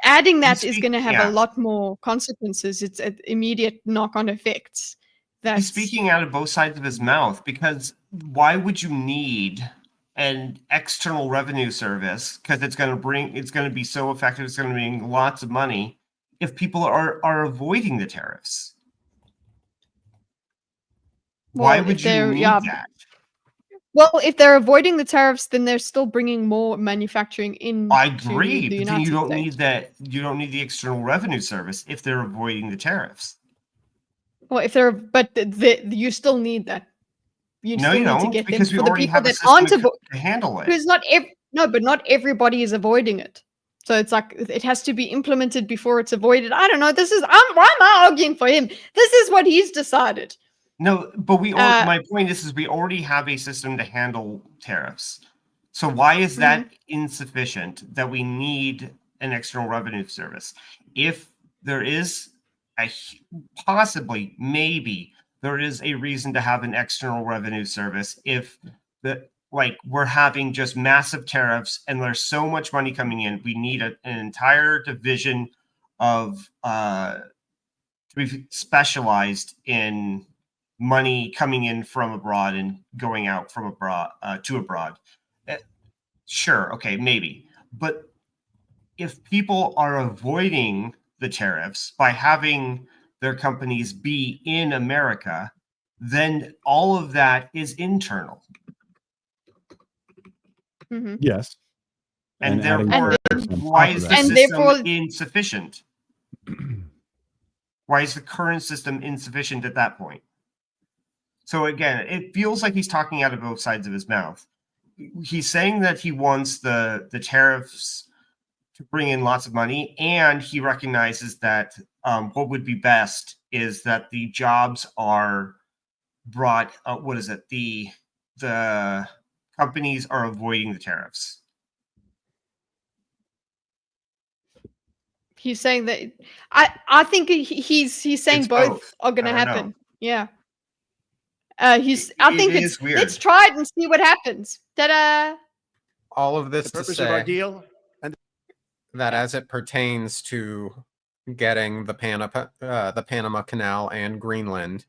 adding that is going to have a lot more consequences. It's immediate knock-on effects. He's speaking out of both sides of his mouth, because why would you need an external revenue service? Because it's going to be so effective, it's going to bring lots of money if people are avoiding the tariffs. Why would you need that? Well, if they're avoiding the tariffs, then they're still bringing more manufacturing in. I agree, but then you don't need that. You don't need the external revenue service if they're avoiding the tariffs. Well, you still need that. You no, still you need don't, to get because them we for the already people have a that system aren't to handle it. Because not everybody is avoiding it. So it's like it has to be implemented before it's avoided. I don't know. Why am I arguing for him? This is what he's decided. No, but my point is we already have a system to handle tariffs. So why is that insufficient that we need an external revenue service? If there is maybe there is a reason to have an external revenue service if we're having just massive tariffs and there's so much money coming in, we need an entire division of to be specialized in money coming in from abroad and going out from abroad to abroad. Sure, okay, maybe. But if people are avoiding the tariffs by having their companies be in America, then all of that is internal. Yes. And therefore, why is the system insufficient? Why is the current system insufficient at that point? So again, it feels like he's talking out of both sides of his mouth. He's saying that he wants the tariffs to bring in lots of money, and he recognizes that what would be best is that the jobs are brought. The companies are avoiding the tariffs. He's saying that. I think he's saying It's both are going to happen. Know. Yeah. I think it's weird. Let's try it and see what happens. Ta-da! All of this The purpose to of our say deal, and that as it pertains to getting the Panama Canal and Greenland,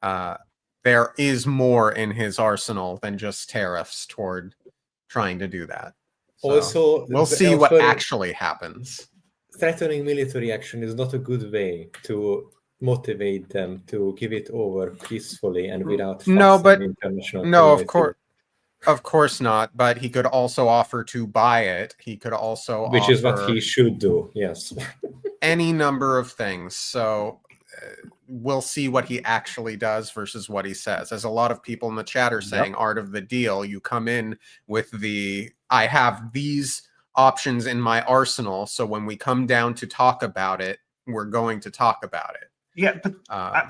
there is more in his arsenal than just tariffs toward trying to do that. So also, we'll see what actually happens. Threatening military action is not a good way to motivate them to give it over peacefully and without international of course not. But he could also offer to buy it. He could also which is what he should do. Yes. Any number of things. So we'll see what he actually does versus what he says. As a lot of people in the chat are saying, art of the deal, you come in with I have these options in my arsenal, so when we come down to talk about it, we're going to talk about it. Yeah, but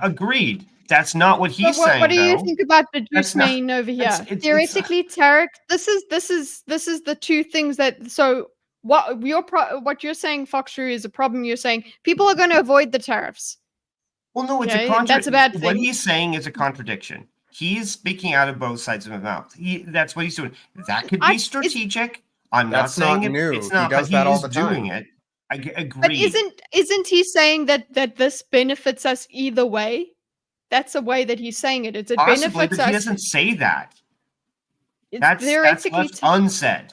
agreed. That's not what he's saying. What do you think about the juice main over here? Theoretically, Tarek, this is the two things that. So what you're saying, Foxtrue, is a problem. You're saying people are going to avoid the tariffs. Well, no, it's a contradiction. That's a bad thing. What he's saying is a contradiction. He's speaking out of both sides of his mouth. That's what he's doing. That could be strategic. I'm not saying it's not, but he is doing it. I agree. But isn't he saying that this benefits us either way? That's the way that he's saying it. It benefits us. He doesn't say that. That's left unsaid.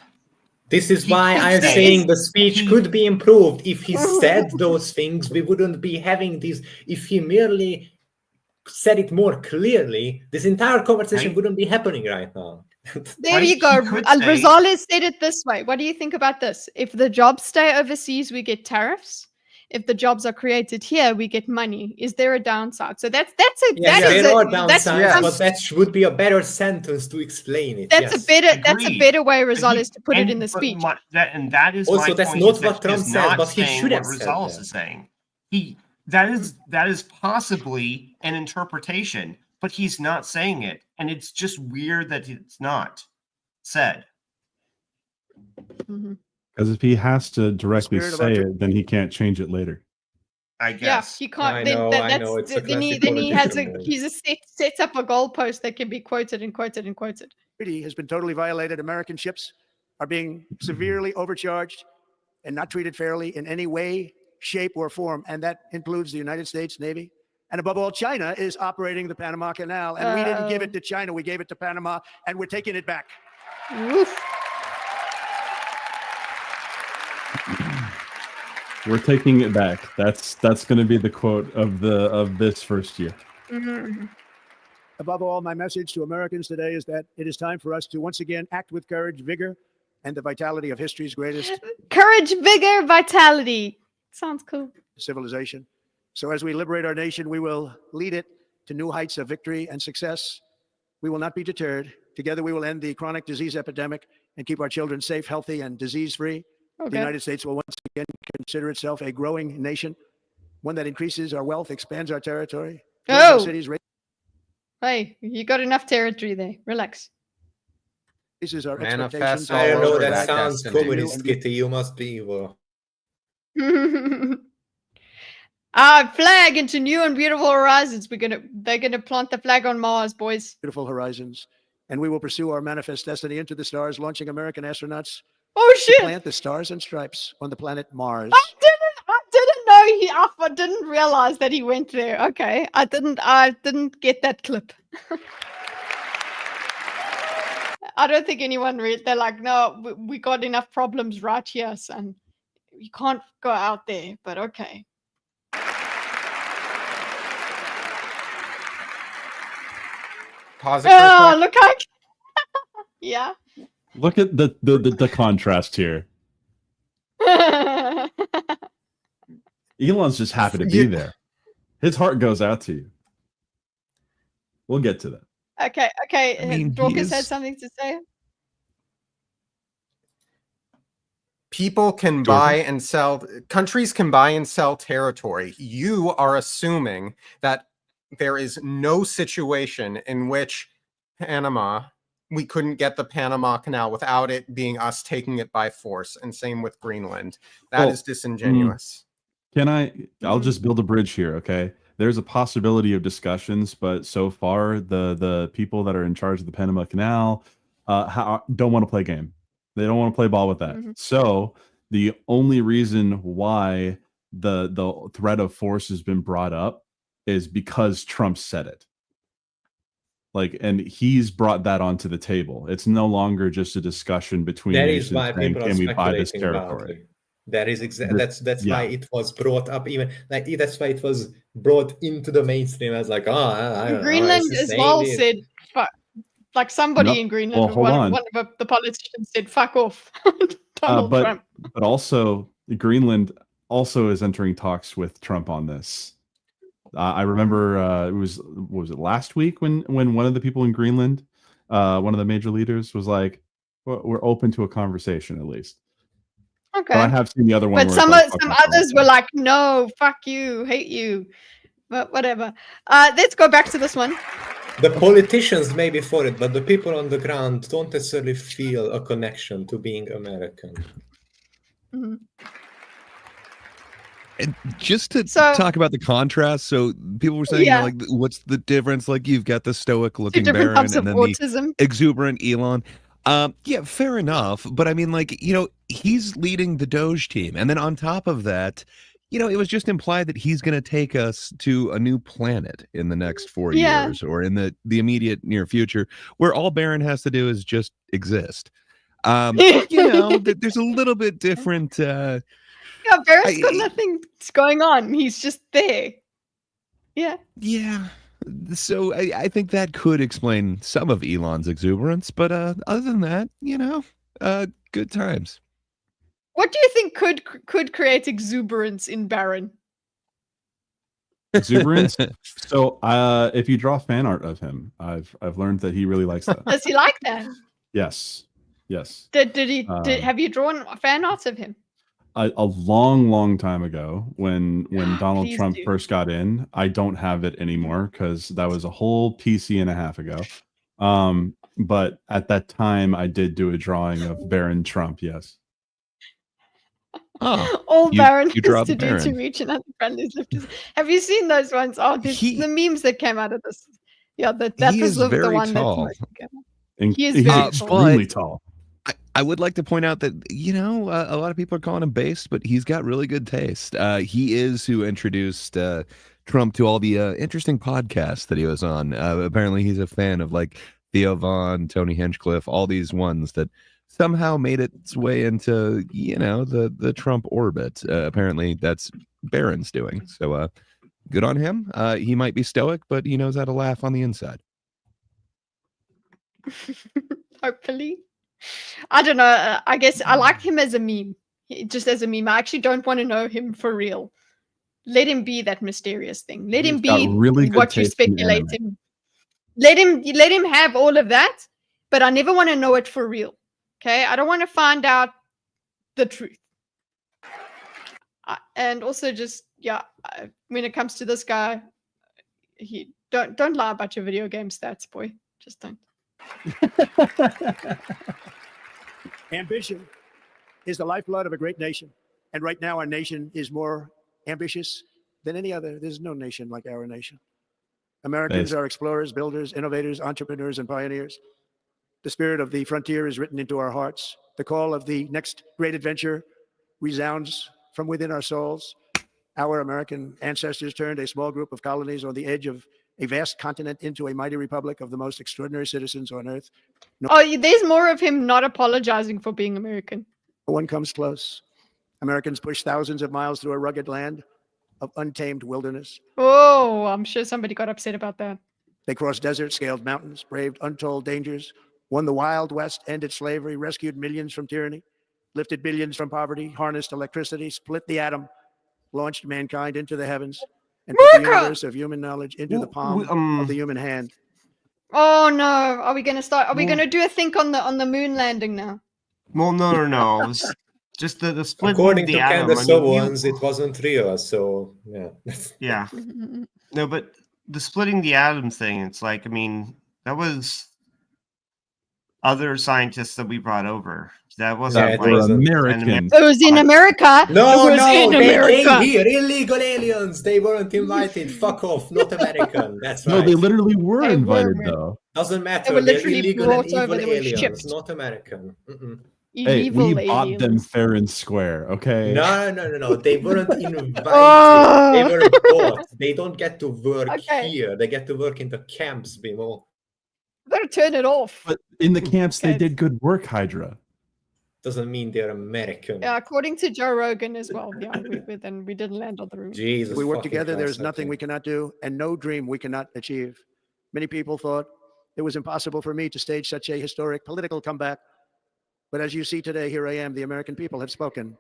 This is why I'm saying the speech could be improved. If he said those things, we wouldn't be having these. If he merely said it more clearly, this entire conversation wouldn't be happening right now. There you go. Rosales said it this way. What do you think about this? If the jobs stay overseas, we get tariffs. If the jobs are created here, we get money. Is there a downside? So there are downsides, but that would be a better sentence to explain it. That's a better way, Rosales, to put it in the speech. That is also that's not what Trump said, but he should have said Rosales is saying. That is possibly an interpretation, but he's not saying it, and it's just weird that it's not said. Mhm. Because if he has to directly spirit of our say it, then he can't change it later. I Yeah, guess. he can't. I Then know, that, I that's know, it's a then he classic has politician move. he's a sets up a goalpost that can be quoted and quoted and quoted. Treaty has been totally violated. American ships are being severely overcharged and not treated fairly in any way, shape, or form. And that includes the United States Navy. And above all, China is operating the Panama Canal. And we didn't give it to China, we gave it to Panama, and we're taking it back. Oof. We're taking it back. That's going to be the quote of this first year. Mhm. Above all, my message to Americans today is that it is time for us to once again act with courage, vigor, and the vitality of history's greatest Courage, vigor, vitality. Sounds cool. civilization. So as we liberate our nation, we will lead it to new heights of victory and success. We will not be deterred. Together, we will end the chronic disease epidemic and keep our children safe, healthy, and disease-free. The Okay. United States will once again consider itself a growing nation, one that increases our wealth, expands our territory, builds our Oh, cities, hey, you got enough territory there. Relax. raises our Manifest expectations. all I don't know, over that that sounds destiny. communist, Kitty. You must be evil. Flag into new and beautiful horizons. They're gonna plant the flag on Mars, boys. Beautiful horizons. And we will pursue our manifest destiny into the stars, launching American astronauts Oh to shit! plant the stars and stripes on the planet Mars. I didn't know I didn't realize that he went there. Okay, I didn't get that clip. I don't think anyone read. They're like, no, we got enough problems right here, son. You can't go out there. But okay. Pause it for a Oh, sec. look how. Yeah. Look at the contrast here. Elon's just happy to be You- there. His heart goes out to you. We'll get to that. Okay. I mean, he Dorcas had is- something to say. People can buy and sell, countries can buy and sell territory. You are assuming that there is no situation in which Panama, we couldn't get the Panama Canal without it being us taking it by force. And same with Greenland. That Well, is disingenuous. I'll just build a bridge here, okay? There's a possibility of discussions, but so far the people that are in charge of the Panama Canal don't want to play game. They don't want to play ball with that. Mhm. So the only reason why the threat of force has been brought up is because Trump said it. Like, and he's brought that onto the table. It's no longer just a discussion between That is nations why saying, people are can we buy this speculating territory? about it. That is This- that's yeah. why it was brought up. Even like that's why it was brought into the mainstream as like, I don't know, Greenland it's the as same well deal. said, fuck. Like somebody Nope. in Greenland, Well, hold on. one of the politicians said, fuck off. Donald but Trump. but also Greenland also is entering talks with Trump on this. I remember what was it last week when one of the people in Greenland, one of the major leaders, was like, "We're open to a conversation at least." Okay. But I have seen the other one. But where it's some like, "Fuck off, others were like, no, fuck you, hate you. But whatever. Let's go back to this one. The politicians may be for it, but the people on the ground don't necessarily feel a connection to being American. Mhm. And just to So- talk about the contrast, so people were saying, you know, Yeah. like, what's the difference? Like, you've got the stoic Two looking different Baron types and of then the autism. exuberant Elon. Yeah, fair enough. But I mean, like, you know, he's leading the Doge team. And then on top of that, you know, it was just implied that he's going to take us to a new planet in the next 4 Yeah. years or in the immediate near future, where all Baron has to do is just exist. You know, there's a little bit different. Yeah, Barrett's got I- nothing going on. He's just there. Yeah. Yeah. So I think that could explain some of Elon's exuberance, but other than that, you know, good times. What do you think could create exuberance in Baron? exuberance." So, if you draw fan art of him, I've learned that he really likes that. Does he like that? Yes. Did he? Um, Have you drawn fan art of him? A long time ago, when Donald Please Trump do. first got in. I don't have it anymore because that was a whole PC and a half ago. But at that time, I did do a drawing of Baron Trump. Yes. Oh, All you- Baron you draw has the to do to Baron. reach another friend is lift his. Have you seen those ones? Oh, the memes that came out of this. Yeah, that He was is the very one tall. that's most. He is He's very extremely but- tall. I would like to point out that, a lot of people are calling him based, but he's got really good taste. He is who introduced Trump to all the interesting podcasts that he was on. Apparently, he's a fan of like Theo Vaughn, Tony Hinchcliffe, all these ones that somehow made its way into, the Trump orbit. Apparently, that's Barron's doing. So good on him. He might be stoic, but he knows how to laugh on the inside. Hopefully. I don't know. I guess I like him as a meme. Just as a meme. I actually don't want to know him for real. Let him be that mysterious thing. Let him He's got be really good what you taste in speculate anime. him. Let him have all of that, but I never want to know it for real. Okay? I don't want to find out the truth. And also just when it comes to this guy, he don't lie about your video game stats, boy. Just don't. Ambition is the lifeblood of a great nation. And right now, our nation is more ambitious than any other. There's no nation like our nation. Americans are explorers, builders, innovators, entrepreneurs, and pioneers. The spirit of the frontier is written into our hearts. The call of the next great adventure resounds from within our souls. Our American ancestors turned a small group of colonies on the edge of a vast continent into a mighty republic of the most extraordinary citizens on earth. There's more of him not apologizing for being American. No one comes close. Americans pushed thousands of miles through a rugged land of untamed wilderness. Oh, I'm sure somebody got upset about that. They crossed deserts, scaled mountains, braved untold dangers, won the Wild West, ended slavery, rescued millions from tyranny, lifted billions from poverty, harnessed electricity, split the atom, launched mankind into the heavens, and put the universe of human knowledge into the palm of the human hand. Oh no! Are we going to start? Are we going to do a think on the moon landing now? Well, no. It's just the split. According the to atom, Candace Owens, it wasn't real. So yeah. Yeah. No, but the splitting the atom thing, it's like, I mean, that was other scientists that we brought over. That wasn't That were American. It was in America. No, it was in they America. came here. Illegal aliens. They weren't invited. Fuck off. Not American. That's right. No, they literally were They invited were. though. Doesn't matter. They were They're literally illegal and brought over, evil they were aliens, shipped. not American. Mm-mm. Hey, Evil we bought them aliens. fair and square. Okay. No. They weren't invited. Oh. They were bought. They don't get to work Okay. here. They get to work in the camps, Bimo. Better turn it off. But in the camps, they Okay. did good work, Hydra. Doesn't mean they're American. Yeah, according to Joe Rogan as well. Yeah, we didn't land on the room. Jesus. If we work fucking together, there's Christ, nothing okay. we cannot do and no dream we cannot achieve. Many people thought it was impossible for me to stage such a historic political comeback. But as you see today, here I am. The American people have spoken.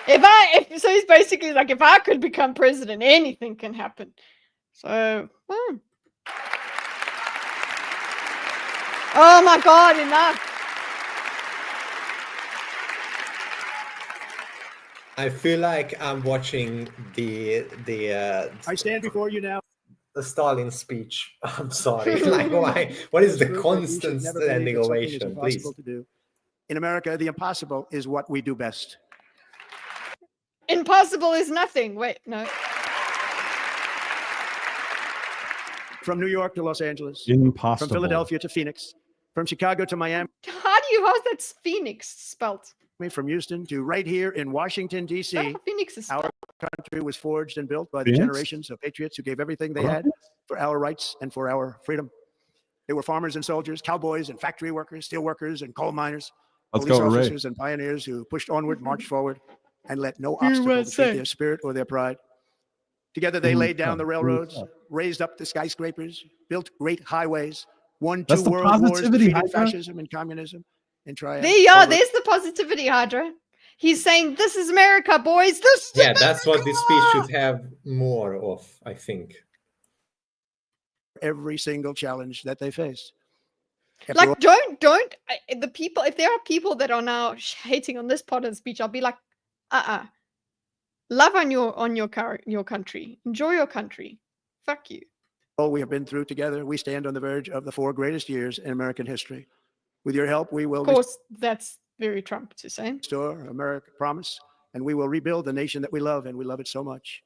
So he's basically like, if I could become president, anything can happen. So, oh my God, enough. I feel like I'm watching the I stand before you now. the Stalin speech. I'm sorry. Like, why? What is the Proof that you should constant never believe standing that something is ovation? Please. impossible to do. In America, the impossible is what we do best. Impossible is nothing. Wait, no. From New York to Los Angeles, Impossible. from Philadelphia to Phoenix, from Chicago to Miami, How's that Phoenix spelt? from Houston to right here in Washington, D.C. How Phoenix is Our spelled. country was forged and built by the Phoenix? generations of patriots who gave everything they had for our rights and for our freedom. They were farmers and soldiers, cowboys and factory workers, steel workers and coal miners, Let's police go, Ray. officers and pioneers who pushed onward, marched forward, and let no obstacle defeat their spirit or their pride. Together, they laid down the railroads, raised up the skyscrapers, built great highways, won That's two the world wars, positivity, defeated Hydra. fascism and communism, and triumphed. There you are. over- There's the positivity, Hydra. He's saying, this is America, boys. This is Yeah, that's what this speech America!" should have more of, I think. every single challenge that they faced. After Like, all, the people, if there are people that are now hating on this part of the speech, I'll be like, love on your country. Enjoy your country. Fuck you. All we have been through together, we stand on the verge of the 4 greatest years in American history. With your help, we will Of course, that's very Trump to say. restore America promise, and we will rebuild the nation that we love, and we love it so much.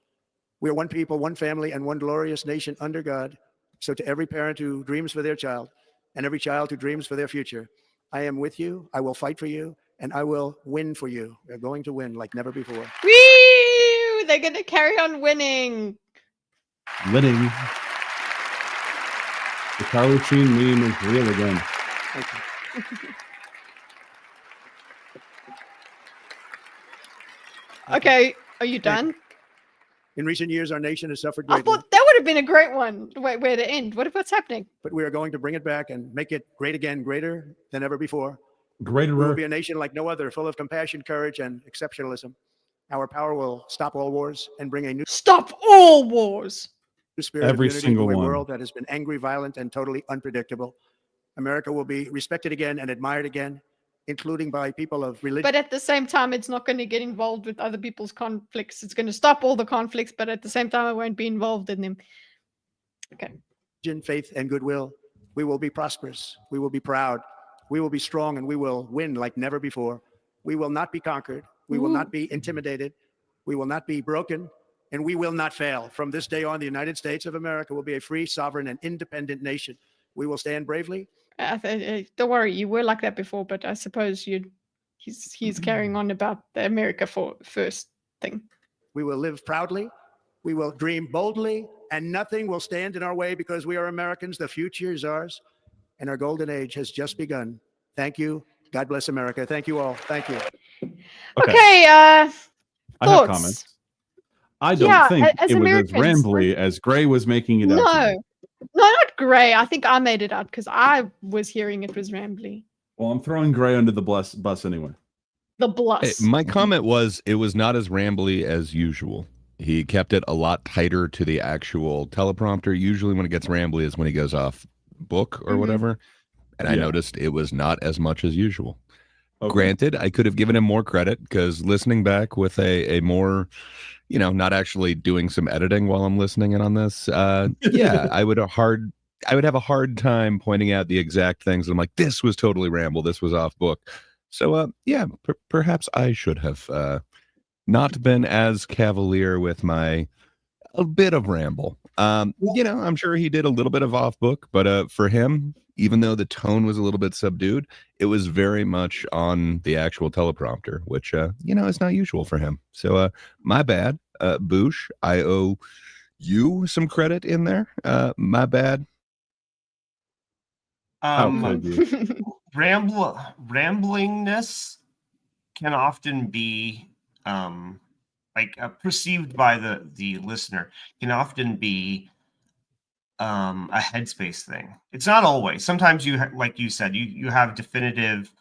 We are one people, one family, and one glorious nation under God. So to every parent who dreams for their child, and every child who dreams for their future, I am with you, I will fight for you, and I will win for you. We're going to win like never before. Woo! They're going to carry on winning. Winning. The Charlie Sheen meme is real again. Thank you. Okay, are you done? In recent years, our nation has suffered I greatly, thought that would have been a great one. Wait, where to end? What's happening? but we are going to bring it back and make it great again, greater than ever before. Greater. We will be a nation like no other, full of compassion, courage, and exceptionalism. Our power will stop all wars and bring a new Stop all wars. spirit Every of unity single to a one. world that has been angry, violent, and totally unpredictable. America will be respected again and admired again, including by people of religion, But at the same time, it's not going to get involved with other people's conflicts. It's going to stop all the conflicts, but at the same time, it won't be involved in them. Okay. faith, and goodwill. We will be prosperous. We will be proud. We will be strong, and we will win like never before. We will not be conquered. We will not be intimidated. We will not be broken, and we will not fail. From this day on, the United States of America will be a free, sovereign, and independent nation. We will stand bravely. Don't worry, you were like that before, but I suppose he's carrying on about the America first thing. We will live proudly. We will dream boldly, and nothing will stand in our way because we are Americans. The future is ours, and our golden age has just begun. Thank you. God bless America. Thank you all. Thank you. Okay, I have thoughts? comments. I don't Yeah, think as it was as Americans, rambly as Gray was making it out. to be. No, not Gray. I think I made it out because I was hearing it was rambly. Well, I'm throwing Gray under the bus anyway. The blush. Hey, my comment was it was not as rambly as usual. He kept it a lot tighter to the actual teleprompter. Usually when it gets rambly is when he goes off book or whatever. And I noticed it was not as much as usual. Okay. Granted, I could have given him more credit because listening back with a more, not actually doing some editing while I'm listening in on this. Yeah, I would have a hard time pointing out the exact things. I'm like, this was totally ramble. This was off book. So, yeah, perhaps I should have not been as cavalier with a bit of ramble. I'm sure he did a little bit of off book, but for him, even though the tone was a little bit subdued, it was very much on the actual teleprompter, which, is not usual for him. So, my bad, Boosh. I owe you some credit in there. My bad. Ramblingness can often be perceived by the listener can often be a headspace thing. It's not always. Sometimes you like you said you have definitive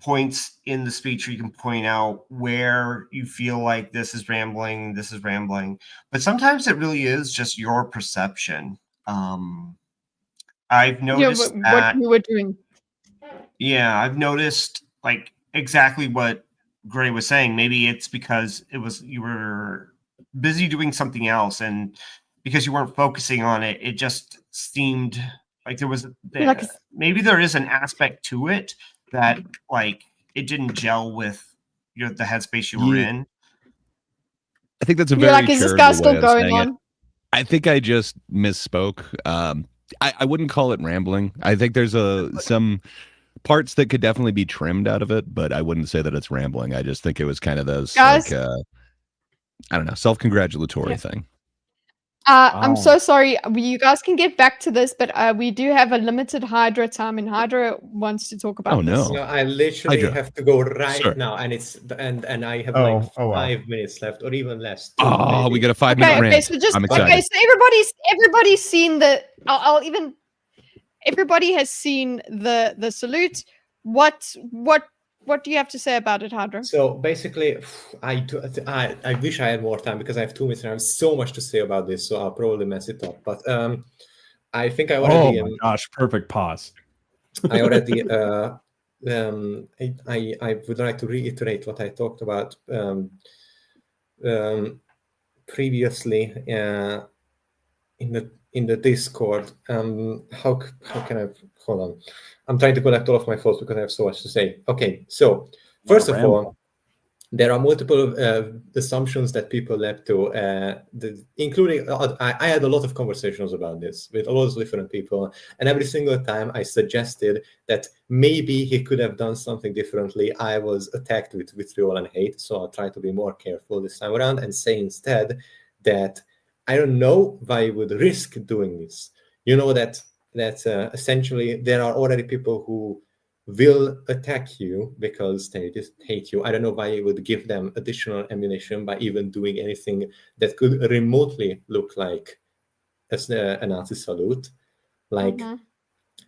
points in the speech where you can point out where you feel like this is rambling, but sometimes it really is just your perception. I've noticed what you were doing. Yeah, I've noticed exactly what Gray was saying. Maybe it's because you were busy doing something else, and because you weren't focusing on it, it just seemed like there was maybe there is an aspect to it that it didn't gel with the headspace you were in. I think that's a very is this guy still going on? It. I think I just misspoke. I wouldn't call it rambling. I think there's some parts that could definitely be trimmed out of it, but I wouldn't say that it's rambling. I just think it was kind of those guys, I don't know, self-congratulatory thing. I'm so sorry. You guys can get back to this, but we do have a limited Hydra time, and Hydra wants to talk about this. No, I literally have to go right now, and I have 5 minutes left, or even less. We got a 5-minute rant. Okay, so I'm excited. Okay, so everybody's seen the. Everybody has seen the salute. What do you have to say about it, Hydra? So basically, I wish I had more time because I have 2 minutes and I have so much to say about this, so I'll probably mess it up. But I think I already. Oh my gosh! Perfect pause. I already. I would like to reiterate what I talked about previously in the Discord. How can I hold on? I'm trying to collect all of my thoughts because I have so much to say. Okay, so first of all, there are multiple assumptions that people left to, including I had a lot of conversations about this with a lot of different people, and every single time I suggested that maybe he could have done something differently, I was attacked with vitriol and hate. So I'll try to be more careful this time around and say instead that I don't know why you would risk doing this. You know that essentially there are already people who will attack you because they just hate you. I don't know why you would give them additional ammunition by even doing anything that could remotely look like a Nazi salute. Like,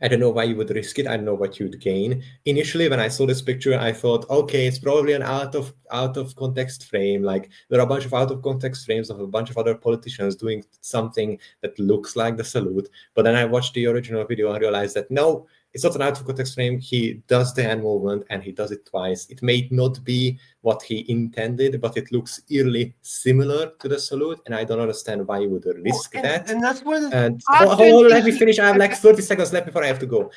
I don't know why you would risk it. I don't know what you'd gain. Initially, when I saw this picture, I thought, okay, it's probably an out of context frame. Like, there are a bunch of out of context frames of a bunch of other politicians doing something that looks like the salute. But then I watched the original video and realized that no, it's not an out of context frame. He does the hand movement and he does it twice. It may not be what he intended, but it looks eerily similar to the salute, and I don't understand why you would risk that. And that's one of the... And hold on, let me finish. I have like 30 seconds left before I have to go.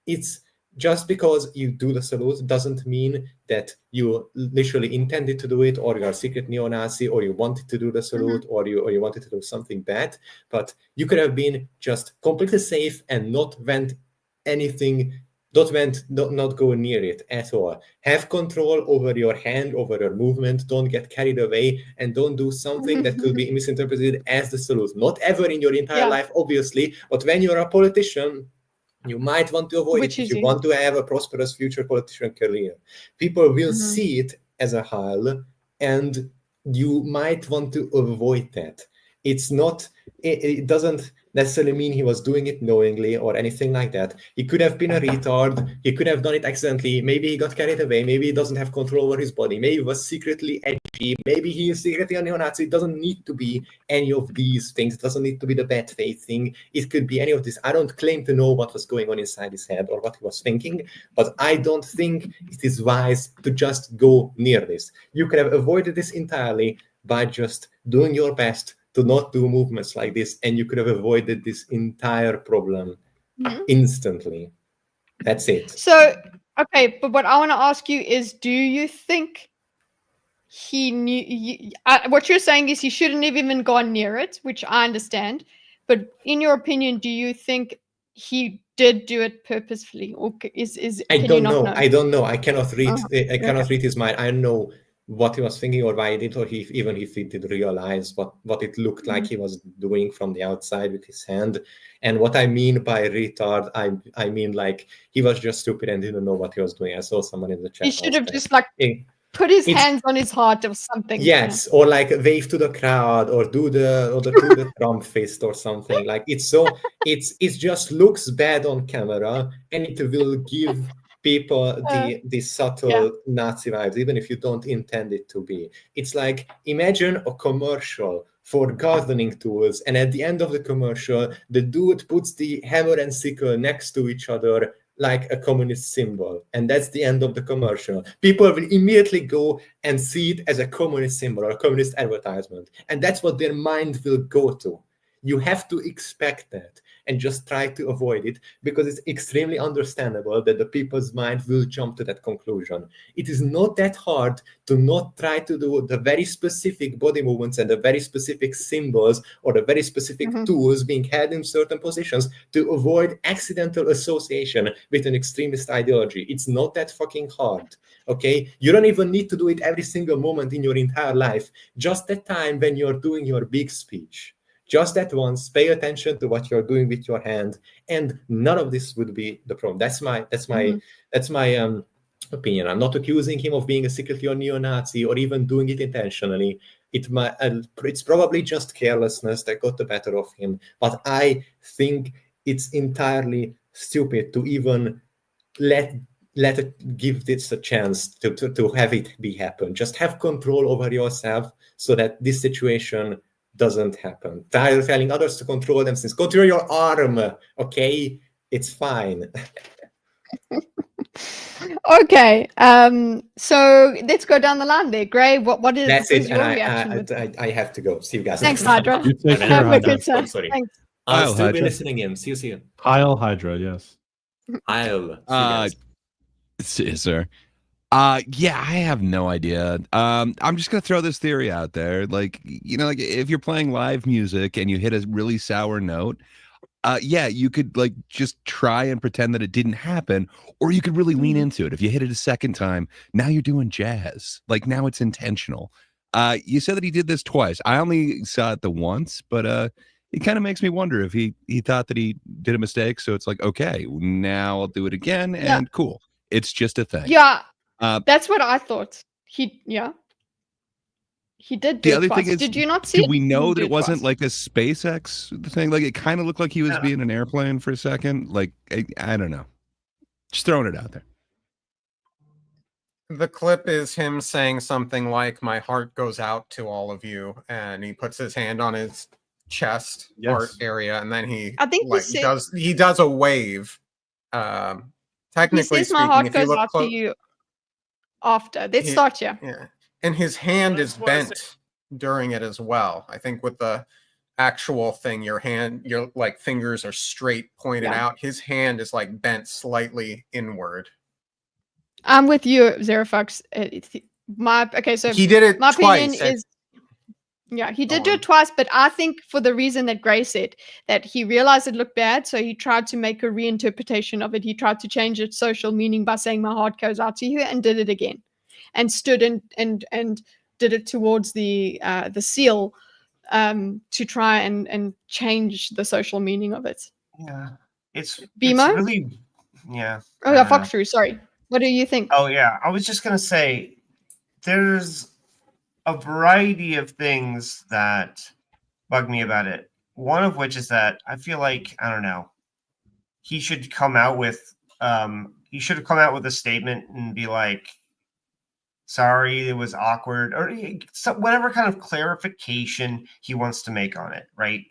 It's just because you do the salute doesn't mean that you literally intended to do it, or you're a secret neo-Nazi, or you wanted to do the salute, or you wanted to do something bad. But you could have been just completely safe and not not go near it at all. Have control over your hand, over your movement. Don't get carried away, and don't do something that could be misinterpreted as the salute. Not ever in your entire life, obviously, but when you're a politician, you might want to avoid it if you want to have a prosperous future politician career. People will see it as a hal, and you might want to avoid that. It's not, it doesn't necessarily mean he was doing it knowingly or anything like that. He could have been a retard. He could have done it accidentally. Maybe he got carried away. Maybe he doesn't have control over his body. Maybe he was secretly edgy. Maybe he is secretly a neo-Nazi. It doesn't need to be any of these things. It doesn't need to be the bad faith thing. It could be any of this. I don't claim to know what was going on inside his head or what he was thinking, but I don't think it is wise to just go near this. You could have avoided this entirely by just doing your best to not do movements like this, and you could have avoided this entire problem instantly. That's it. So, okay, but what I want to ask you is, do you think he knew? What you're saying is he shouldn't have even gone near it, which I understand. But in your opinion, do you think he did do it purposefully, or I don't know. I don't know. I cannot read. I cannot read his mind. I don't know what he was thinking or why he did, or even if he did realize what it looked like he was doing from the outside with his hand. And what I mean by retard, I mean like he was just stupid and didn't know what he was doing. I saw someone in the chat. He should have just like put his hands on his heart or something. Yes, or like wave to the crowd, or do the Trump fist or something. Like it just looks bad on camera, and it will give people the subtle Nazi vibes, even if you don't intend it to be. It's like, imagine a commercial for gardening tools, and at the end of the commercial, the dude puts the hammer and sickle next to each other like a communist symbol, and that's the end of the commercial. People will immediately go and see it as a communist symbol or a communist advertisement, and that's what their mind will go to. You have to expect that and just try to avoid it, because it's extremely understandable that the people's mind will jump to that conclusion. It is not that hard to not try to do the very specific body movements and the very specific symbols or the very specific tools being held in certain positions to avoid accidental association with an extremist ideology. It's not that fucking hard, okay? You don't even need to do it every single moment in your entire life. Just that time when you're doing your big speech. Just that once, pay attention to what you're doing with your hand, and none of this would be the problem. That's my opinion. I'm not accusing him of being a secretly or neo-Nazi or even doing it intentionally. It's probably just carelessness that got the better of him. But I think it's entirely stupid to even let it give this a chance to have it happen. Just have control over yourself so that this situation doesn't happen. Telling others to control themselves. Control your arm, okay? It's fine. Okay. So let's go down the line there. Gray, what is, That's what is it. your And reaction? with I have to go. See you guys. Thanks, next time. Hydra. You take care, Have a Hydra. good time. Sorry. Thanks. I'll Kyle, still be Hydra. listening in. See you. Kyle Hydra, yes. I'll see you guys. Yes, sir. Yeah, I have no idea. I'm just gonna throw this theory out there. Like, like if you're playing live music and you hit a really sour note, yeah, you could like just try and pretend that it didn't happen, or you could really lean into it. If you hit it a second time, now you're doing jazz. Like now it's intentional. You said that he did this twice. I only saw it the once, but it kind of makes me wonder if he thought that he did a mistake. So it's like, okay, now I'll do it again, and cool. It's just a thing. Yeah. That's what I thought. He did do The it other twice. thing is, Did you not see do it? we know He that did it wasn't twice. like a SpaceX thing? Like it kind of looked like he was being an airplane for a second. Like I don't know. Just throwing it out there. The clip is him saying something like, "My heart goes out to all of you," and he puts his hand on his chest part area, and then he I think he like said- he does a wave. He Technically says my speaking, heart if you goes look out to close, you after. Let's He- start here. yeah, and his hand is That's what I bent during it as well. I think with the actual thing, your like fingers are straight pointed Yeah. out. His hand is like bent slightly inward. I'm with you, Zerofox. So He did it my twice. opinion is, yeah, he did Go do on. it twice, but I think for the reason that Gray said, that he realized it looked bad, so he tried to make a reinterpretation of it. He tried to change its social meaning by saying my heart goes out to you, and did it again, and stood and did it towards the seal to try and change the social meaning of it. Yeah, it's Bimo? really, yeah. Oh yeah, Fox True. Sorry. What do you think? Oh yeah, I was just gonna say, there's a variety of things that bug me about it. One of which is that I feel like, I don't know, he should come out with a statement and be like, sorry, it was awkward, or whatever kind of clarification he wants to make on it, right?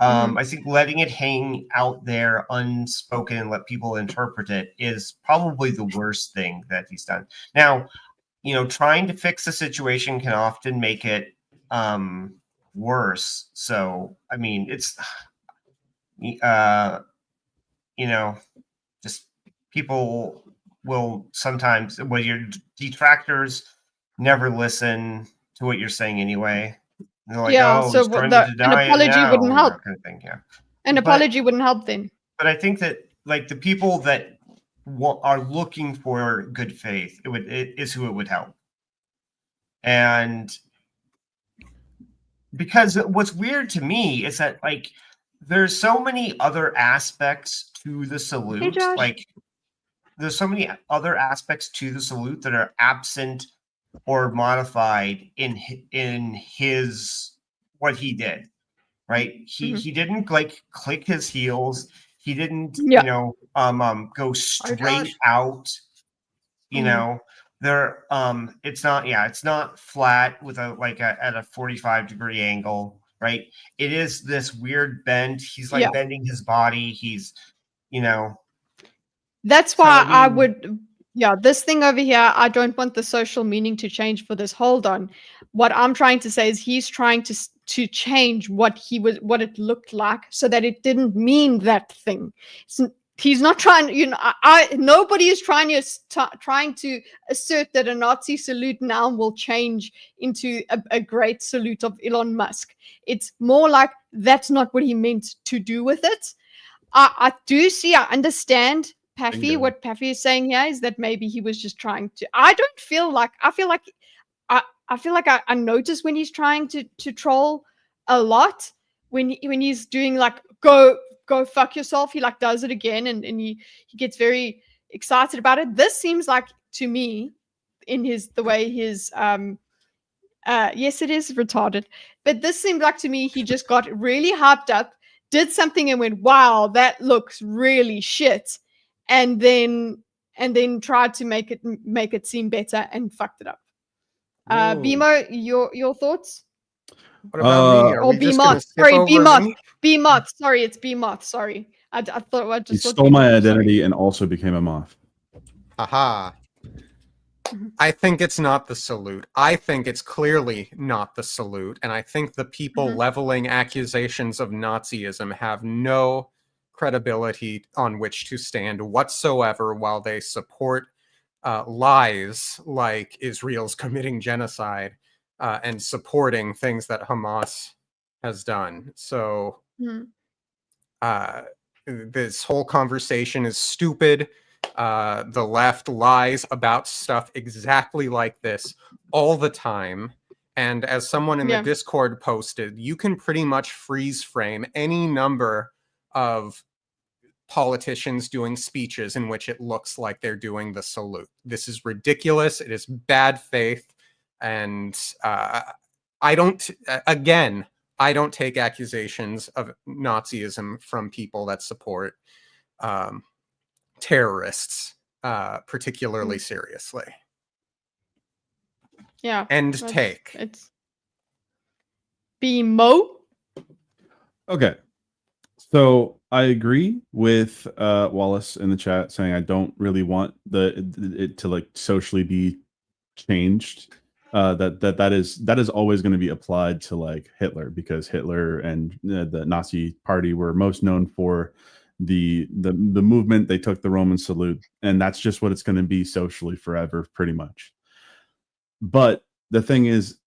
I think letting it hang out there unspoken and let people interpret it is probably the worst thing that he's done. Now, trying to fix the situation can often make it worse. So, I mean, it's, just people will sometimes, well, your detractors never listen to what you're saying anyway. And they're like, Yeah, oh, so he's trying to an deny it apology now, wouldn't and help. that kind of thing, yeah. An apology wouldn't help then. But I think that like the people that are looking for good faith, it is who it would help. And because what's weird to me is that like there's so many other aspects to the salute, Josh. like there's so many other aspects to the salute that are absent or modified in his what he did. Right? He didn't like click his heels. He didn't, go straight out. There it's not flat with at a 45-degree angle, right? It is this weird bend. He's like bending his body. He's That's why I would, this thing over here, I don't want the social meaning to change for this. Hold on. What I'm trying to say is he's trying to change what it looked like so that it didn't mean that thing. He's not trying, nobody is trying to assert that a Nazi salute now will change into a great salute of Elon Musk. It's more like that's not what he meant to do with it. I understand Paffy. What Paffy is saying here is that maybe he was just trying to. I feel like I notice when he's trying to troll a lot. When he's doing like go fuck yourself, he like does it again, and he gets very excited about it. This seems like to me, in the way his yes, it is retarded, but this seemed like to me he just got really hyped up, did something and went, wow, that looks really shit, and then tried to make it seem better and fucked it up. Bimo, your thoughts? What about me? Are Or we just gonna Bmoth. skip Sorry, over Bmoth. me? Bmoth. Sorry, it's Bmoth. Sorry. I thought I He just stole my identity and also became a moth. Haha. Mhm. I think it's not the salute. I think it's clearly not the salute. And I think the people Mhm. leveling accusations of Nazism have no credibility on which to stand whatsoever while they support lies like Israel's committing genocide and supporting things that Hamas has done. So Mhm. this whole conversation is stupid. The left lies about stuff exactly like this all the time. And as someone in Yeah. the Discord posted, you can pretty much freeze frame any number of politicians doing speeches in which it looks like they're doing the salute. This is ridiculous. It is bad faith. And I don't take accusations of Nazism from people that support terrorists particularly seriously. Yeah. End That's- take. It's BMO. Okay. So I agree with Wallace in the chat saying I don't really want it to like socially be changed. That is always going to be applied to like Hitler, because Hitler and the Nazi party were most known for the movement. They took the Roman salute, and that's just what it's going to be socially forever, pretty much. But the thing is,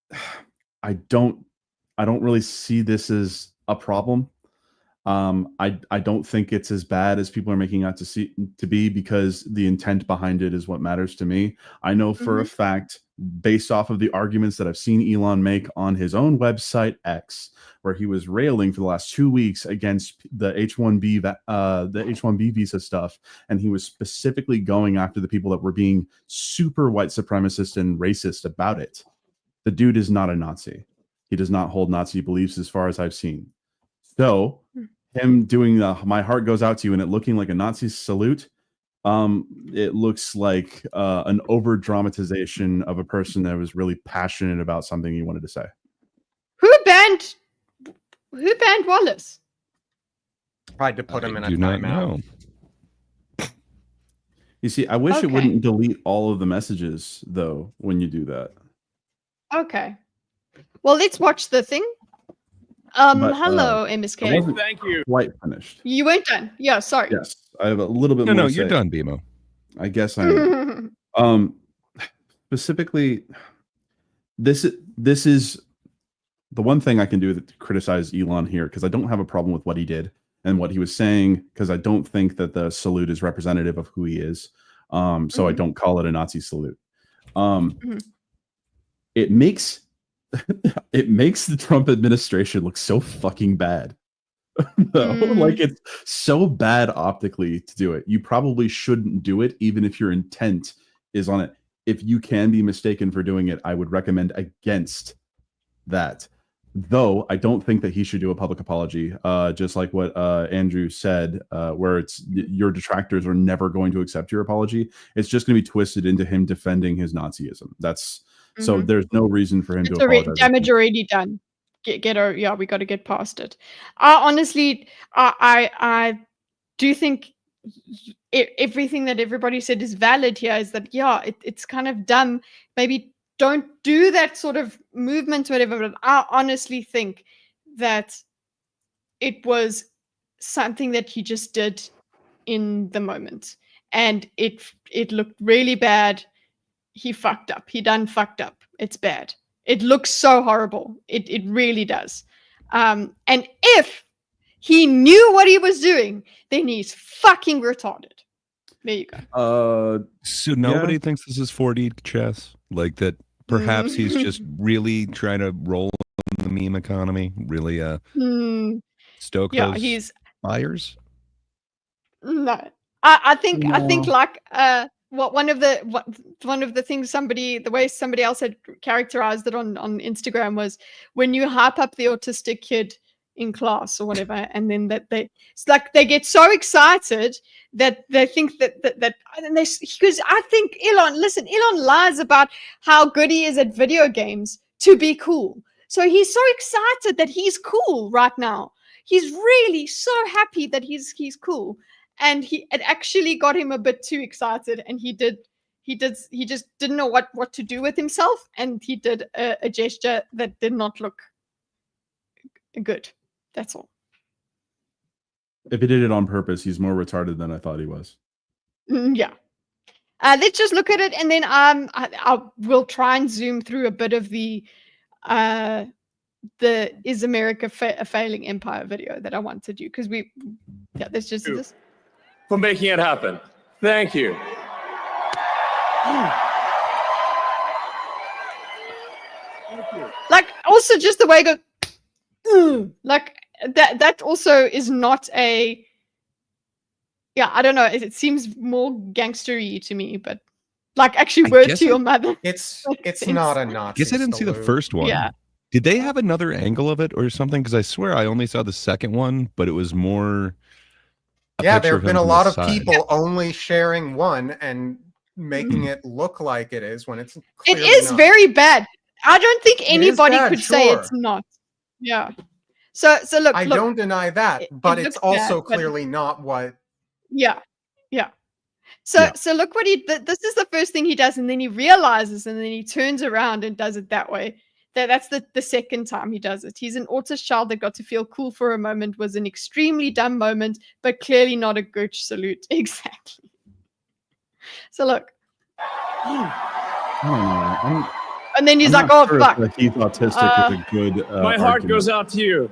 I don't really see this as a problem. I don't think it's as bad as people are making out to be, because the intent behind it is what matters to me. I know for a fact, based off of the arguments that I've seen Elon make on his own website X, where he was railing for the last 2 weeks against the H-1B visa stuff, and he was specifically going after the people that were being super white supremacist and racist about it. The dude is not a Nazi. He does not hold Nazi beliefs as far as I've seen. So him doing the "My heart goes out to you" and it looking like a Nazi salute, it looks like an over dramatization of a person that was really passionate about something he wanted to say. Who banned Wallace? Tried to put him in a do not timeout. know. You see, I wish it Okay. wouldn't delete all of the messages though when you do that. Okay. Well, let's watch the thing. But, hello, I MSK. wasn't quite finished. You weren't done. Yeah, sorry. Yes, I have a little bit more. No, to you're say. done, BMO. I guess I am. Specifically, this is the one thing I can do to criticize Elon here, because I don't have a problem with what he did and what he was saying, because I don't think that the salute is representative of who he is. So I don't call it a Nazi salute. It makes the Trump administration look so fucking bad. Like, it's so bad optically to do it. You probably shouldn't do it, even if your intent is on it. If you can be mistaken for doing it, I would recommend against that. Though I don't think that he should do a public apology, just like what Andrew said, where it's your detractors are never going to accept your apology. It's just going to be twisted into him defending his Nazism. That's so there's no reason for him to apologize. Damage already done. We got to get past it. Honestly, I do think everything that everybody said is valid here. Is that it's kind of dumb. Maybe don't do that sort of movement or whatever. But I honestly think that it was something that he just did in the moment, and it looked really bad. He fucked up. He done fucked up. It's bad. It looks so horrible. It really does. And if he knew what he was doing, then he's fucking retarded. There you go. So nobody thinks this is 4D chess? Like that perhaps he's just really trying to roll in the meme economy? Really stoke those fires? No. I think like one of the things the way somebody else had characterized it on Instagram was when you hype up the autistic kid in class or whatever, and then it's like they get so excited that they think that and because I think Elon lies about how good he is at video games to be cool. So he's so excited that he's cool right now. He's really so happy that he's cool. and it actually got him a bit too excited, and he just didn't know what to do with himself, and he did a gesture that did not look good. That's all. If he did it on purpose, he's more retarded than I thought he was. Yeah. Let's just look at it, and then I will try and zoom through a bit of the Is America a Failing Empire video that I want to do, because let's just do this. For making it happen. Thank you. Like, also just the way I go, like that also is not a, I don't know. It seems more gangstery to me, but like actually word to your mother. It's not a Nazi. I guess I didn't see the first one. Yeah. Did they have another angle of it or something? Because I swear I only saw the second one, but it was more. Yeah, there have been a lot of people only sharing one and making it look like it is when it's. It is not. very bad. I don't think anybody bad, could say sure. it's not. Yeah. So look. I don't deny that, but it's looks also bad, but- clearly not what. Yeah. So look what this is the first thing he does, and then he realizes, and then he turns around and does it that way. That's the second time he does it. He's an autist child that got to feel cool for a moment, was an extremely dumb moment, but clearly not a good salute. Exactly. So look. And then he's I'm like, not oh, sure fuck. if he's autistic is a good My heart argument. goes out to you.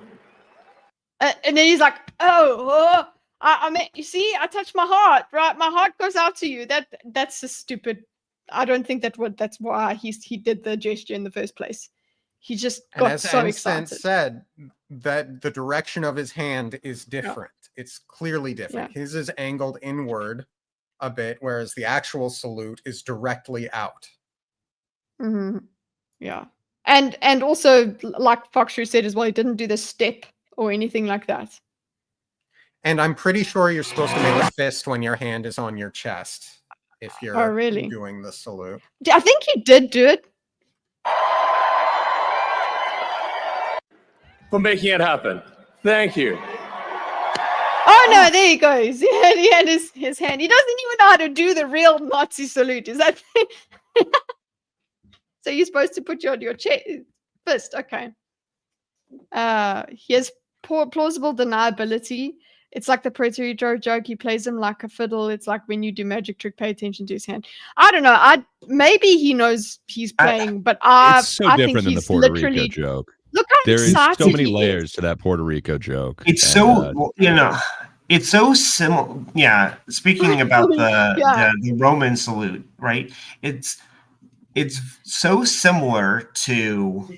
And then he's like, I mean, you see, I touched my heart, right? My heart goes out to you. That's a stupid. I don't think that's why he did the gesture in the first place. He just got as so Ansem excited. said, that the direction of his hand is different. It's clearly different. His is angled inward a bit, whereas the actual salute is directly out. Mm-hmm. Yeah, and also, like Foxtrue said as well, he didn't do the step or anything like that. And I'm pretty sure you're supposed to make a fist when your hand is on your chest if you're really? doing the salute. I think he did do it. For making it happen. Thank you. Oh no, there he goes. He had his hand. He doesn't even know how to do the real Nazi salute. Is that so you're supposed to put your fist, okay. He has plausible deniability. It's like the Puerto Rico joke. He plays him like a fiddle. It's like when you do magic trick, pay attention to his hand. I don't know. Maybe he knows he's playing, but it's so I different think than the he's Puerto literally Rico joke. Look how There is excited so many he layers is. to that Puerto Rico joke. It's so it's so similar. Yeah, speaking about the Roman salute, right? It's so similar to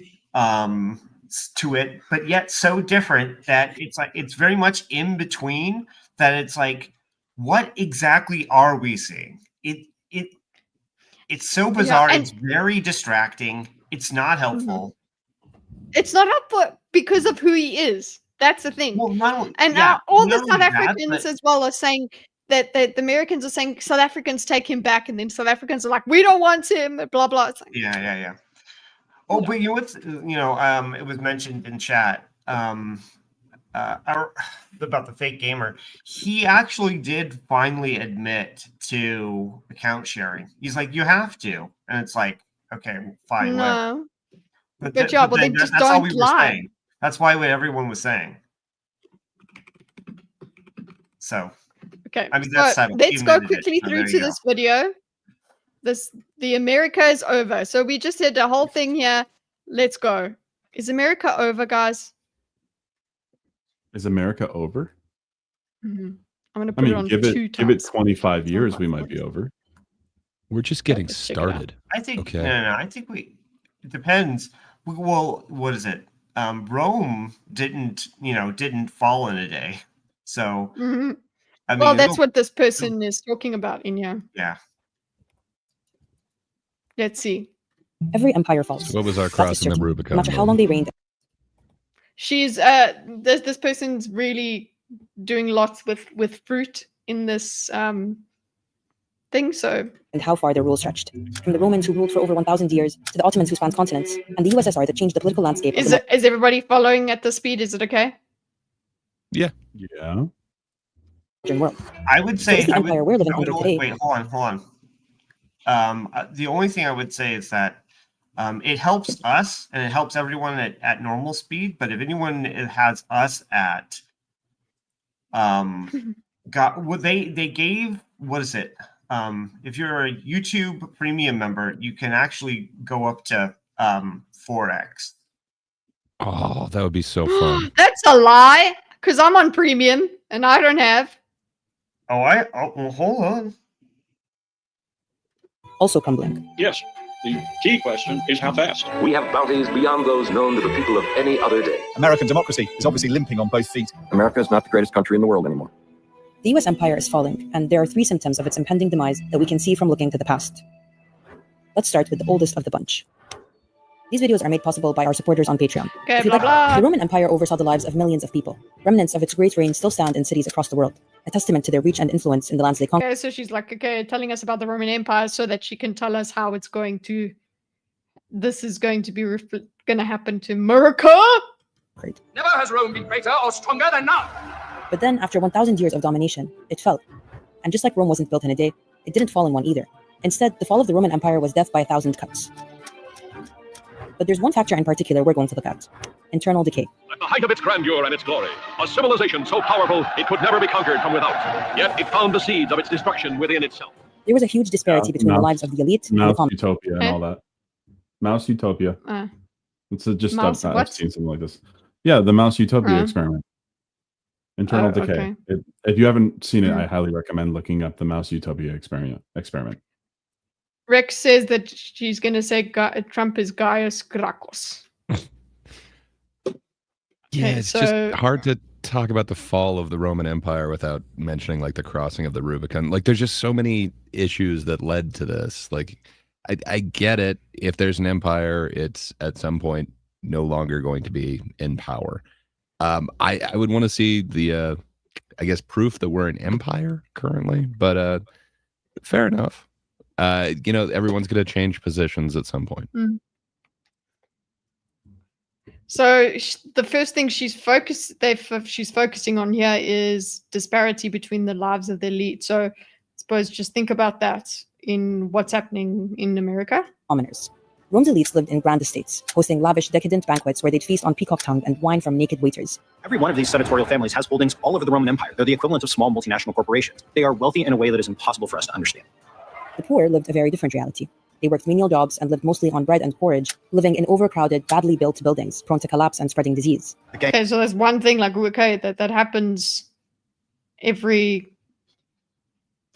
it, but yet so different that it's very much in between. That it's like, what exactly are we seeing? It's so bizarre. Yeah, it's very distracting. It's not helpful. It's not helpful because of who he is. That's the thing. Well, all the South Africans as well are saying that the Americans are saying South Africans take him back, and then South Africans are like, we don't want him, blah blah. It's like, yeah. Oh, but you know what's it was mentioned in chat about the fake gamer. He actually did finally admit to account sharing. He's like, you have to, and it's like, okay, fine. no. But they just that's all don't we were lie. saying. That's why what everyone was saying. So, Okay, I mean, that's so settled. let's Even go admitted it. quickly So through there to you go. this video. The America is over. So we just did the whole thing here. Let's go. Is America over, guys? Is America over? I'm gonna I put it mean, on give 2 it 25 times. years, we might be over. We're just getting Let's check it out. started. I think Okay. no. I think it depends. Well, what is it? Rome didn't fall in a day. So Mhm. I mean, Well, that's what this person is talking about in here. Yeah. Let's see. Every empire falls. So what was our That is crossing the certain. Rubicon? No matter how long they reigned. She's this person's really doing lots with fruit in this thing. So And how far their rule stretched. From the Romans who ruled for over 1,000 years to the Ottomans who spanned continents, and the USSR that changed the political landscape. is everybody following at the speed? Is it okay? Yeah. Yeah. world. I would So say is the empire we're living under today. Wait, hold on. The only thing I would say is that it helps us and it helps everyone at normal speed. But if anyone has us at they gave, what is it? If you're a YouTube premium member, you can actually go up to 4x. Oh, that would be so fun. That's a lie, because I'm on premium and I don't have. Well, hold on. Also crumbling. Yes. The key question is how fast. We have bounties beyond those known to the people of any other day. American democracy is obviously limping on both feet. America is not the greatest country in the world anymore. The US empire is falling, and there are 3 symptoms of its impending demise that we can see from looking to the past. Let's start with the oldest of the bunch. These videos are made possible by our supporters on Patreon. Okay, If you blah, like, blah. the Roman Empire oversaw the lives of millions of people. Remnants of its great reign still stand in cities across the world, a testament to their reach and influence in the lands they conquered. Okay, so she's like, okay, telling us about the Roman Empire so that she can tell us how it's going to. This is going to be going to happen to Murca. Never has Rome been greater or stronger than now. But then, after 1,000 years of domination, it fell. And just like Rome wasn't built in a day, it didn't fall in one either. Instead, the fall of the Roman Empire was death by 1,000 cuts. But there's one factor in particular we're going to look at: internal decay. At the height of its grandeur and its glory, a civilization so powerful it could never be conquered from without. Yet it found the seeds of its destruction within itself. There was a huge disparity between the lives of the elite and the Mouse common. Utopia and all that. Mouse Utopia. It's just Mouse I've what? seen something like this. Yeah, the Mouse Utopia experiment. Internal decay. Okay. If you haven't seen it, I highly recommend looking up the Mouse Utopia experiment. Rex says that she's going to say Trump is Gaius Gracchus. Yeah, Okay, it's so- just hard to talk about the fall of the Roman Empire without mentioning like the crossing of the Rubicon. Like there's just so many issues that led to this. Like I get it. If there's an empire, it's at some point no longer going to be in power. I would want to see the I guess proof that we're an empire currently, but fair enough. Everyone's going to change positions at some point. So the first thing she's focusing on here is disparity between the lives of the elite. So I suppose just think about that in what's happening in America. Commoners. Rome's elites lived in grand estates, hosting lavish, decadent banquets where they'd feast on peacock tongue and wine from naked waiters. Every one of these senatorial families has holdings all over the Roman Empire. They're the equivalent of small multinational corporations. They are wealthy in a way that is impossible for us to understand. The poor lived a very different reality. They worked menial jobs and lived mostly on bread and porridge, living in overcrowded, badly built buildings, prone to collapse and spreading disease. Okay, so there's one thing like, okay, that happens that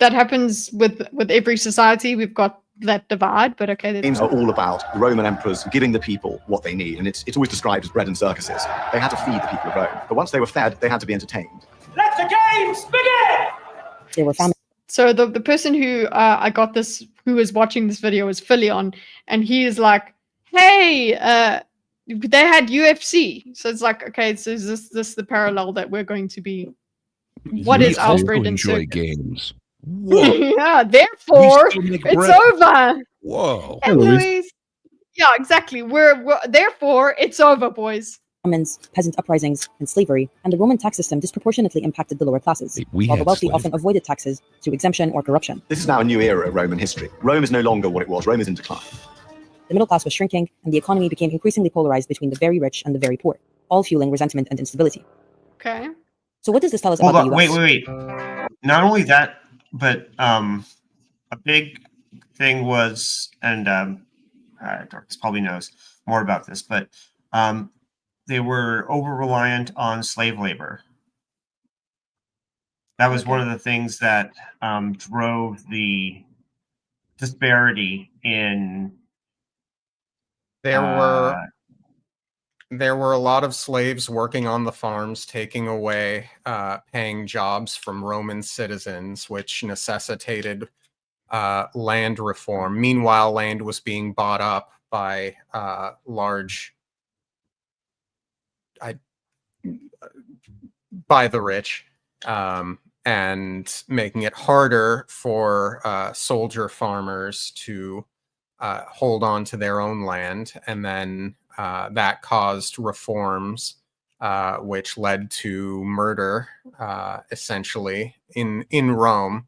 happens with every society. We've got that divide, but okay. Games are all about Roman emperors giving the people what they need, and it's always described as bread and circuses. They had to feed the people of Rome, but once they were fed, they had to be entertained. Let the games begin! There were famines. So the person who who was watching this video was Philion, and he is like, hey, they had UFC. So it's like, okay, so is this the parallel that we're going to be? What is Alfred and enjoy Circus? Games? Whoa. Yeah, therefore, still make it's bread. over. Whoa. And Louise, yeah, exactly. We're therefore it's over, boys. Famines, peasant uprisings, and slavery, and the Roman tax system disproportionately impacted the lower classes, We while the had wealthy slavery. often avoided taxes through exemption or corruption. This is now a new era of Roman history. Rome is no longer what it was. Rome is in decline. The middle class was shrinking, and the economy became increasingly polarized between the very rich and the very poor, all fueling resentment and instability. Okay. So what does this tell us Hold about on, the US? wait. Not only that, but a big thing was, and Dorcas probably knows more about this, but they were over-reliant on slave labor. That was one of the things that drove the disparity in. There were a lot of slaves working on the farms, taking away paying jobs from Roman citizens, which necessitated land reform. Meanwhile, land was being bought up by by the rich, and making it harder for soldier farmers to hold on to their own land. And then that caused reforms which led to murder, essentially in Rome,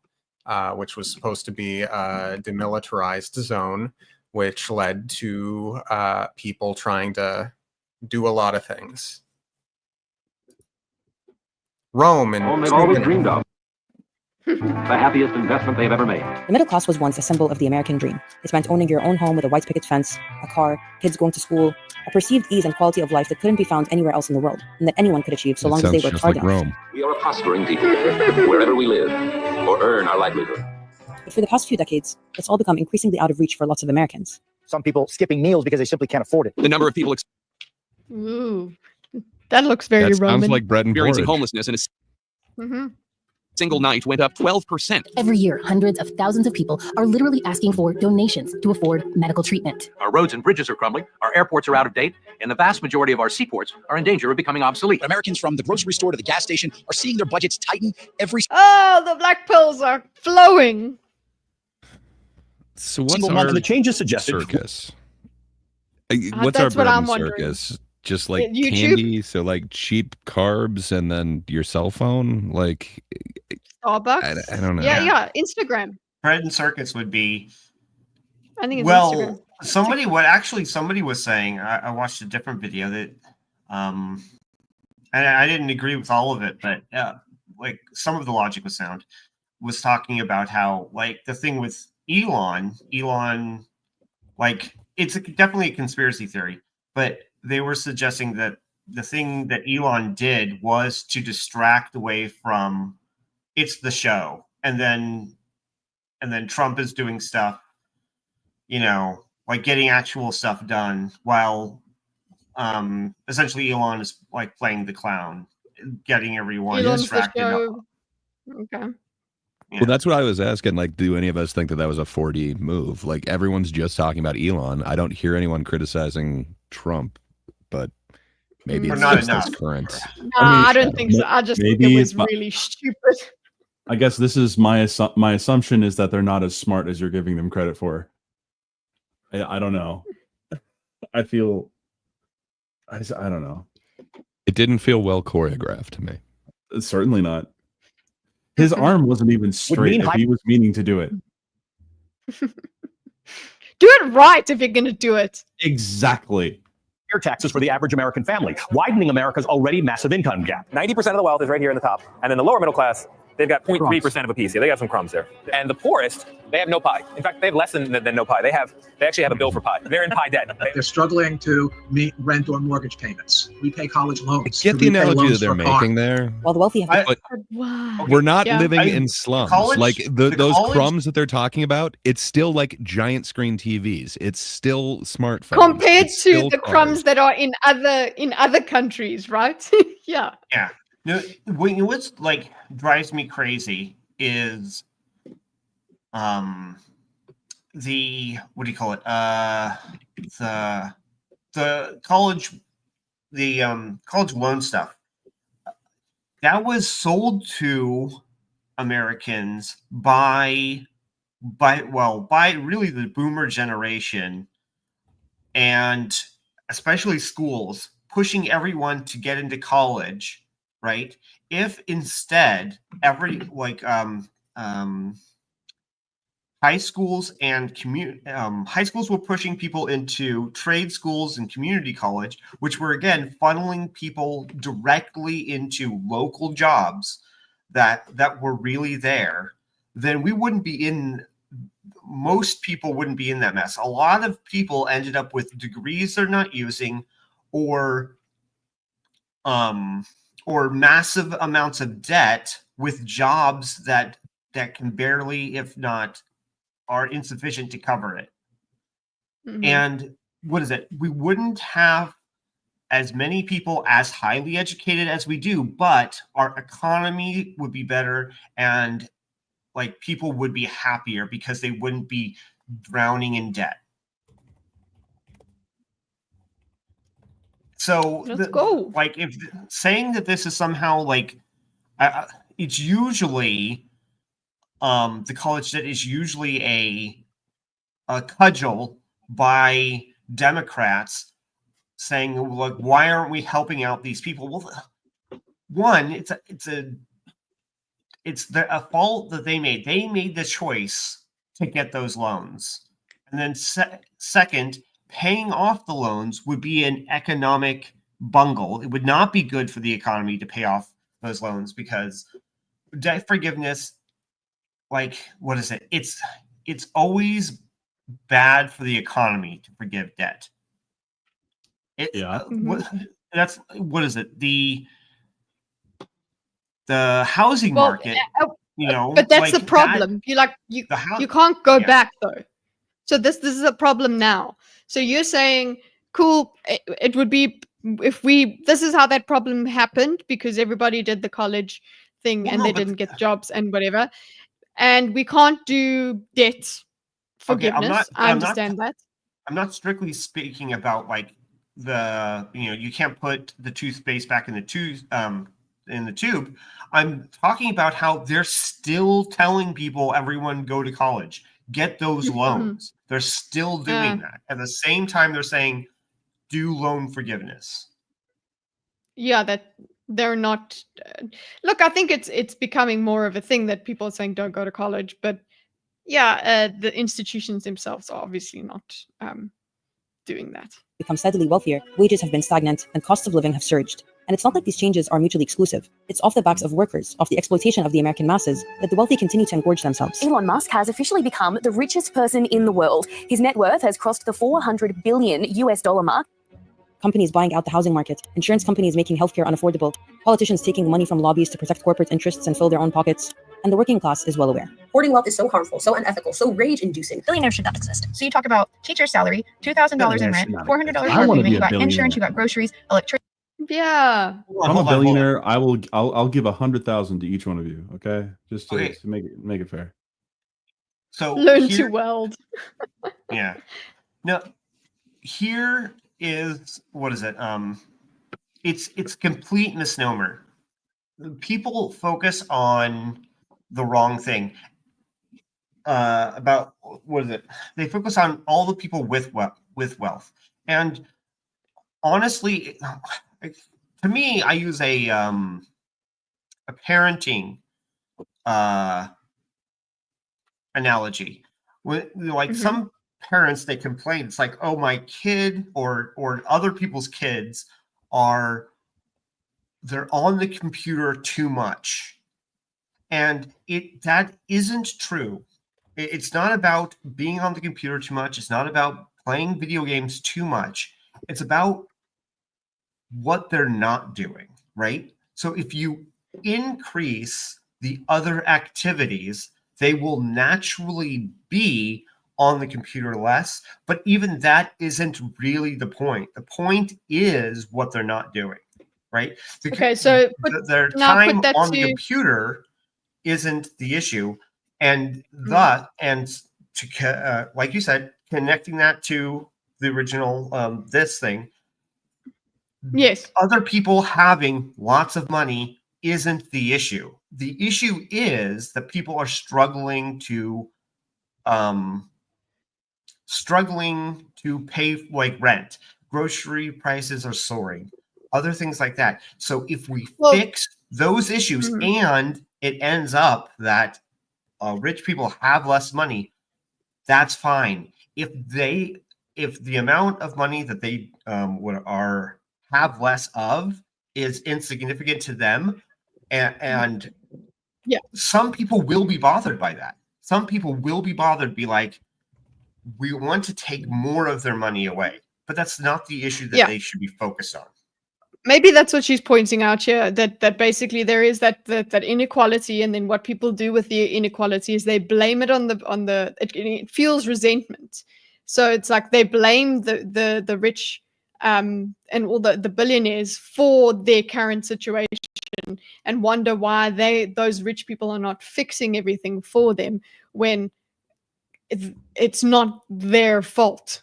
which was supposed to be a demilitarized zone, which led to people trying to do a lot of things. Rome and Home they've always dreamed of. The happiest investment they've ever made. The middle class was once a symbol of the American dream. It meant owning your own home with a white picket fence, a car, kids going to school, a perceived ease and quality of life that couldn't be found anywhere else in the world, and that anyone could achieve so long as they worked hard enough. Rome. We are a prospering people, wherever we live, or earn our livelihood. But for the past few decades, it's all become increasingly out of reach for lots of Americans. Some people skipping meals because they simply can't afford it. The number of people Ooh, that looks very That Roman. sounds like bread and experiencing porridge. homelessness in a single night went up 12%. Every year, hundreds of thousands of people are literally asking for donations to afford medical treatment. Our roads and bridges are crumbling, our airports are out of date, and the vast majority of our seaports are in danger of becoming obsolete. Americans from the grocery store to the gas station are seeing their budgets tighten every Oh, the black pills are flowing. So what's single month. our And the changes suggested. circus? What's our that's what bread I'm and wondering. circus? Just like YouTube? candy, so like cheap carbs, and then your cell phone. Like Starbucks. I don't know. Yeah, Instagram. Bread and circus would be. I think it's Well, Instagram. somebody was saying. I watched a different video that, and I didn't agree with all of it, but like some of the logic was sound. Was talking about how like the thing with Elon, like it's definitely a conspiracy theory, but they were suggesting that the thing that Elon did was to distract away from it's the show, and then Trump is doing stuff, like getting actual stuff done, while essentially Elon is like playing the clown, getting everyone Elon's the distracted. show. Okay. Well, that's what I was asking. Like, do any of us think that that was a 4D move? Like, everyone's just talking about Elon. I don't hear anyone criticizing Trump, but maybe it's not just enough. this current. I don't think so. I just think it was but- really stupid. I guess this is my assumption is that they're not as smart as you're giving them credit for. I don't know. I feel I don't know. It didn't feel well choreographed to me. Certainly not. His arm wasn't even straight if he was meaning to do it. Do it right if you're going to do it. Exactly. Air taxes for the average American family, widening America's already massive income gap. 90% of the wealth is right here in the top. And then the lower middle class, they've got 0.3% of a piece here. They got some crumbs there. And the poorest, they have no pie. In fact, they have less than no pie. They actually have a bill for pie. They're in pie debt. They're struggling to meet rent or mortgage payments. We pay college loans. Get the analogy that they're making there. While the wealthy have But we're not living in slums. Like those crumbs that they're talking about, it's still like giant screen TVs. It's still smartphones. Compared It's to still the cars. crumbs that are in other countries, right? Yeah. Yeah. No, what's like drives me crazy is the what do you call it? The college loan stuff. That was sold to Americans by really the boomer generation, and especially schools pushing everyone to get into college, right? If instead every high schools and high schools were pushing people into trade schools and community college, which were again funneling people directly into local jobs that were really there, then most people wouldn't be in that mess. A lot of people ended up with degrees they're not using, or massive amounts of debt with jobs that can barely, if not are insufficient to cover it. Mm-hmm. And what is it? We wouldn't have as many people as highly educated as we do, but our economy would be better, and like people would be happier because they wouldn't be drowning in debt. So let's go. Like, if saying that this is somehow like it's usually the college debt is usually a cudgel by Democrats saying, like, why aren't we helping out these people? Well, one, it's a fault that they made. They made the choice to get those loans. And then second, paying off the loans would be an economic bungle. It would not be good for the economy to pay off those loans, because debt forgiveness, like, what is it? It's always bad for the economy to forgive debt. What is it? The housing market, but that's the problem. You can't go back though. So this is a problem now. So you're saying, cool, it would be if this is how that problem happened, because everybody did the college thing and they didn't get jobs and whatever, and we can't do debt forgiveness. I understand that. I'm not strictly speaking about like you can't put the toothpaste back in the tube. I'm talking about how they're still telling people, everyone go to college, get those loans. They're still doing that. At the same time, they're saying, do loan forgiveness. Yeah, that they're not. Look, I think it's becoming more of a thing that people are saying don't go to college, but yeah, the institutions themselves are obviously not doing that. Become steadily wealthier, wages have been stagnant, and costs of living have surged. And it's not like these changes are mutually exclusive. It's off the backs of workers, off the exploitation of the American masses, that the wealthy continue to engorge themselves. Elon Musk has officially become the richest person in the world. His net worth has crossed the $400 billion mark. Companies buying out the housing market, insurance companies making healthcare unaffordable, politicians taking money from lobbies to protect corporate interests and fill their own pockets, and the working class is well aware. Hoarding wealth is so harmful, so unethical, so rage-inducing. Billionaires should not exist. So you talk about teacher's salary, $2,000 in rent, $400 car payment, you got insurance, you got groceries, electricity. Yeah. If I'm a billionaire, I'll give 100,000 to each one of you. Okay, just to make it fair. So learn to weld. Yeah. No. Here is what is it? It's complete misnomer. People focus on the wrong thing. About what is it? They focus on all the people with wealth, and honestly, to me, I use a parenting analogy. Like some parents, they complain. It's like, oh, my kid or other people's kids they're on the computer too much, and that isn't true. It's not about being on the computer too much. It's not about playing video games too much. It's about what they're not doing, right? So if you increase the other activities, they will naturally be on the computer less. But even that isn't really the point. The point is what they're not doing, right? Okay, so their time on the computer isn't the issue, and like you said, connecting that to the original this thing. Yes. Other people having lots of money isn't the issue. The issue is that people are struggling to pay like rent. Grocery prices are soaring. Other things like that. So if we fix those issues and it ends up that rich people have less money, that's fine. If the amount of money that they have less of is insignificant to them, and some people will be bothered by that. Some people will be bothered, be like, we want to take more of their money away, but that's not the issue that they should be focused on. Maybe that's what she's pointing out here, that basically there is that inequality, and then what people do with the inequality is they blame it on it fuels resentment. So it's like they blame the rich and all the billionaires for their current situation, and wonder why those rich people are not fixing everything for them when it's not their fault.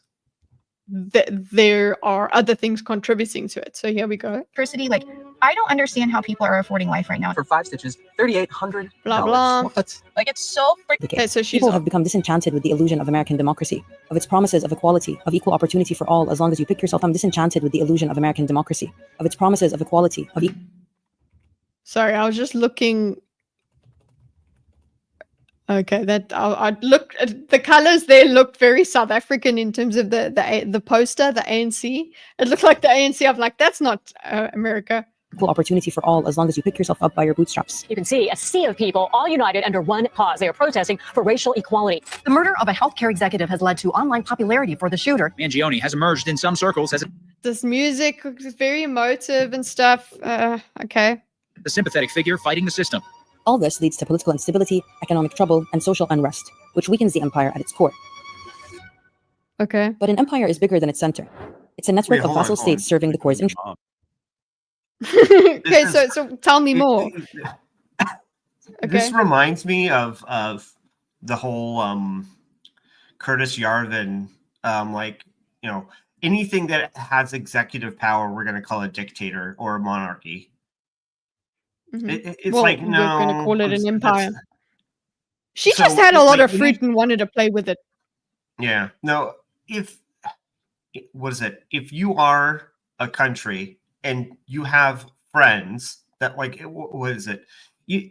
There are other things contributing to it. So here we go. Electricity, like I don't understand how people are affording life right now. For 5 stitches, $3,800. Blah blah. What? Like, it's so freaking. Okay, so she's People have become disenchanted with the illusion of American democracy, of its promises of equality, of equal opportunity for all as long as you pick yourself. I'm disenchanted with the illusion of American democracy, of its promises of equality, of Sorry, I was just looking. Okay, that I looked at the colors there looked very South African in terms of the poster, the ANC. It looked like the ANC. I'm like, that's not America. equal opportunity for all as long as you pick yourself up by your bootstraps. You can see a sea of people all united under one cause. They are protesting for racial equality. The murder of a healthcare executive has led to online popularity for the shooter. Mangione has emerged in some circles as This music is very emotive and stuff. Okay. a sympathetic figure fighting the system. All this leads to political instability, economic trouble, and social unrest, which weakens the empire at its core. Okay. But an empire is bigger than its center. It's a network of vassal states serving the core's interests. Okay, so tell me more. This reminds me of the whole Curtis Yarvin, anything that has executive power, we're going to call a dictator or a monarchy. Mm-hmm. It's well, like, no, we're going to call it an empire. She So, just had a lot like, of fruit and wanted to play with it. Yeah. No, if you are a country and you have friends that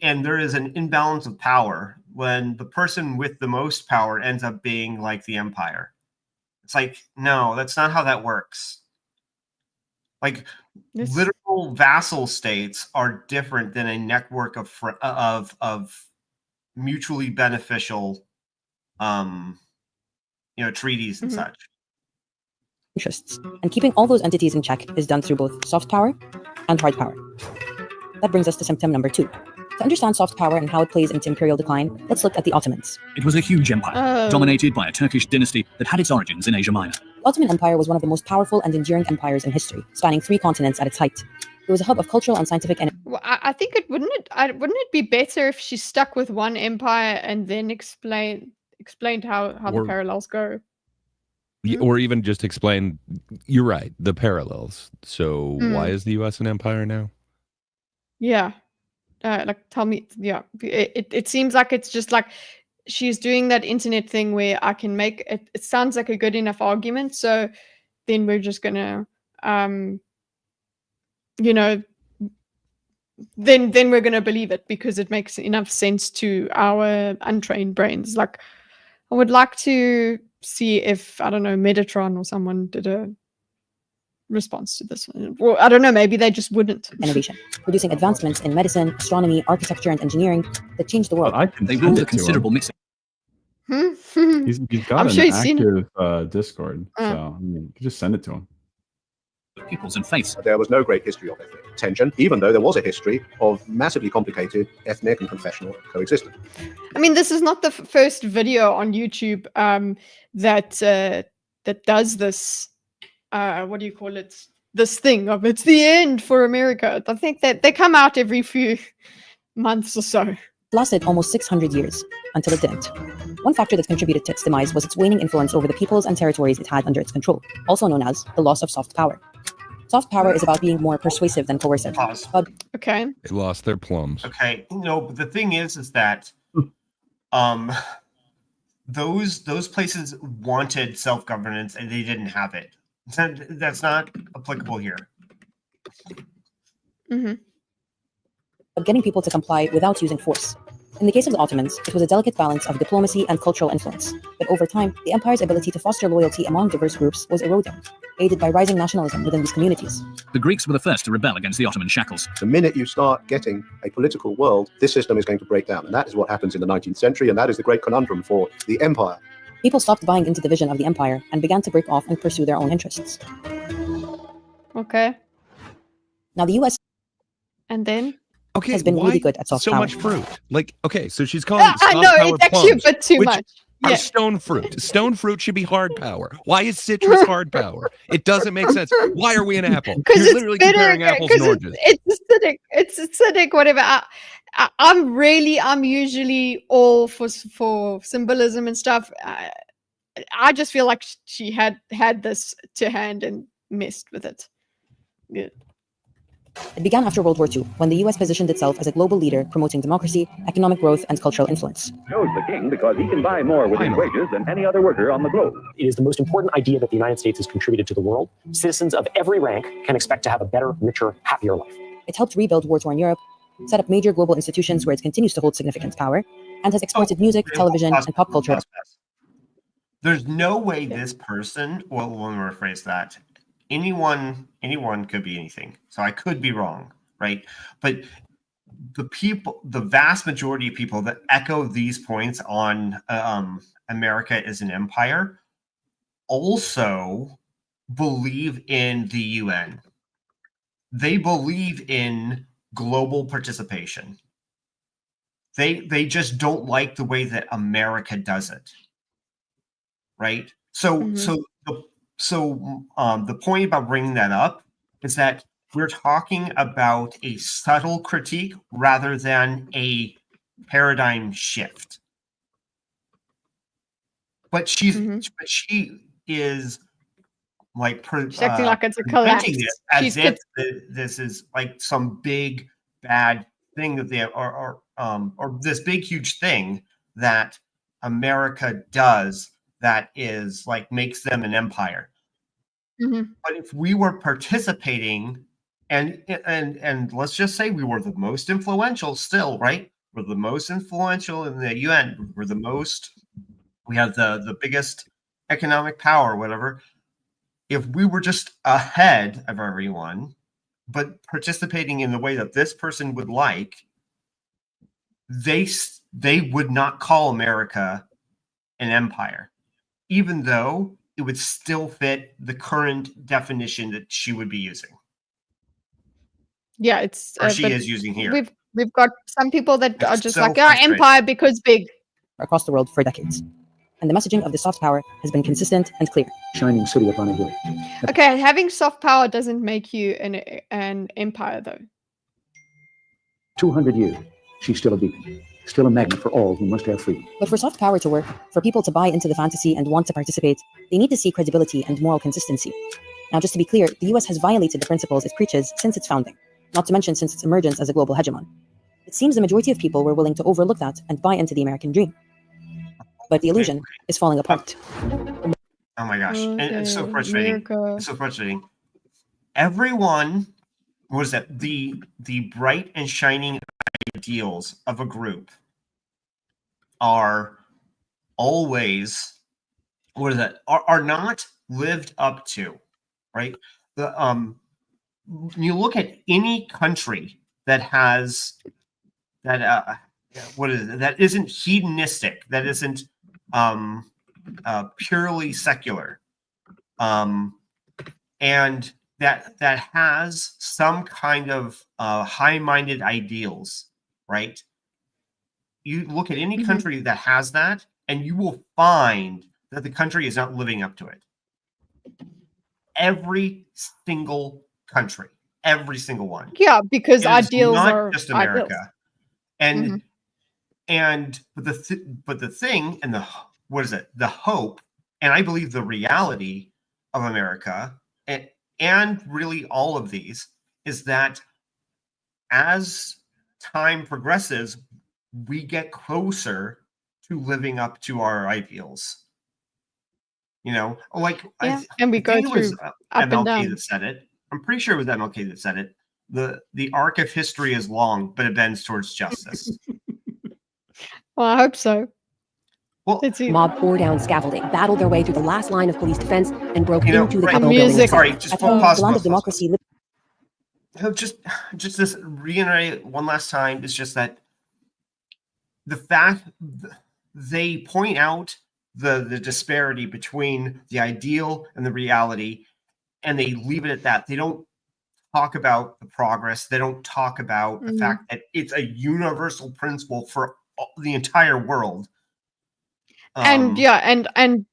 and there is an imbalance of power when the person with the most power ends up being like the empire. It's like, no, that's not how that works. Like literal vassal states are different than a network of mutually beneficial treaties and such. Interests. And keeping all those entities in check is done through both soft power and hard power. That brings us to symptom number 2. To understand soft power and how it plays into imperial decline, let's look at the Ottomans. It was a huge empire, dominated by a Turkish dynasty that had its origins in Asia Minor. The Ottoman Empire was one of the most powerful and enduring empires in history, spanning 3 continents at its height. It was a hub of cultural and scientific and Well, I think wouldn't it be better if she stuck with one empire and then explained how the parallels go? Or even just explain, you're right, the parallels. So why is the U.S. an empire now? Yeah. Tell me. Yeah. It seems like it's just like she's doing that internet thing where I can make it. It sounds like a good enough argument. So then we're just gonna, then we're gonna believe it because it makes enough sense to our untrained brains. Like, I would like to see if, I don't know, Metatron or someone did a response to this. Well, I don't know, maybe they just wouldn't. innovation, producing advancements in medicine, astronomy, architecture, and engineering that changed the world. They ruled a considerable mixing. He's got I'm an sure he's seen active Discord, so you can just send it to him. Peoples and faiths. There was no great history of ethnic tension, even though there was a history of massively complicated ethnic and confessional coexistence. I mean, this is not the first video on YouTube that does this. What do you call it? This thing of it's the end for America. I think that they come out every few months or so. It lasted almost 600 years until it didn't. One factor that contributed to its demise was its waning influence over the peoples and territories it had under its control, also known as the loss of soft power. Soft power is about being more persuasive than coercive. But okay. They lost their plums. Okay, but the thing is that those places wanted self-governance and they didn't have it. That's not applicable here. Mm-hmm. But getting people to comply without using force. In the case of the Ottomans, it was a delicate balance of diplomacy and cultural influence. But over time, the empire's ability to foster loyalty among diverse groups was eroding, aided by rising nationalism within these communities. The Greeks were the first to rebel against the Ottoman shackles. The minute you start getting a political world, this system is going to break down. And that is what happens in the 19th century, and that is the great conundrum for the empire. People stopped buying into the vision of the empire and began to break off and pursue their own interests. Okay. Now the U.S. and then has been really good at soft so power. much fruit? Like, okay, so she's calling I soft know, power it's actually a plums, bit too which much. are Yeah. stone fruit. Stone fruit should be hard power. Why is citrus hard power? It doesn't make sense. Why are we an apple? Because You're literally comparing apples and oranges. It's acidic. It's acidic. Whatever. I'm usually all for symbolism and stuff. I just feel like she had this to hand and messed with it. Yeah. It began after World War II, when the US positioned itself as a global leader promoting democracy, economic growth, and cultural influence. Chose the king because he can buy more with his wages than any other worker on the globe. It is the most important idea that the United States has contributed to the world. Citizens of every rank can expect to have a better, richer, happier life. It helped rebuild war-torn Europe, set up major global institutions where it continues to hold significant power, and has exported music, television, and pop culture. There's no way this person, well, let me rephrase that. Anyone could be anything. So I could be wrong, right? But the vast majority of people that echo these points on America as an empire also believe in the UN. They believe in global participation. They just don't like the way that America does it, right? So the point about bringing that up is that we're talking about a subtle critique rather than a paradigm shift. But she is like she's acting like it's a collapse. As if this is like some big bad thing that they are or this big huge thing that America does that is like makes them an empire. But if we were participating and let's just say we were the most influential still, right? We're the most influential in the UN. We have the biggest economic power, whatever. If we were just ahead of everyone, but participating in the way that this person would like, they would not call America an empire, even though it would still fit the current definition that she would be using. Yeah, it's or she is using here. We've got some people that are just so like, yeah, empire because big. Across the world for decades. And the messaging of the soft power has been consistent and clear. Shining city upon a hill. Okay, having soft power doesn't make you an empire, though. 200 years, she's still a beacon, still a magnet for all who must have freedom. But for soft power to work, for people to buy into the fantasy and want to participate, they need to see credibility and moral consistency. Now, just to be clear, the US has violated the principles it preaches since its founding, not to mention since its emergence as a global hegemon. It seems the majority of people were willing to overlook that and buy into the American dream. But the illusion is falling apart. Oh my gosh. And it's so frustrating. It's so frustrating. Everyone, what is that? The bright and shining ideals of a group are always, what is that? Are not lived up to, right? You look at any country that has that what is it? That isn't hedonistic, that isn't purely secular, and that has some kind of high-minded ideals, right? You look at any country that has that, and you will find that the country is not living up to it. Every single country, every single one. Yeah, because ideals not are just America. Ideals. But the thing and the hope, and I believe the reality of America and really all of these is that as time progresses, we get closer to living up to our ideals. You know, like and we go through up and down. That said it. I'm pretty sure it was MLK that said it. The arc of history is long, but it bends towards justice. Well, I hope so. Well, mob tore down scaffolding, battled their way through the last line of police defense, and broke into the Capitol building. Sorry, just pause. The land of democracy. Just this reiterate one last time is just that the fact they point out the disparity between the ideal and the reality, and they leave it at that. They don't talk about the progress. They don't talk about the fact that it's a universal principle for the entire world. And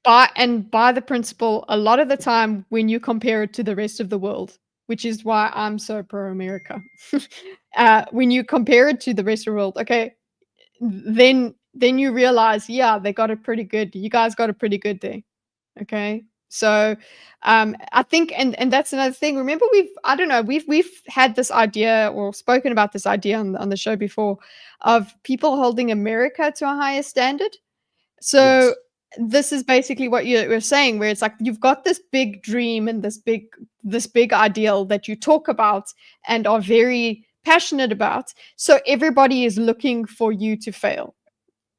by the principle, a lot of the time when you compare it to the rest of the world, which is why I'm so pro-America, when you compare it to the rest of the world, okay, then you realize, yeah, they got it pretty good. You guys got it pretty good there. Okay. So I think, and that's another thing. Remember, we've had this idea or spoken about this idea on the show before of people holding America to a higher standard. So this is basically what you're saying, where it's like you've got this big dream and this big ideal that you talk about and are very passionate about. So everybody is looking for you to fail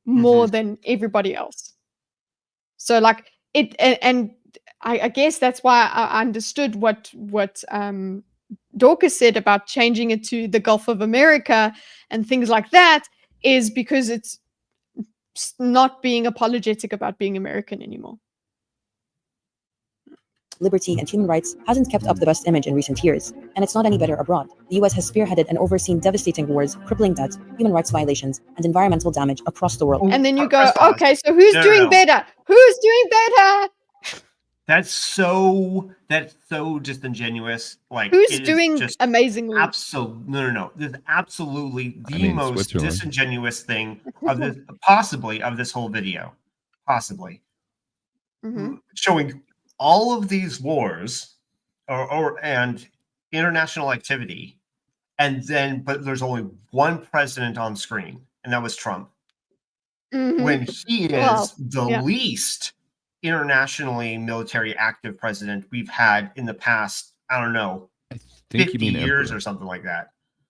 more than everybody else. So like it, and I guess that's why I understood what Dorcas said about changing it to the Gulf of America and things like that, is because it's not being apologetic about being American anymore. Liberty and human rights hasn't kept up the best image in recent years, and it's not any better abroad. The US has spearheaded and overseen devastating wars, crippling debt, human rights violations, and environmental damage across the world. And then you go, okay, so who's doing better? Who's doing better? That's so disingenuous. Like, who's doing amazingly? No. This is absolutely the most disingenuous thing of this, possibly, of this whole video. Possibly. Showing all of these wars and international activity, but there's only one president on screen, and that was Trump. When he is the least internationally military active president we've had in the past, I don't know, 50 years or something like that.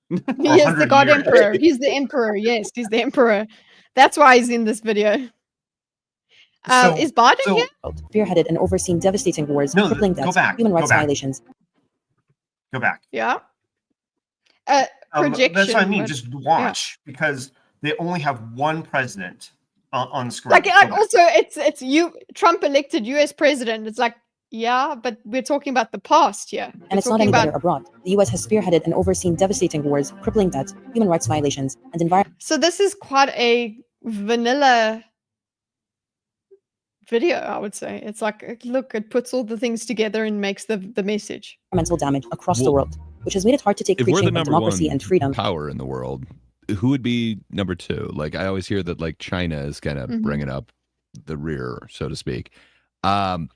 He is the God Emperor. He's the Emperor. Yes, he's the Emperor. That's why he's in this video. Is Biden here? Spearheaded and overseen devastating wars, crippling debt, human rights violations. Go back. Yeah. Projection. That's what I mean. Just watch, because they only have one president on screen. Like also, it's you, Trump elected U.S. president. It's like, yeah, but we're talking about the past here. And it's not any better abroad. The U.S. has spearheaded and overseen devastating wars, crippling debt, human rights violations, and environment. So this is quite a vanilla video, I would say. It's like, look, it puts all the things together and makes the message. Environmental damage across the world, which has made it hard to take preaching of democracy and freedom. Power in the world, who would be number two? Like, I always hear that like China is kind of bringing up the rear, so to speak. I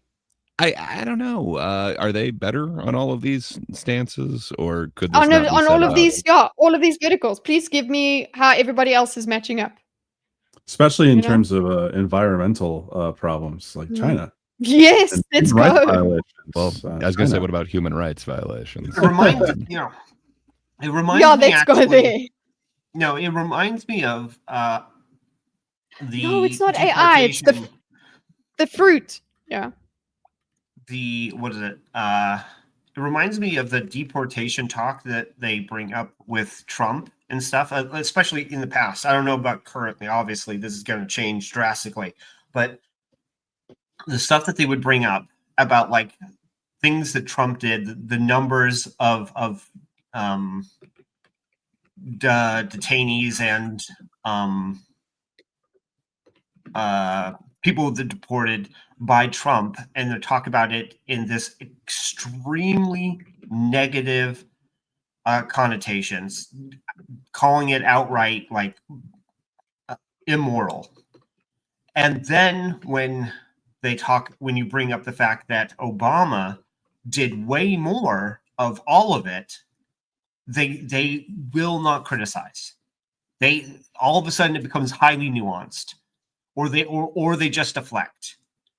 don't know. Are they better on all of these stances, or could this not be on set all of up? these? Yeah, all of these verticals. Please give me how everybody else is matching up. Especially in terms of environmental problems like China. Yes, And let's human rights go. violations, Well, I was going to say, what about human rights violations? It reminds it reminds Yeah, me let's go actually- there. No, it reminds me of the. No, it's not AI. It's the fruit. Yeah. What is it? It reminds me of the deportation talk that they bring up with Trump and stuff, especially in the past. I don't know about currently. Obviously, this is going to change drastically, but the stuff that they would bring up about like things that Trump did, the numbers of detainees and people that deported by Trump, and they talk about it in this extremely negative connotations, calling it outright like immoral. And then when you bring up the fact that Obama did way more of all of it, they will not criticize. They all of a sudden it becomes highly nuanced, or they just deflect,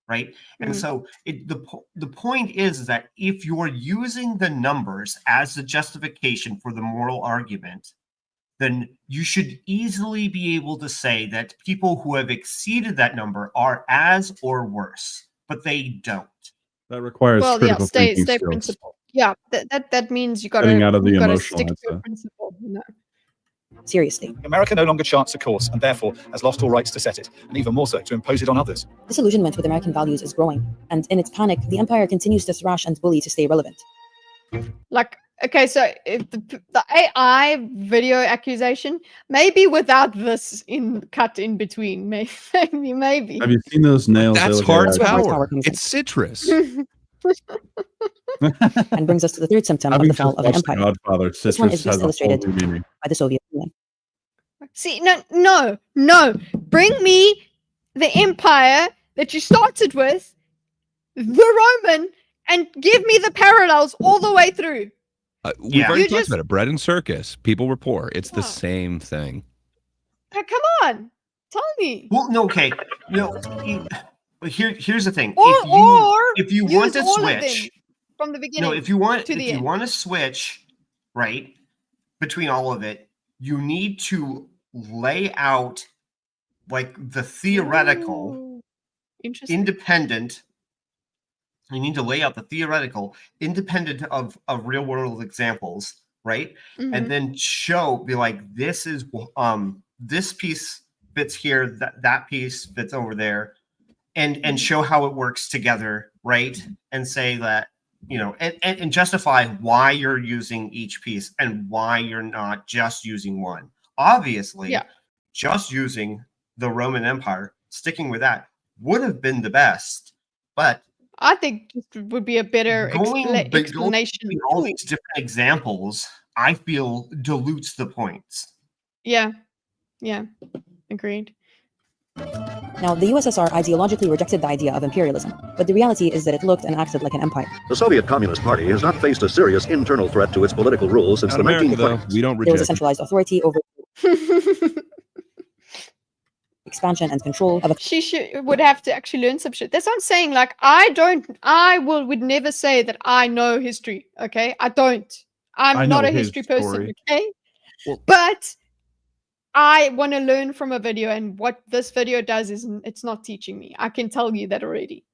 right? And so the point is that if you're using the numbers as the justification for the moral argument, then you should easily be able to say that people who have exceeded that number are as or worse, but they don't. That requires critical thinking stay skills. principle. Yeah, that means you got Getting out of the to emotional stick to a mindset. principle. No. Seriously. America no longer charts a course and therefore has lost all rights to set it, and even more so to impose it on others. Disillusionment with American values is growing, and in its panic, the empire continues to thrash and bully to stay relevant. Like, okay, so if the AI video accusation, maybe without this cut in between, maybe. Have you seen those nails? That's they look hard like- power. It's citrus. And brings us to the third symptom of Having the fall just of an watched The empire. Godfather, This one citrus is has best a whole illustrated new meaning. by the Soviet Union. See, no. Bring me the empire that you started with the Roman and give me the parallels all the way through. We've already talked about it. Bread and circus. People were poor. It's the same thing. Come on, tell me. Well, no, okay, no. Here's the thing. Or if you want to switch from the beginning, if you want to to switch, right, between all of it, you need to lay out like the theoretical independent. You need to lay out the theoretical independent of real world examples, right? And then be like, this is this piece fits here, that piece fits over there, and show how it works together, right? And say that, and justify why you're using each piece and why you're not just using one. Obviously, just using the Roman Empire, sticking with that would have been the best, but I think it would be a better explanation. All these different examples, I feel, dilutes the points. Yeah, agreed. Now, the USSR ideologically rejected the idea of imperialism, but the reality is that it looked and acted like an empire. The Soviet Communist Party has not faced a serious internal threat to its political rule since the 1920s. We don't reject. There was a centralized authority over expansion and control of She would have to actually learn some shit. That's what I'm saying. Like, I would never say that I know history. Okay, I don't. I'm not a history person. Okay, but I want to learn from a video, and what this video does is it's not teaching me. I can tell you that already.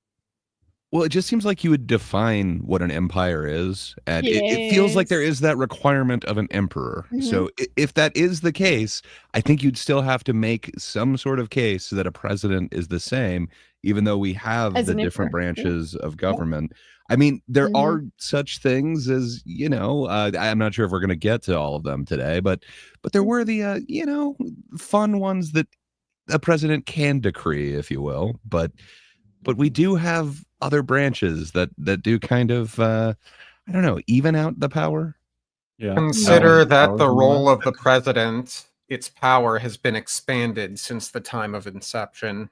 Well, it just seems like you would define what an empire is, and it feels like there is that requirement of an emperor. So if that is the case, I think you'd still have to make some sort of case that a president is the same, even though we have the different branches of government. I mean, there are such things as, I'm not sure if we're going to get to all of them today, but there were the, fun ones that a president can decree, if you will. But we do have other branches that do kind of, I don't know, even out the power. Yeah. Consider that the role of the president, its power has been expanded since the time of inception,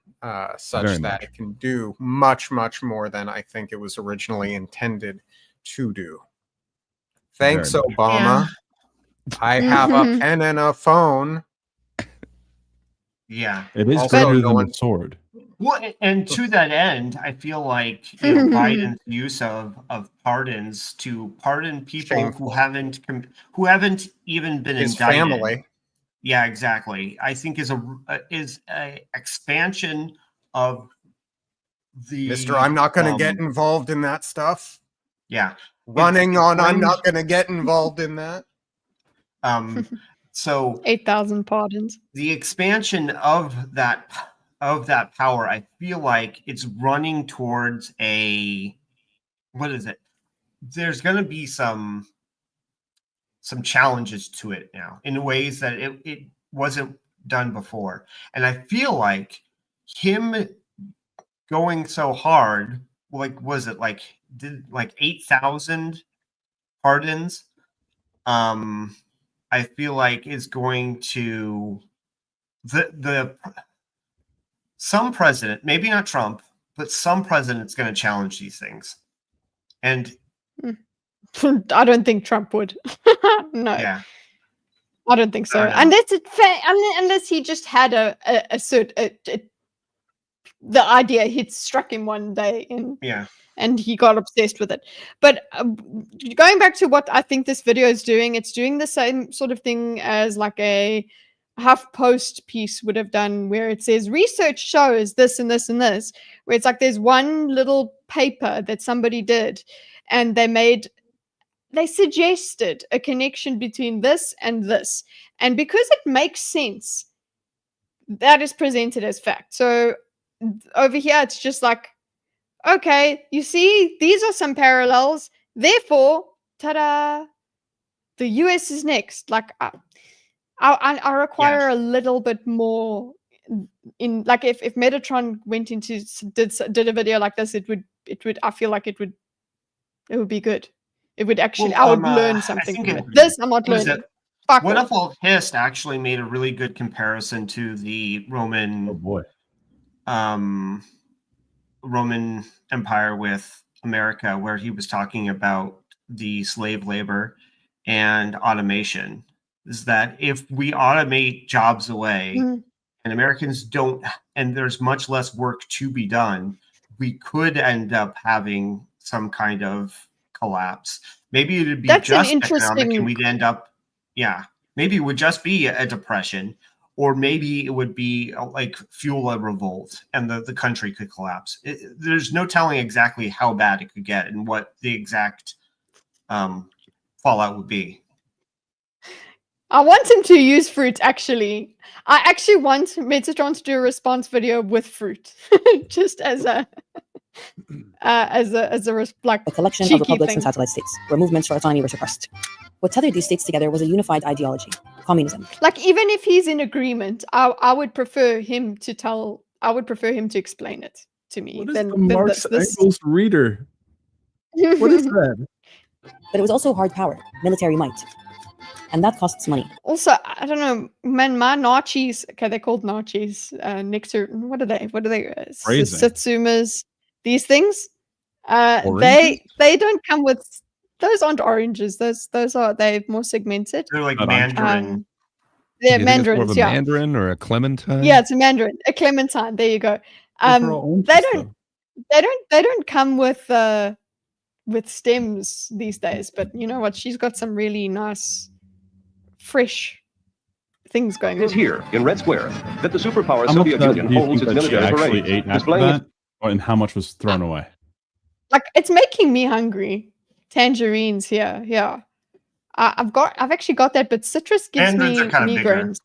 such that it can do much, much more than I think it was originally intended to do. Thanks, Obama. I have a pen and a phone. Yeah. It is better than a sword. Well, and to that end, I feel like Biden's use of pardons to pardon people who haven't even been His indicted. family. Yeah, exactly. I think is a expansion of the. Mr. I'm not going to get involved in that stuff. Yeah, I'm not going to get involved in that. So 8,000 pardons. The expansion of that power, I feel like it's running towards what is it? There's going to be some challenges to it now in ways that it wasn't done before. And I feel like him going so hard, did 8,000 pardons? I feel like is going to some president, maybe not Trump, but some president's going to challenge these things. And I don't think Trump would. No. Yeah. I don't think so. Unless he just had the idea struck him one day and he got obsessed with it. But going back to what I think this video is doing, it's doing the same sort of thing as like a HuffPost piece would have done, where it says research shows this and this and this, where it's like there's one little paper that somebody did and they suggested a connection between this and this, and because it makes sense, that is presented as fact. So over here it's just like, okay, you see, these are some parallels, therefore, ta-da, the US is next. Like I require a little bit more in, like, if Metatron went into did a video like this, it would I feel like it would be good. It would actually I would learn something from it. This I'm not learning. What if All Hist actually made a really good comparison to the Roman Roman Empire with America, where he was talking about the slave labor and automation, is that if we automate jobs away and Americans don't, and there's much less work to be done, we could end up having some kind of collapse. Maybe it would be That's an just economic, and interesting. we'd end up, maybe it would just be a depression, or maybe it would be like fuel a revolt and the country could collapse. There's no telling exactly how bad it could get and what the exact fallout would be. I want him to use fruit, actually. I actually want Metatron to do a response video with fruit, just as a like a collection of cheeky republics thing. and satellite states, where movements for autonomy were suppressed. What tethered these states together was a unified ideology: communism. Like, even if he's in agreement, I would prefer him to tell. I would prefer him to explain it to me. What is the Marx Engels reader? What is that? But it was also hard power, military might. And that costs money. Also, I don't know, man, my Nazis, okay, they're called Nazis, what are they? Phrasing. Satsumas, these things. Oranges? They don't come with, those aren't oranges, they're more segmented. They're like Mandarin. They're You think it's more of mandarins, a yeah. Mandarin or a clementine? Yeah, it's a mandarin, a clementine, there you go. They don't come with stems these days, but you know what, she's got some really nice fresh things going on. It is here in Red Square that the superpower How much Soviet of that Union do you holds think its that she military actually parade, ate after displaying that? And how much was thrown away? Like, it's making me hungry. Tangerines here, yeah. I've actually got that, but citrus gives Mandarins me are kind of bigger. migraines.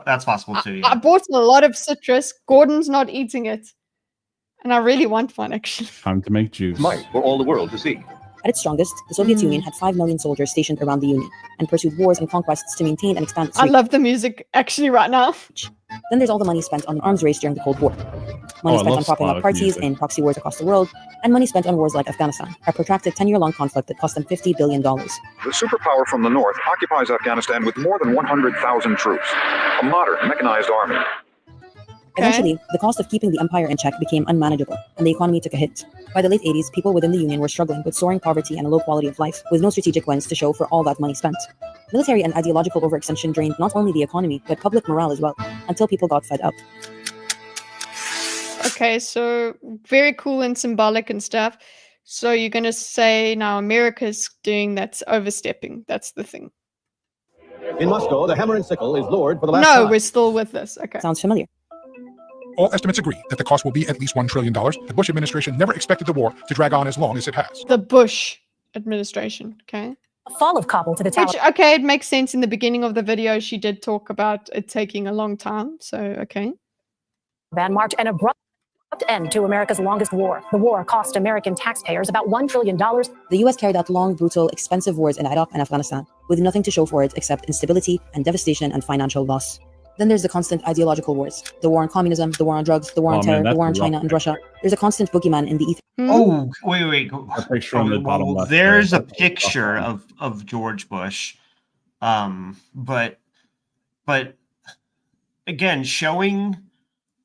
That's possible too. I bought a lot of citrus. Gordon's not eating it, and I really want one, actually. Time to make juice. might for all the world to see. At its strongest, the Soviet Union had 5 million soldiers stationed around the Union and pursued wars and conquests to maintain and expand its I reach. love the music, actually, right now. Then there's all the money spent on the arms race during the Cold War. Money spent on propping up parties in proxy wars across the world, and money spent on wars like Afghanistan, a protracted 10-year-long conflict that cost them $50 billion. The superpower from the north occupies Afghanistan with more than 100,000 troops, a modern mechanized army. Eventually, the cost of keeping the empire in check became unmanageable, and the economy took a hit. By the late 80s, people within the Union were struggling with soaring poverty and a low quality of life, with no strategic wins to show for all that money spent. Military and ideological overextension drained not only the economy, but public morale as well, until people got fed up. Okay, so very cool and symbolic and stuff. So you're going to say now America's doing that's overstepping. That's the thing. In Moscow, the hammer and sickle is lowered for the last No, time. we're still with this. Okay. Sounds familiar. All estimates agree that the cost will be at least $1 trillion. The Bush administration never expected the war to drag on as long as it has. The Bush administration, okay? The fall of Kabul to the Which, Taliban. okay, it makes sense. In the beginning of the video, she did talk about it taking a long time. So, okay. Van marked an abrupt end to America's longest war. The war cost American taxpayers about $1 trillion. The US carried out long, brutal, expensive wars in Iraq and Afghanistan, with nothing to show for it except instability and devastation and financial loss. Then there's the constant ideological wars. The war on communism, the war on drugs, the war on terror, the war on China and Russia. There's a constant boogeyman in the ether. Oh, wait. A picture on the bottom left. There's a picture of George Bush. But again, showing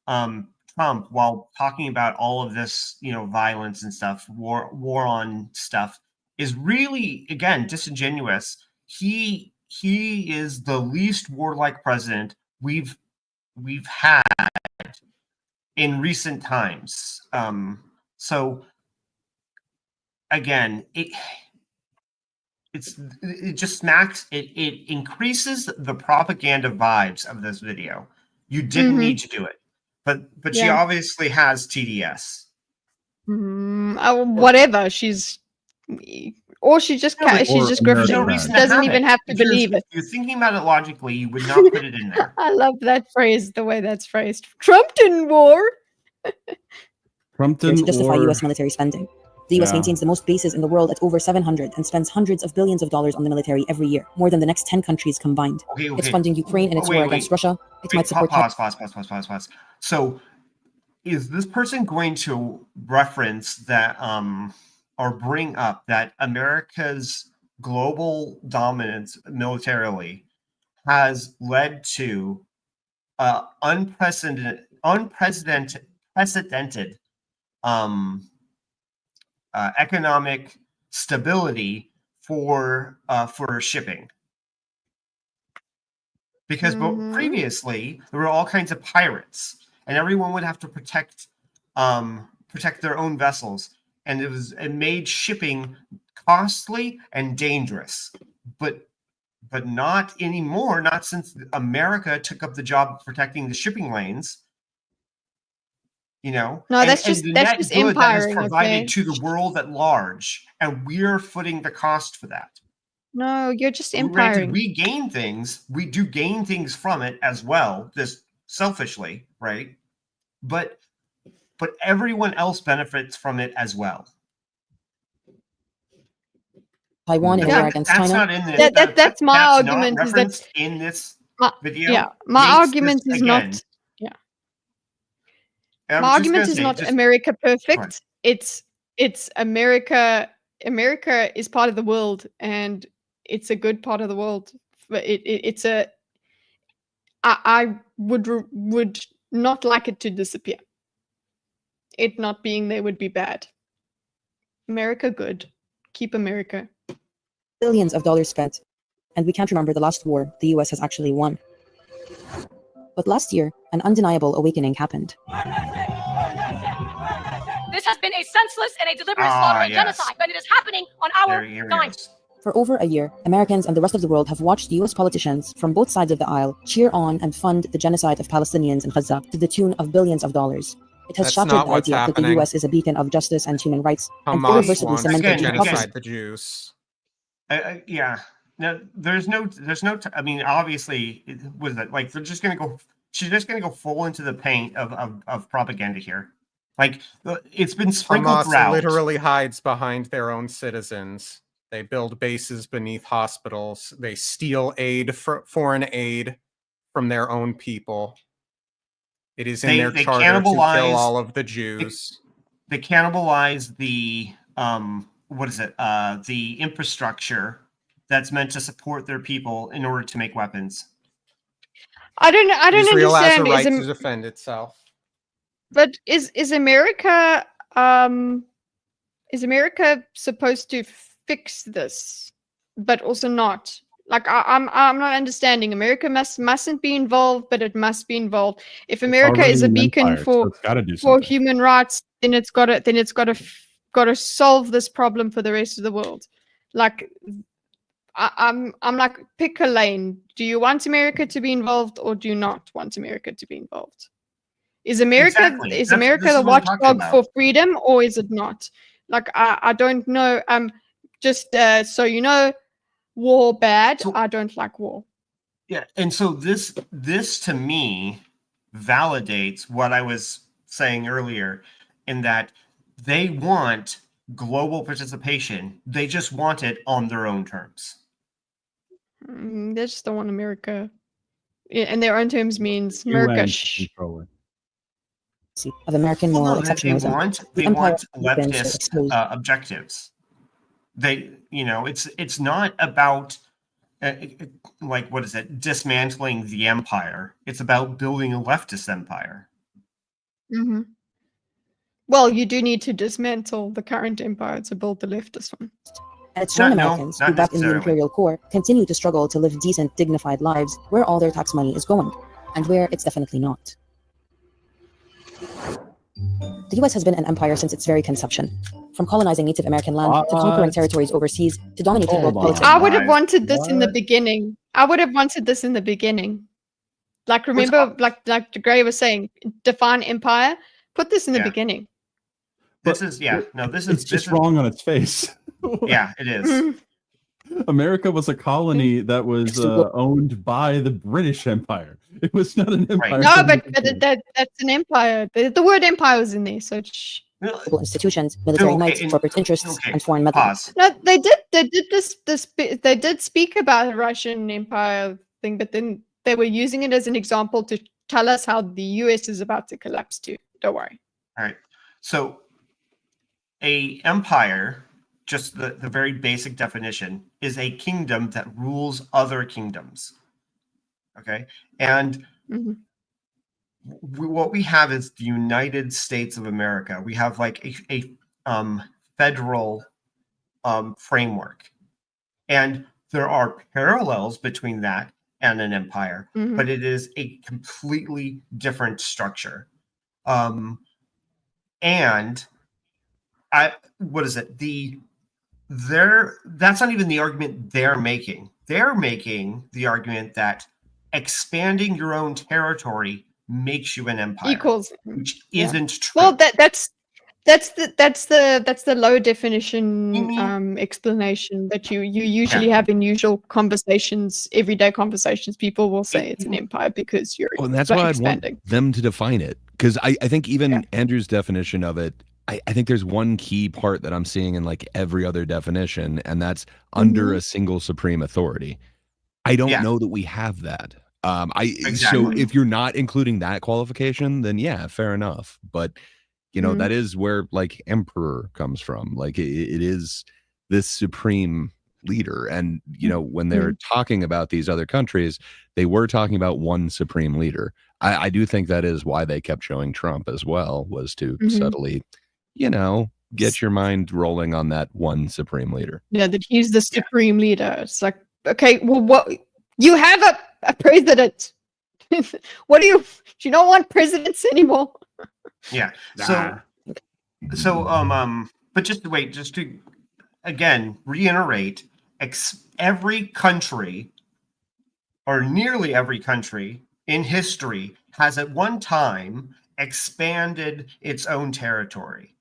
Trump while talking about all of this, violence and stuff, war on stuff, is really, again, disingenuous. He is the least warlike president we've had in recent times. So again, it just smacks. It increases the propaganda vibes of this video. You didn't need to do it, but she obviously has TDS. Whatever. She's just doesn't even have to believe it. If you're thinking about it logically, you would not put it in there. I love that phrase, the way that's phrased. Trump didn't war. To justify US military spending. The US maintains the most bases in the world at over 700 and spends hundreds of billions of dollars on the military every year, more than the next 10 countries combined. Okay. It's funding Ukraine in its war against Russia. It might support... Pause. So, is this person going to reference that, or bring up that America's global dominance militarily has led to unprecedented economic stability for shipping. Because previously there were all kinds of pirates, and everyone would have to protect their own vessels, and it made shipping costly and dangerous. But not anymore. Not since America took up the job of protecting the shipping lanes. No, that's just good that is empiring, provided okay? to the world at large, and we're footing the cost for that. No, you're just Granted, empiring. we gain things. We do gain things from it as well, just selfishly, right? But everyone else benefits from it as well. Taiwan in war against That's China. not in this. That's my not argument. Is that referenced in this video? Yeah, my Makes argument this is again. not. Yeah, I'm my just argument gonna is say, not just- America Go ahead. perfect. It's America. America is part of the world, and it's a good part of the world. But it's a. I would not like it to disappear. It not being there would be bad. America good. Keep America. Billions of dollars spent, and we can't remember the last war the US has actually won. But last year, an undeniable awakening happened. This has been a senseless and a deliberate slaughter and yes. genocide, but it is happening on our dime. For over a year, Americans and the rest of the world have watched US politicians from both sides of the aisle cheer on and fund the genocide of Palestinians in Gaza to the tune of billions of dollars. It has That's shattered not the what's idea that the happening. US is a beacon of justice and human rights, and Hamas irreversibly wants to cemented the puppet. genocide the Jews. Yeah. No, there's no. I mean, obviously, was it like they're just gonna go? She's just gonna go full into the paint of propaganda here. Like it's been sprinkled Hamas throughout. literally hides behind their own citizens. They build bases beneath hospitals. They steal foreign aid from their own people. It is in their charter to kill all of the Jews. They cannibalize the the infrastructure that's meant to support their people in order to make weapons. I don't Israel has a understand. right to defend itself. But is America supposed to fix this, but also not? Like I'm not understanding. America mustn't be involved, but it must be involved. If America is a beacon for human rights, then it's got to solve this problem for the rest of the world. Like I'm like, pick a lane. Do you want America to be involved, or do you not want America to be involved? Is America This America is the what I'm talking watchdog about. for freedom, or is it not? Like I don't know. Just so you know, war bad. I don't like war. Yeah, and so this to me validates what I was saying earlier, in that they want global participation. They just want it on their own terms. They just don't want America. And their own terms means America. Of American moral exceptionalism. They The empire want has been so leftist exposed. objectives. It's not about dismantling the empire. It's about building a leftist empire. Mm-hmm. Well, you do need to dismantle the current empire to build the leftist one. And it's shown Americans who back in the imperial core continue to struggle to live decent, dignified lives where all their tax money is going, and where it's definitely not. The US has been an empire since its very conception. From colonizing Native American land to conquering territories overseas to dominating world politics. I would have wanted this in the beginning. Like, remember, like Gray was saying, define empire. Put this in the beginning. This is just wrong on its face. Yeah, it is. America was a colony that was owned by the British Empire. It was not an empire. No, but that's an empire. The word empire was in there, so institutions, military might, corporate interests, and foreign methods. No, they did speak about the Russian empire thing, but then they were using it as an example to tell us how the US is about to collapse too. Don't worry. All right. So a empire, just the very basic definition, is a kingdom that rules other kingdoms. Okay. And what we have is the United States of America. We have like a federal framework, and there are parallels between that and an empire, but it is a completely different structure. And what is it? That's not even the argument they're making. They're making the argument that expanding your own territory makes you an empire, which isn't true. Well, that's the low definition explanation that you usually have in usual conversations, everyday conversations. People will say it's an empire because you're Well, and that's why I'd expanding. want them to define it, because I think even Andrew's definition of it, I think there's one key part that I'm seeing in like every other definition, and that's under a single supreme authority. I don't know that we have that. So if you're not including that qualification, then yeah, fair enough. But you know, that is where like emperor comes from. Like it is this supreme leader. And you know, when they're talking about these other countries, they were talking about one supreme leader. I do think that is why they kept showing Trump as well, was to subtly, you know, get your mind rolling on that one supreme leader. Yeah, that he's the supreme leader. It's like, okay, well, what you have a president. What do you don't want presidents anymore? Yeah. So but just to again reiterate, every country, or nearly every country in history, has at one time expanded its own territory.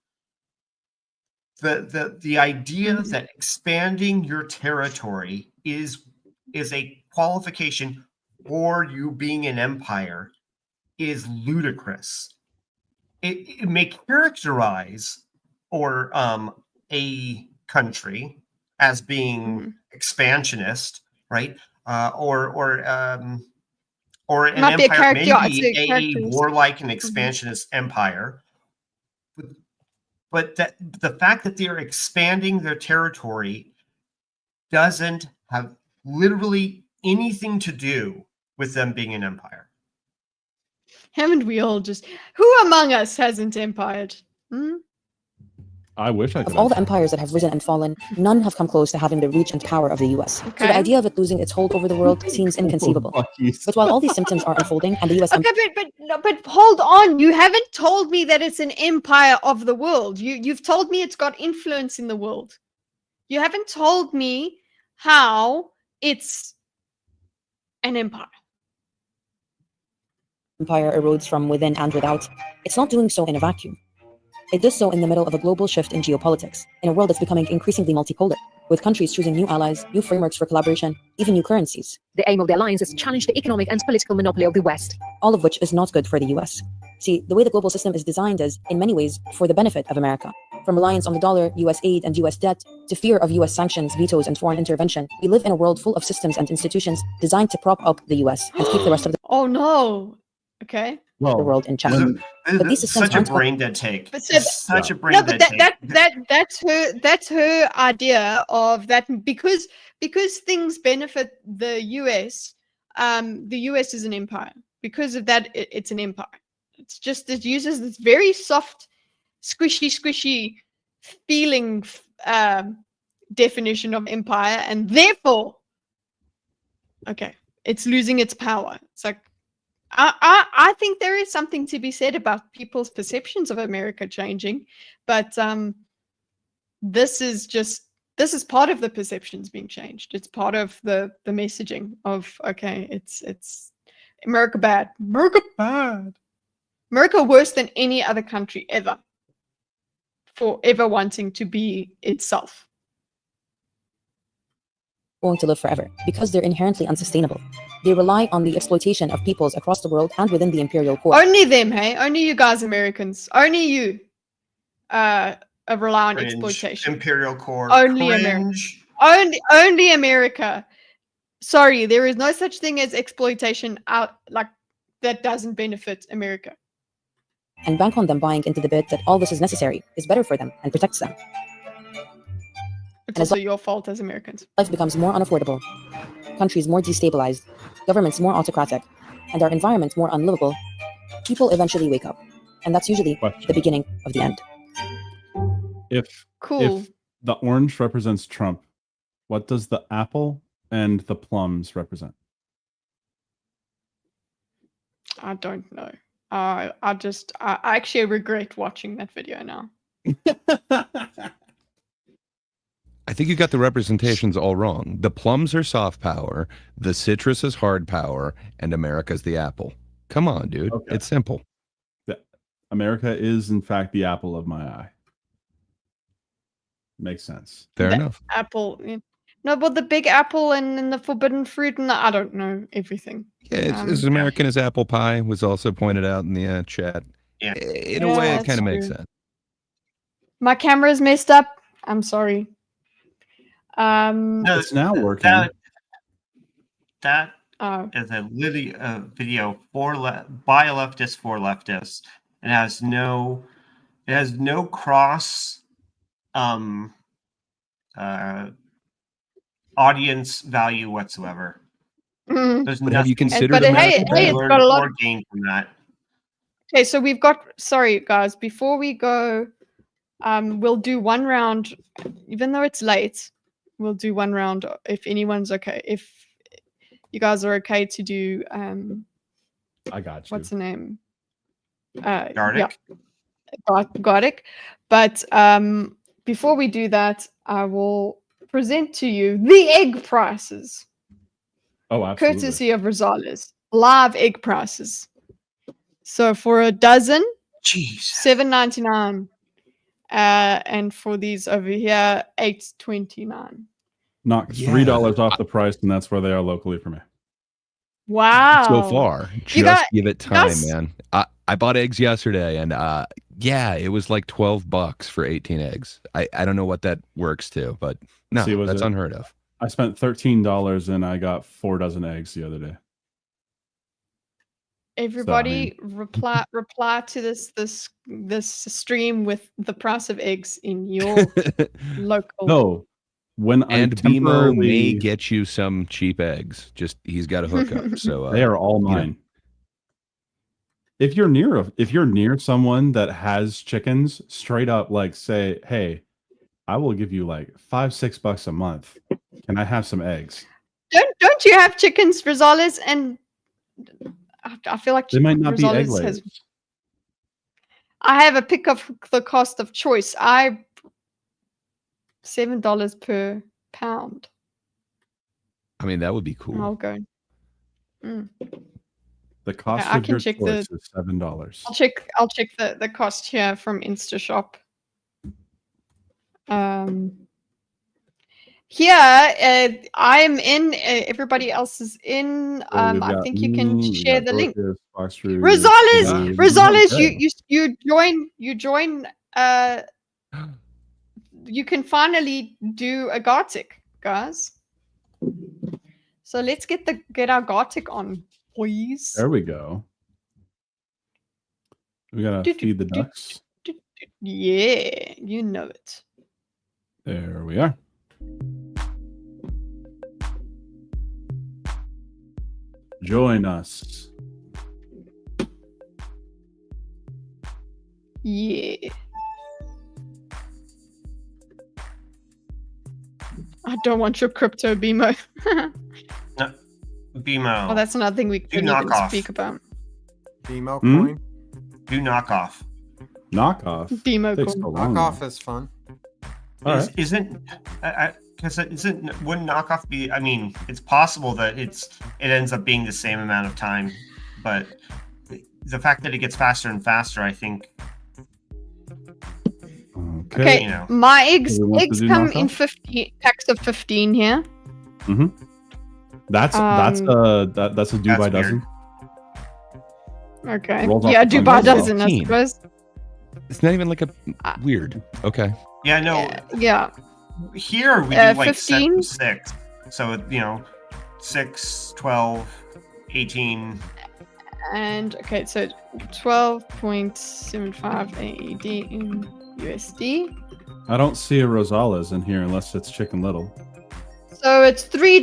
The idea that expanding your territory is a qualification for you being an empire is ludicrous. It may characterize a country as being expansionist, right? Or an empire, maybe a warlike and expansionist empire. But the fact that they're expanding their territory doesn't have literally anything to do with them being an empire. Haven't we all just... Who among us hasn't empired? I wish I could. Of all the empires that have risen and fallen, none have come close to having the reach and power of the US. So the idea of it losing its hold over the world seems inconceivable. But while all these symptoms are unfolding and the US... But hold on. You haven't told me that it's an empire of the world. You've told me it's got influence in the world. You haven't told me how it's an empire. Empire erodes from within and without. It's not doing so in a vacuum. It does so in the middle of a global shift in geopolitics, in a world that's becoming increasingly multipolar, with countries choosing new allies, new frameworks for collaboration, even new currencies. The aim of the alliance is to challenge the economic and political monopoly of the West. All of which is not good for the US. See, the way the global system is designed is, in many ways, for the benefit of America. From reliance on the dollar, US aid, and US debt, to fear of US sanctions, vetoes, and foreign intervention, we live in a world full of systems and institutions designed to prop up the US and keep the rest of the... Oh no! Okay. The world in check. But these systems such a brain dead take. Such a brain dead take. That's her idea of that, because things benefit the US. The US is an empire. Because of that, it's an empire. It's just, it uses this very soft, squishy feeling definition of empire, and therefore, okay, it's losing its power. It's like, I think there is something to be said about people's perceptions of America changing, but this is part of the perceptions being changed. It's part of the messaging of, okay, it's America bad, America worse than any other country ever, for ever wanting to be itself. Going to live forever because they're inherently unsustainable. They rely on the exploitation of peoples across the world and within the imperial core. Only them, hey? Only you guys, Americans. Only you rely on exploitation. Imperial core. Only America. Only America. Sorry, there is no such thing as exploitation that doesn't benefit America. And bank on them buying into the bit that all this is necessary, is better for them, and protects them. It's also your fault as Americans. Life becomes more unaffordable, countries more destabilized, governments more autocratic, and our environment more unlivable. people eventually wake up. And that's usually the beginning of the end. If the orange represents Trump, what does the apple and the plums represent? I don't know. I actually regret watching that video now. I think you got the representations all wrong. The plums are soft power, the citrus is hard power, and America's the apple. Come on, dude. Okay. It's simple. America is, in fact, the apple of my eye. Makes sense. Fair The enough. Apple. No, but the big apple and the forbidden fruit, and I don't know everything. Yeah, it's American as apple pie was also pointed out in the chat. Yeah. In a way, it that's kind of makes true. sense. My camera's messed up. I'm sorry. No, It's now working. That is a video by a leftist for leftists. It has no cross audience value whatsoever. There's But have you considered But hey, it's got a lot of gain from that. Okay, so we've got. Sorry, guys. Before we go, we'll do one round. Even though it's late, we'll do one round. If anyone's okay, if you guys are okay to do. I got you. What's the name? Gardic. Yeah. Gardic. But before we do that, I will present to you the egg prices. Oh, absolutely. Courtesy of Rosales. Live egg prices. So for a dozen, $7.99. And for these over here, $8.29. Knock $3 off the price, and that's where they are locally for me. Wow. So far, You just got- give it time, guys- man. I bought eggs yesterday, and yeah, it was like $12 for 18 eggs. I don't know what that works to, but no, See, was that's it- unheard of. I spent $13 and I got 4 dozen eggs the other day. Everybody reply to this stream with the price of eggs in your local. No, when And I BMO may temporarily get you some cheap eggs. Just he's got a hookup, so they are all you know. mine. If you're near someone that has chickens, straight up like say, hey, I will give you like $5-6 a month. Can I have some eggs? Don't you have chickens, Rosales? And I feel like They might not be egg Rosales layers. I have a pick of the cost of choice. $7 per pound. I mean, that would be cool. I'll go. Mm. The cost I of can your check choice is $7. I'll check the cost here from InstaShop. Here, I'm in. Everybody else is in. I think you can share the link. Rosales, you join. You can finally do a Gartic, guys. So let's get our Gartic on, please. There we go. We gotta feed the ducks. Yeah, you know it. There we are. Join us. Yeah. I don't want your crypto, BMO. No, BMO. Oh, that's another thing we couldn't knock even off. speak about. BMO Hmm? coin. Do knockoff. Knockoff. BMO Takes coin. so long. Knockoff is fun. All right. Wouldn't knockoff be? I mean, it's possible that it ends up being the same amount of time, but the fact that it gets faster and faster, I think. Okay, You know. my eggs Do we want to eggs do come knockoff? in 50 packs of 15 here. Mm-hmm. That's a do by dozen. Okay. Rolls off Yeah, the do tongue. by Rolls off. dozen, I 15. suppose. It's not even like a weird. Okay. Yeah, no. Yeah. Here we do like 15? 6. So, 6, 12, 18. And okay, so 12.75 AED in USD. I don't see a Rosales in here unless it's Chicken Little. So it's $3.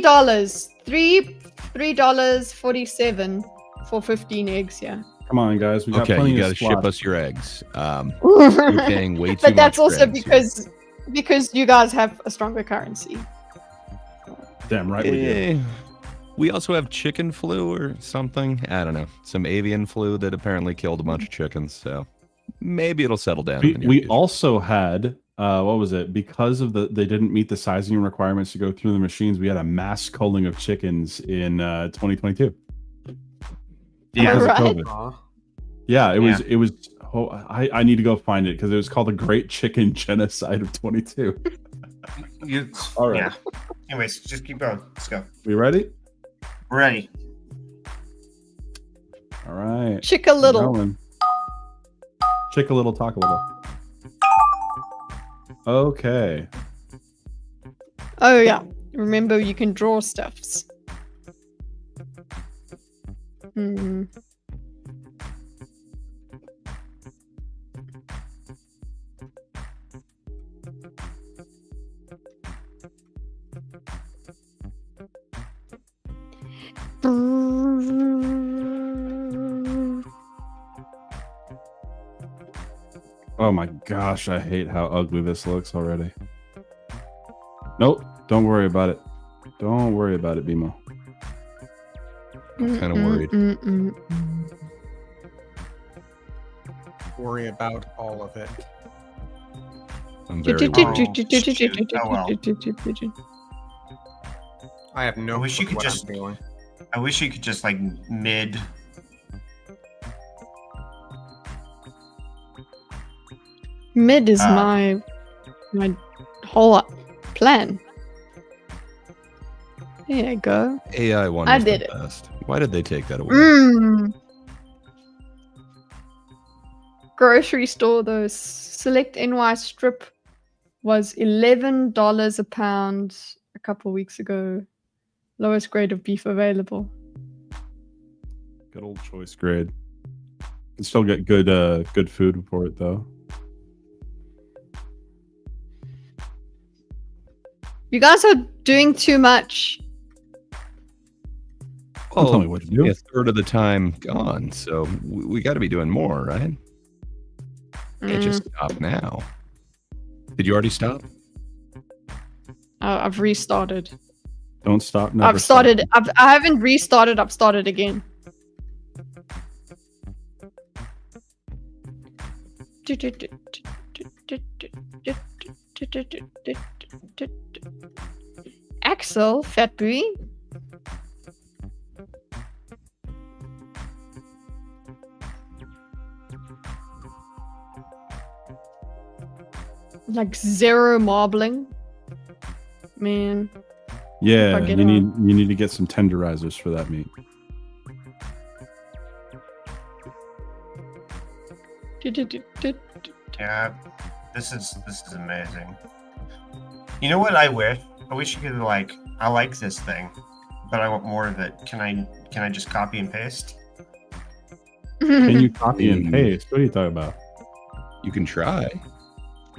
$3.47 for 15 eggs, yeah. Come on, guys. We got Okay, plenty you of got to ship slots. us your eggs. You're paying way too much. But that's for also eggs. because you guys have a stronger currency. Damn right we do. We also have chicken flu or something. I don't know. Some avian flu that apparently killed a bunch of chickens. So maybe it'll settle down. in the near We future. also had what was it? Because of they didn't meet the sizing requirements to go through the machines. We had a mass culling of chickens in 2022. Yeah. Because of Right. COVID. Yeah, it was. Oh, I need to go find it because it was called the Great Chicken Genocide of 22. All right. Yeah. Anyways, just keep going. Let's go. We ready? We're ready. All right. Chick a little. Going. Chick a little, talk a little. Okay. Oh yeah. Remember, you can draw stuffs. Hmm. Oh my gosh, I hate how ugly this looks already. Nope, don't worry about it. Don't worry about it, Bimo. I'm kind of worried. Worry about all of it. I'm very worried. I have no. I wish you clue could what just. I'm doing. I wish you could just like mid. Mid is my whole plan. There you go. AI one. I was did the it. best. Why did they take that away? Grocery store, though. Select NY strip was $11 a pound a couple weeks ago. Lowest grade of beef available. Good old choice grade. Can still get good food for it though. You guys are doing too much. Don't tell me what to do. A third of the time gone, so we got to be doing more, right? Can't just stop now. Did you already stop? I've restarted. Don't stop. Never I've started. I haven't restarted. I've started again. Axel, fat boy. Like zero marbling. Man. Yeah, Fuck it you up. need to get some tenderizers for that meat. Yeah, this is amazing. You know what I wish? I wish you could like. I like this thing, but I want more of it. Can I just copy and paste? Can you copy and paste? What are you talking about? You can try.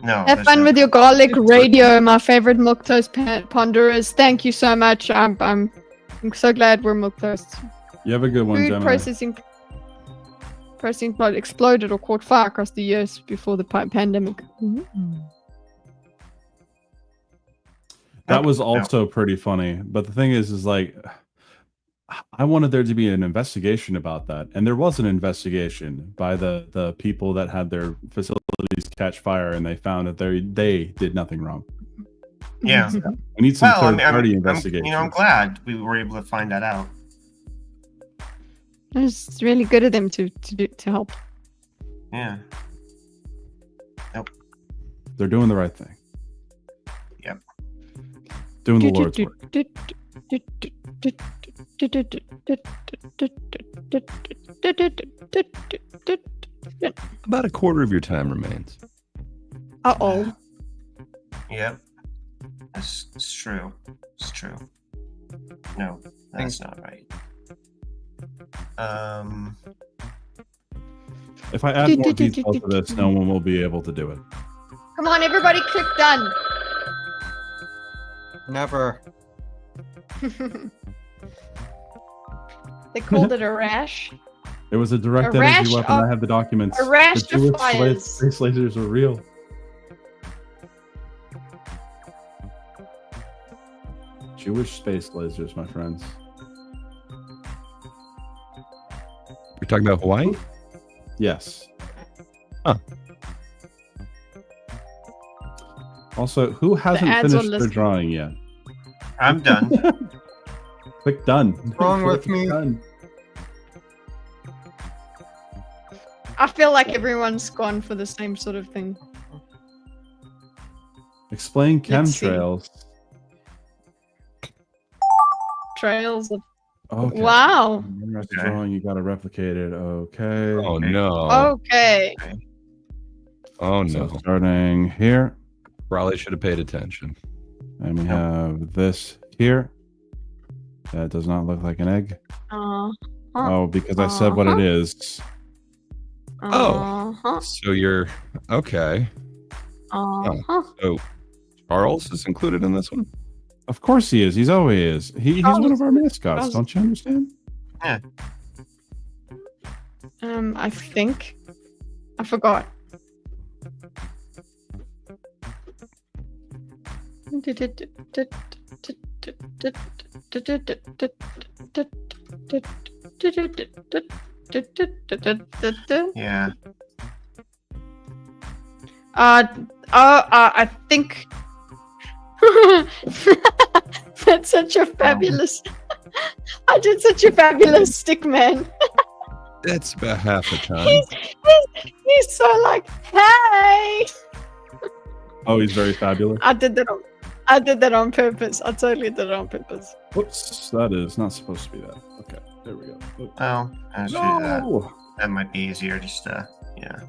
No. Have fun with your garlic radio, my favorite milk toast ponderers. Thank you so much. I'm so glad we're milk toast. You have a good one, Food Gemini. processing plant exploded or caught fire across the years before the pandemic. That was also pretty funny. But the thing is like, I wanted there to be an investigation about that. And there was an investigation by the people that had their facilities catch fire, and they found that they did nothing wrong. Yeah. So we need some third-party I'm investigation. I'm glad we were able to find that out. It's really good of them to help. Yeah. Nope. They're doing the right thing. Yep. Doing the Lord's work. About a quarter of your time remains. Uh-oh. Yep. It's true. It's true. No, that's not right. If I add more detail to this, no one will be able to do it. Come on, everybody, click done. Never. They called it a rash. It was a direct A rash energy weapon. of- I have the documents. a rash The Jewish of fires. space lasers are real. Jewish space lasers, my friends. You're talking about Hawaii? Yes. Huh. Also, who hasn't ads are finished their listed. drawing yet? I'm done. Click done. What's wrong with Click me? done. I feel like everyone's gone for the same sort of thing. Explain Let's see. chemtrails. Trails of. Okay. Wow. Interesting drawing. You got to replicate it. Okay. Oh no. Okay. Oh So no. starting here, Probably should have paid attention. and we have this here. That does not look like an egg. Oh, because I said what it is. Oh. So you're okay. So Charles is included in this one? Of course he is. He's always is. He's one of our mascots. Charles- Don't you understand? Yeah. I think. I forgot. Yeah. I think that's such a fabulous. I did such a fabulous stick man. That's about half the time. He's so like, hey. Oh, he's very fabulous. I did that on purpose. I totally did it on purpose. Whoops, that is not supposed to be that. Okay, there we go. Well, actually, No! that might be easier. Just yeah.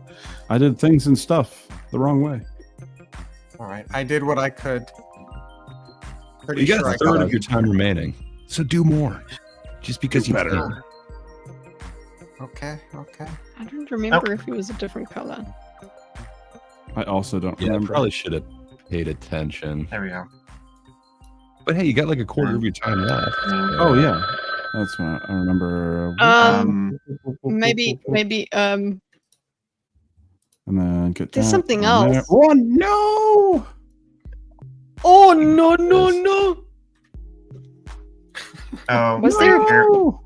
I did things and stuff the wrong way. All right, I did what I could. Pretty You got sure a I third got of your time remaining, so do more. Just because you better. can. Okay, okay. I don't remember if he was a different color. I also don't Yeah, I remember. probably should have paid attention. There we go. But hey, you got like a quarter of your time left. Oh yeah, that's what I remember. Maybe. And then get There's that something on there. else. Oh no! Oh no! Oh, Was there? No!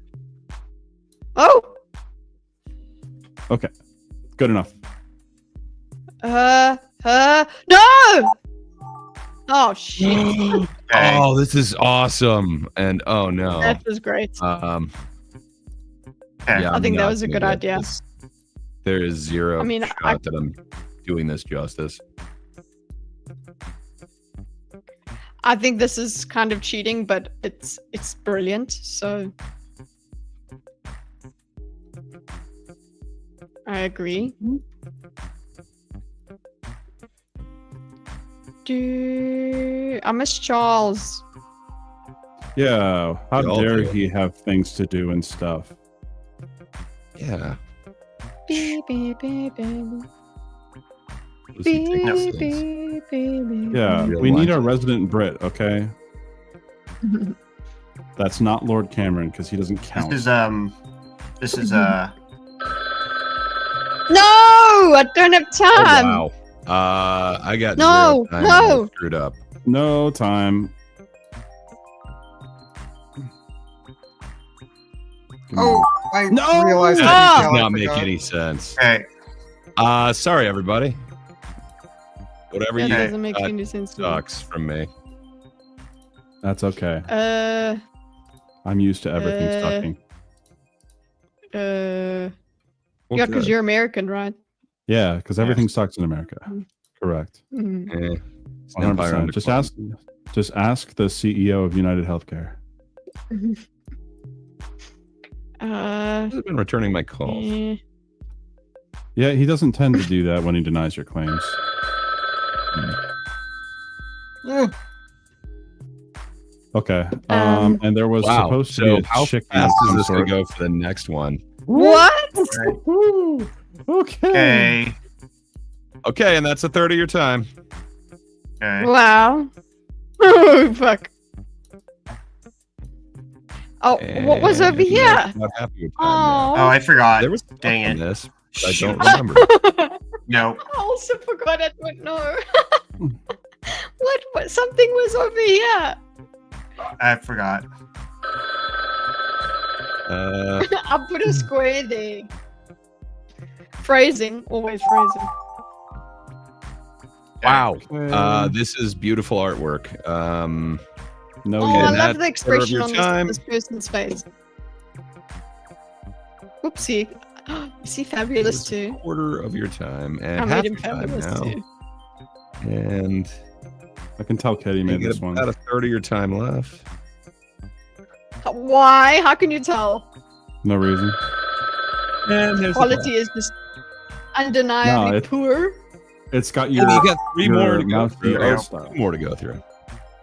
Oh. Okay, good enough. No! Oh shit! Oh, this is awesome. And oh no. That was great. Yeah, I think that not was a gonna good get idea. this. There is zero I mean, shot that I'm doing this justice. I think this is kind of cheating, but it's brilliant. So I agree. I miss Charles. Yeah, how We all dare do. he have things to do and stuff? Yeah. Beep, beep, beep, beep. Listen, take Beep, those things. beep, beep, beep. Yeah, Real we need life. a resident Brit, okay? That's not Lord Cameron because he doesn't count. This is No, I don't have time. Oh, wow. I got No, zero time. no. I screwed up. No time. Oh, I No! realized That that does detail I not make forgot. any sense. Okay. Sorry, everybody. Whatever That you doesn't make got any sense to me. sucks from me. That's okay. Uh, I'm used to everything sucking. yeah, Well, because good. you're American, right? Yeah, because everything sucks in America. Correct. Mhm. Eh, it's an empire 100%. under Just cloud. ask the CEO of United Healthcare. I've been returning my calls. eh. Yeah, he doesn't tend to do that when he denies your claims. Eh, Okay. And there was Wow. supposed to So be a how chicken fast of is some this going sort. to go for the next one? What? Okay. Okay, and that's a third of your time. Okay. Wow. Oh, fuck. Oh, what was over here? Not happy with Oh, I forgot. There was Dang it. this. I don't remember. No. I also forgot. I don't know. What? Something was over here. I forgot. I put a square there. Phrasing, always phrasing. Wow. This is beautiful artwork. No, Oh, I love the expression on this person's face. Whoopsie. Is he fabulous too? Quarter of your time and I half made him your time fabulous now. too. And I can tell Katie made you this get one. about a third of your time left. Why? How can you tell? No reason. And there's Quality is just undeniably No, it- poor. It's got your. You got 3 more to go mouse through. art style. 2 more to go through.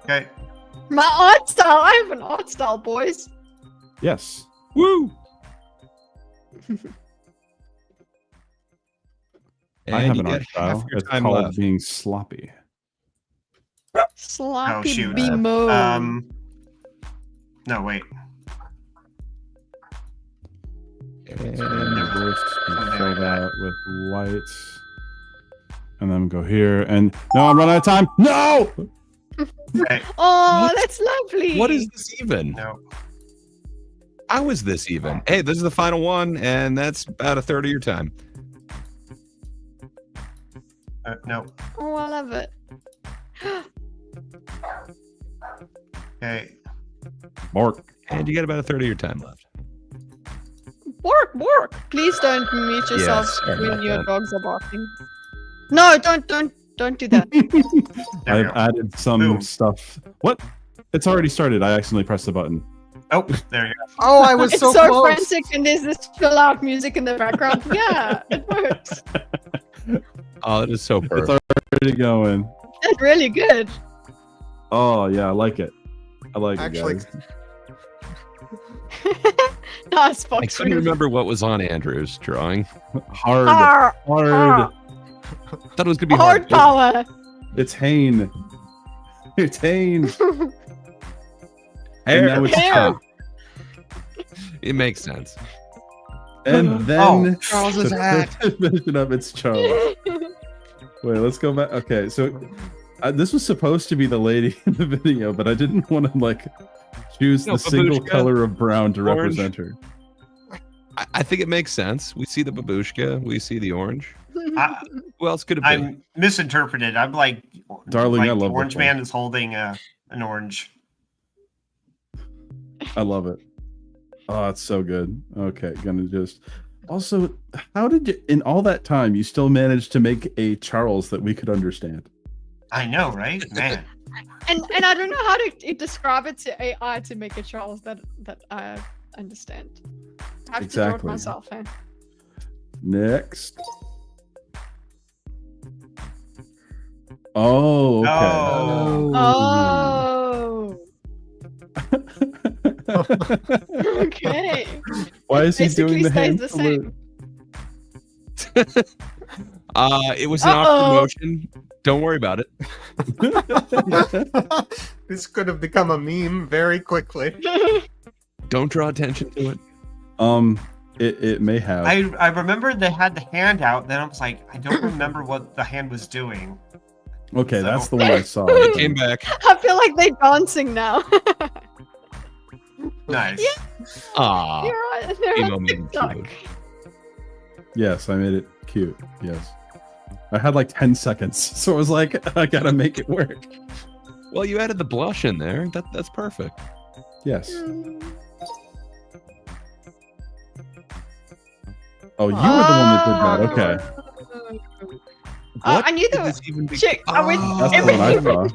Okay. My art style. I have an art style, boys. Yes. Woo! I have you an get art half style. your It's time called left. being sloppy. Sloppy Oh, shoot. B-mode. No, wait. And let's fill that with lights. And then go here. And no, I'm running out of time. No! Oh, that's lovely. What is this even? No. How is this even? Hey, this is the final one, and that's about a third of your time. No. Oh, I love it. Okay. Mark. And you got about a third of your time left. Work. Please don't mute yourself sorry when about your that. dogs are barking. No, don't do that. I've added some stuff. What? It's already started. I accidentally pressed the button. Oh, there you go. Oh, I was It's so so close. frantic, and there's this chill out music in the background. Yeah, it works. Oh, that is so perfect. It's already going. That's really good. Oh, yeah, I like it. I like Actually, it, guys. Nice, I Fox. couldn't remember what was on Andrew's drawing. Hard. Hard. Thought it was gonna be Hard power. It's Hane. It's Hane. And Hair. now it's Hair. Tom. It makes sense. And then Charles's to hat. finish it up, it's Charles. Wait, let's go back. Okay, so this was supposed to be the lady in the video, but I didn't want to like choose No, the single babushka, color of brown to orange. represent her. I think it makes sense. We see the babushka. We see the orange. Who else could it be? I'm misinterpreted. I'm like, Darling, like I the love Orange this one. Man is holding an orange. I love it. Oh, it's so good. Okay, gonna just. Also, how did you, in all that time, you still managed to make a Charles that we could understand? I know, right? Man. And I don't know how to describe it to AI to make a Charles that I understand. I have to draw it Exactly. myself. Eh? Next. Oh, okay. Oh. Okay. Why is he doing Basically the stays hand the salute? It was an awkward motion. Don't worry about it. This could have become a meme very quickly. Don't draw attention to it. It may have. I remember they had the hand out. Then I was like, I don't remember what the hand was doing. Okay, So- that's the one I saw. It came back. I feel like they're dancing now. Nice. Ah. They're on TikTok. Yes, I made it cute. Yes. I had like 10 seconds, so I was like, I gotta make it work. Well, you added the blush in there. That's perfect. Yes. Oh, you were the one that did that. Okay. What I knew could the this even be? chick. I went. That's the one I saw.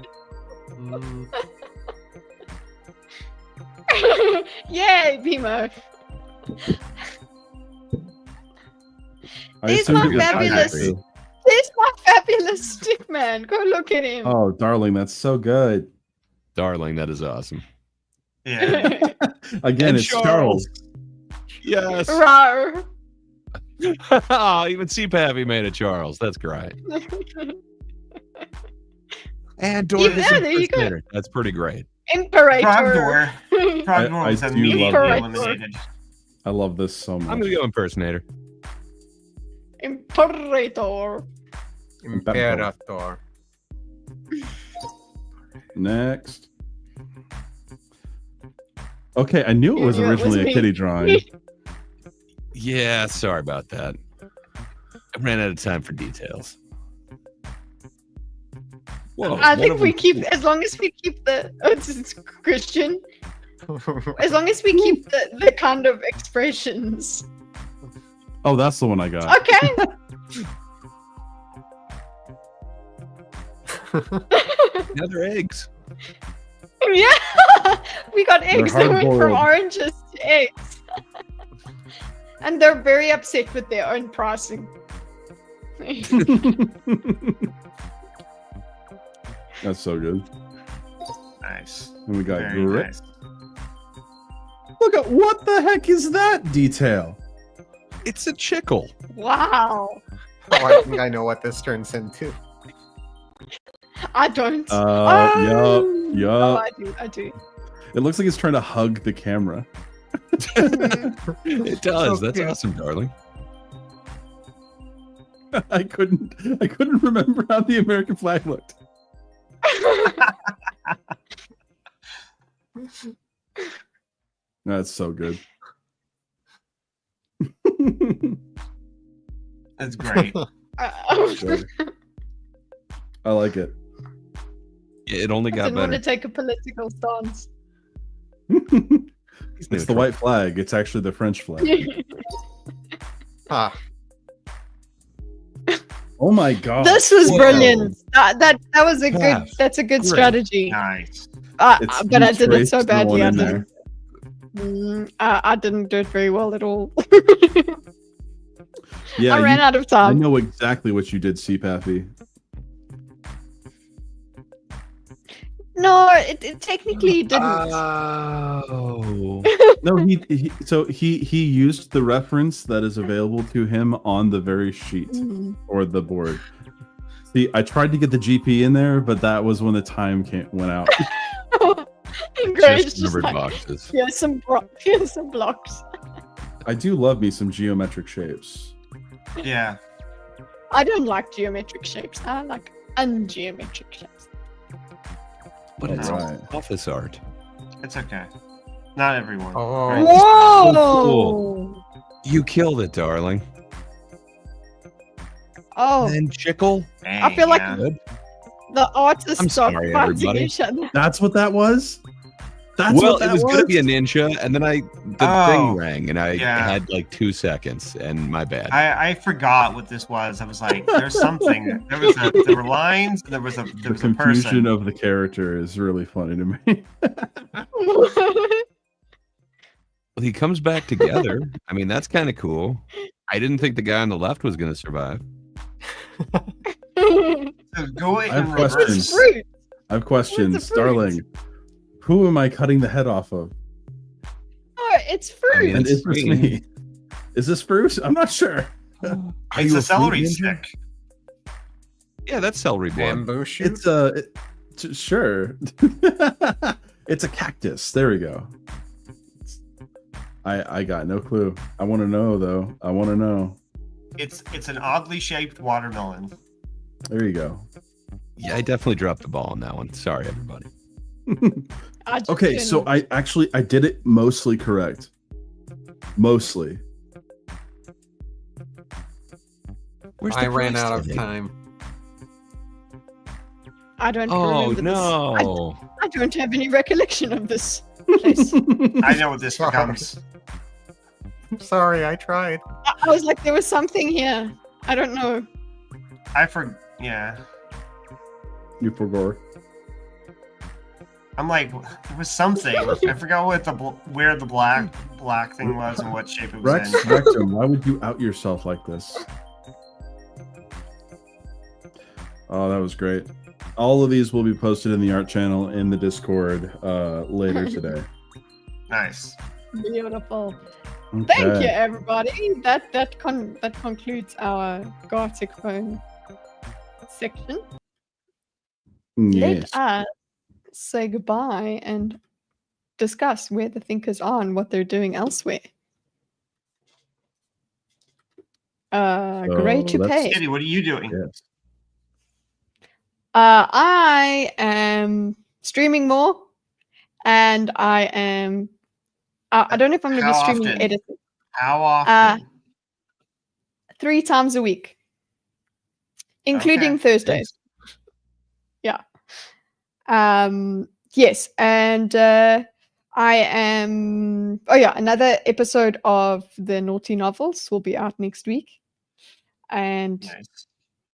Yay, Bimo. I There's assumed my it was fabulous. Isaac. There's my fabulous stick man. Go look at him. Oh, darling, that's so good. Darling, that is awesome. Yeah. Again, And it's Charles. Yes. Rawr. Even CPAV made it Charles. That's great. And Doin is Yeah, there you go. impersonator. That's pretty great. Imperator. Trogdor was I do immediately love this. eliminated. I love this so much. I'm gonna go impersonator. Imperator. Imperator. Next. Okay, I knew it was You knew it was originally a me. kitty drawing. Yeah, sorry about that. I ran out of time for details. Whoa, I one think of we them- keep, as long as we keep the, it's Christian. As long as we keep the kind of expressions. Oh, that's the one I got. Okay. Now they're eggs. Yeah. We got eggs that went from hard-boiled. oranges to eggs. And they're very upset with their own pricing. That's so good. Nice. And we got Very grip. nice. Look at what the heck is that detail? It's a chickle. Wow. Oh, I think I know what this turns into. I don't. Yup. Oh, I do. It looks like it's trying to hug the camera. It does. So That's cute. awesome, darling. I couldn't remember how the American flag looked. That's so good. That's great. Sure. I like it. It only I got didn't want to better. take a political stance. It's the white flag. It's actually the French flag. Ah, Oh my god. This was Whoa. brilliant. That was a good. Half. That's a good Great. strategy. Nice. It's But I did it so traced no one badly. I in didn't. there. I didn't do it very well at all. Yeah, I ran out of I time. know exactly what you did, CPappy. No, it technically didn't. Oh. No, he used the reference that is available to him on the very sheet or the board. See, I tried to get the GP in there, but that was when the time went out. Great, Just numbered boxes. Here's some blocks. I do love me some geometric shapes. Yeah. I don't like geometric shapes. I like ungeometric shapes. But it's Alright. office art. It's okay. Not everyone. Oh. Right? Whoa! So cool. You killed it, darling. Oh, And chickle. I feel like Good. the artists I'm start sorry, fighting everybody. each other. That's what that was? That's Well, what that it was gonna be a ninja, and then the Oh, thing rang, and I yeah. had like 2 seconds, and my bad. I forgot what this was. I was like, there's something. There were lines, and there was a The person. confusion of the character is really funny to me. Well, he comes back together. I mean, that's kind of cool. I didn't think the guy on the left was going to survive. So go I in have reverse. questions. Fruit. I have questions. It's a fruit. Darling, who am I cutting the head off of? Oh, it's fruit. mean, And It's is this green. me? Is this Bruce? I'm not sure. Are It's you a celery fruit ninja? stick. Yeah, that's celery blood. Bamboo shoot. It's sure. It's a cactus. There we go. I got no clue. I want to know though. I want to know. It's an oddly shaped watermelon. There you go. Yeah, I definitely dropped the ball on that one. Sorry, everybody. I just Okay, so didn't- I did it mostly correct. Mostly. Where's I the ran price out of tag? time. I don't Oh remember no! this. I don't have any recollection of this place. I know what this becomes. Sorry, I tried. I was like, there was something here. I don't know. Yeah. You forgot. I'm like, there was something. I forgot what where the black thing was and what shape it was Rex in. Rectum, why would you out yourself like this? Oh, that was great. All of these will be posted in the art channel in the Discord later today. Nice. Beautiful. Okay. Thank you, everybody. That concludes our Gartic phone section. Yes. Let us say goodbye and discuss where the thinkers are and what they're doing elsewhere. Great to pay. Kitty, what are you doing? Yes. I am streaming more, and I am. I don't know if I'm going to be How streaming often? editing. How often? 3 times a week, including Okay. Thursdays. Yeah. Yes, and I am. Oh yeah, another episode of the Naughty Novels will be out next week, and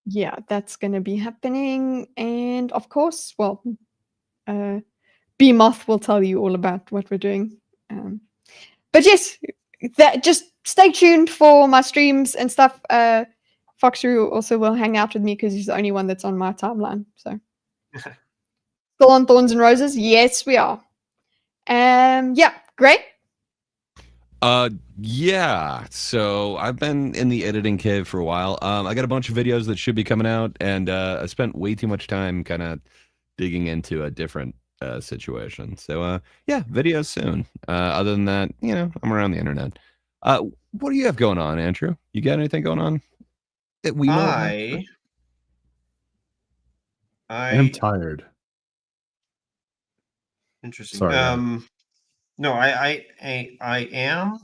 yeah, that's going to be happening. And of course, well, B Moth will tell you all about what we're doing. But yes, that just stay tuned for my streams and stuff. Foxroo also will hang out with me because he's the only one that's on my timeline. So still on Thorns and Roses? Yes, we are. Yeah, great. Yeah. So I've been in the editing cave for a while. I got a bunch of videos that should be coming out, and I spent way too much time kind of digging into a different situation. So yeah, videos soon. Other than that, I'm around the internet. What do you have going on, Andrew? You got anything going on that we know about? I'm tired. Interesting. Sorry. No, I am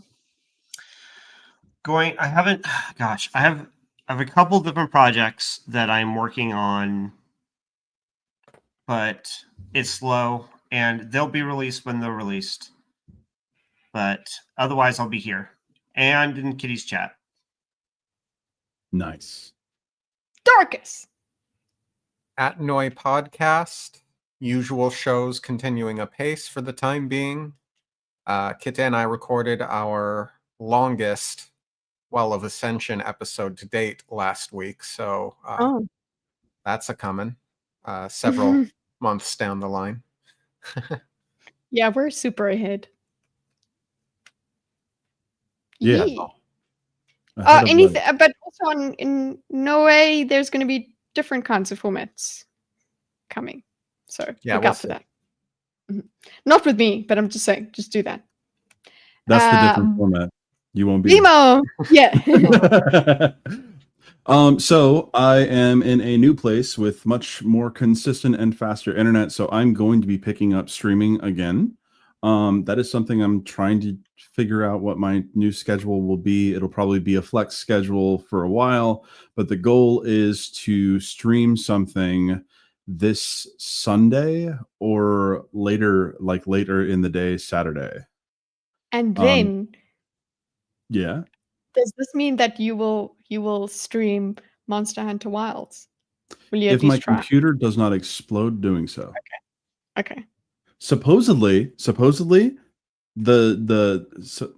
going. I haven't. Gosh, I have a couple different projects that I'm working on, but it's slow, and they'll be released when they're released. But otherwise, I'll be here and in Kitty's chat. Nice. Darkus. At Noi Podcast, usual shows continuing apace for the time being. Kita and I recorded our longest Well of Ascension episode to date last week, so that's a coming several months down the line. Yeah, we're super ahead. Yeah. Anything, but also in no way there's going to be different kinds of formats coming. So yeah, look out for that. Not with me, but I'm just saying, just do that. That's the different format. You won't be. Emo! Yeah. So I am in a new place with much more consistent and faster internet. So I'm going to be picking up streaming again. That is something I'm trying to figure out what my new schedule will be. It'll probably be a flex schedule for a while, but the goal is to stream something this Sunday or later in the day, Saturday. And then yeah. Does this mean that you will stream Monster Hunter Wilds? Will you If my computer does not explode doing so. Okay. Supposedly,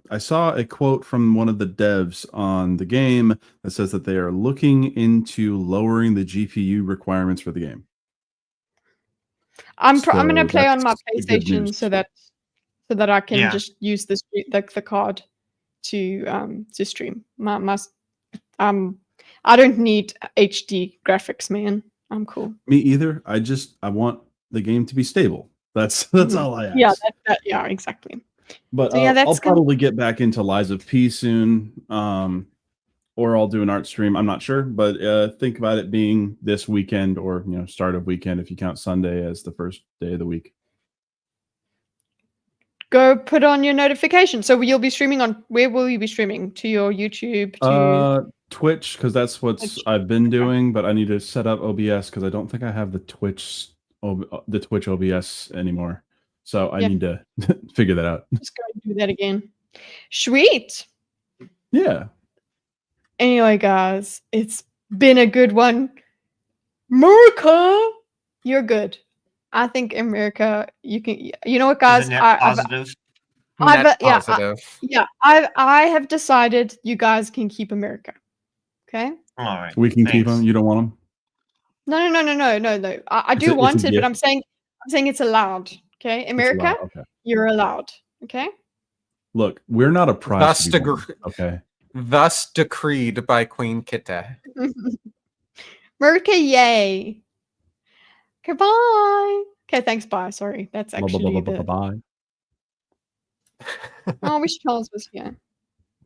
I saw a quote from one of the devs on the game that says that they are looking into lowering the GPU requirements for the game. I'm going to play on my that's the good PlayStation news. so that I can Yeah. just use the card to stream. I don't need HD graphics, man. I'm cool. Me either. I want the game to be stable. That's all I ask. Yeah, yeah, exactly. But So, yeah, that's I'll gonna- probably get back into Lies of P soon, or I'll do an art stream. I'm not sure, but think about it being this weekend or start of weekend if you count Sunday as the first day of the week. Go put on your notification. So you'll be streaming on. Where will you be streaming? To your YouTube? To Twitch, because that's what I've been doing, but I need to set up OBS because I don't think I have the Twitch OBS anymore. So I Yeah. need to figure that out. just go and do that again. Sweet. Yeah. Anyway, guys, it's been a good one. Murca, you're good. I think in America, you can. You know what, guys? Is it net positive? Net yeah, positive. I have decided you guys can keep America. Okay. All right. We can keep them. You don't want them? No. I do It's a want it, but gift. I'm saying it's allowed. Okay, America, allowed, okay. you're allowed. Okay. Look, we're not a prize. Thus, to be won, okay. thus decreed by Queen Kita. Murca, yay. Goodbye. Okay, thanks. Bye. Sorry, that's actually the. Bye. Oh, I wish Charles was here.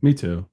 Me too.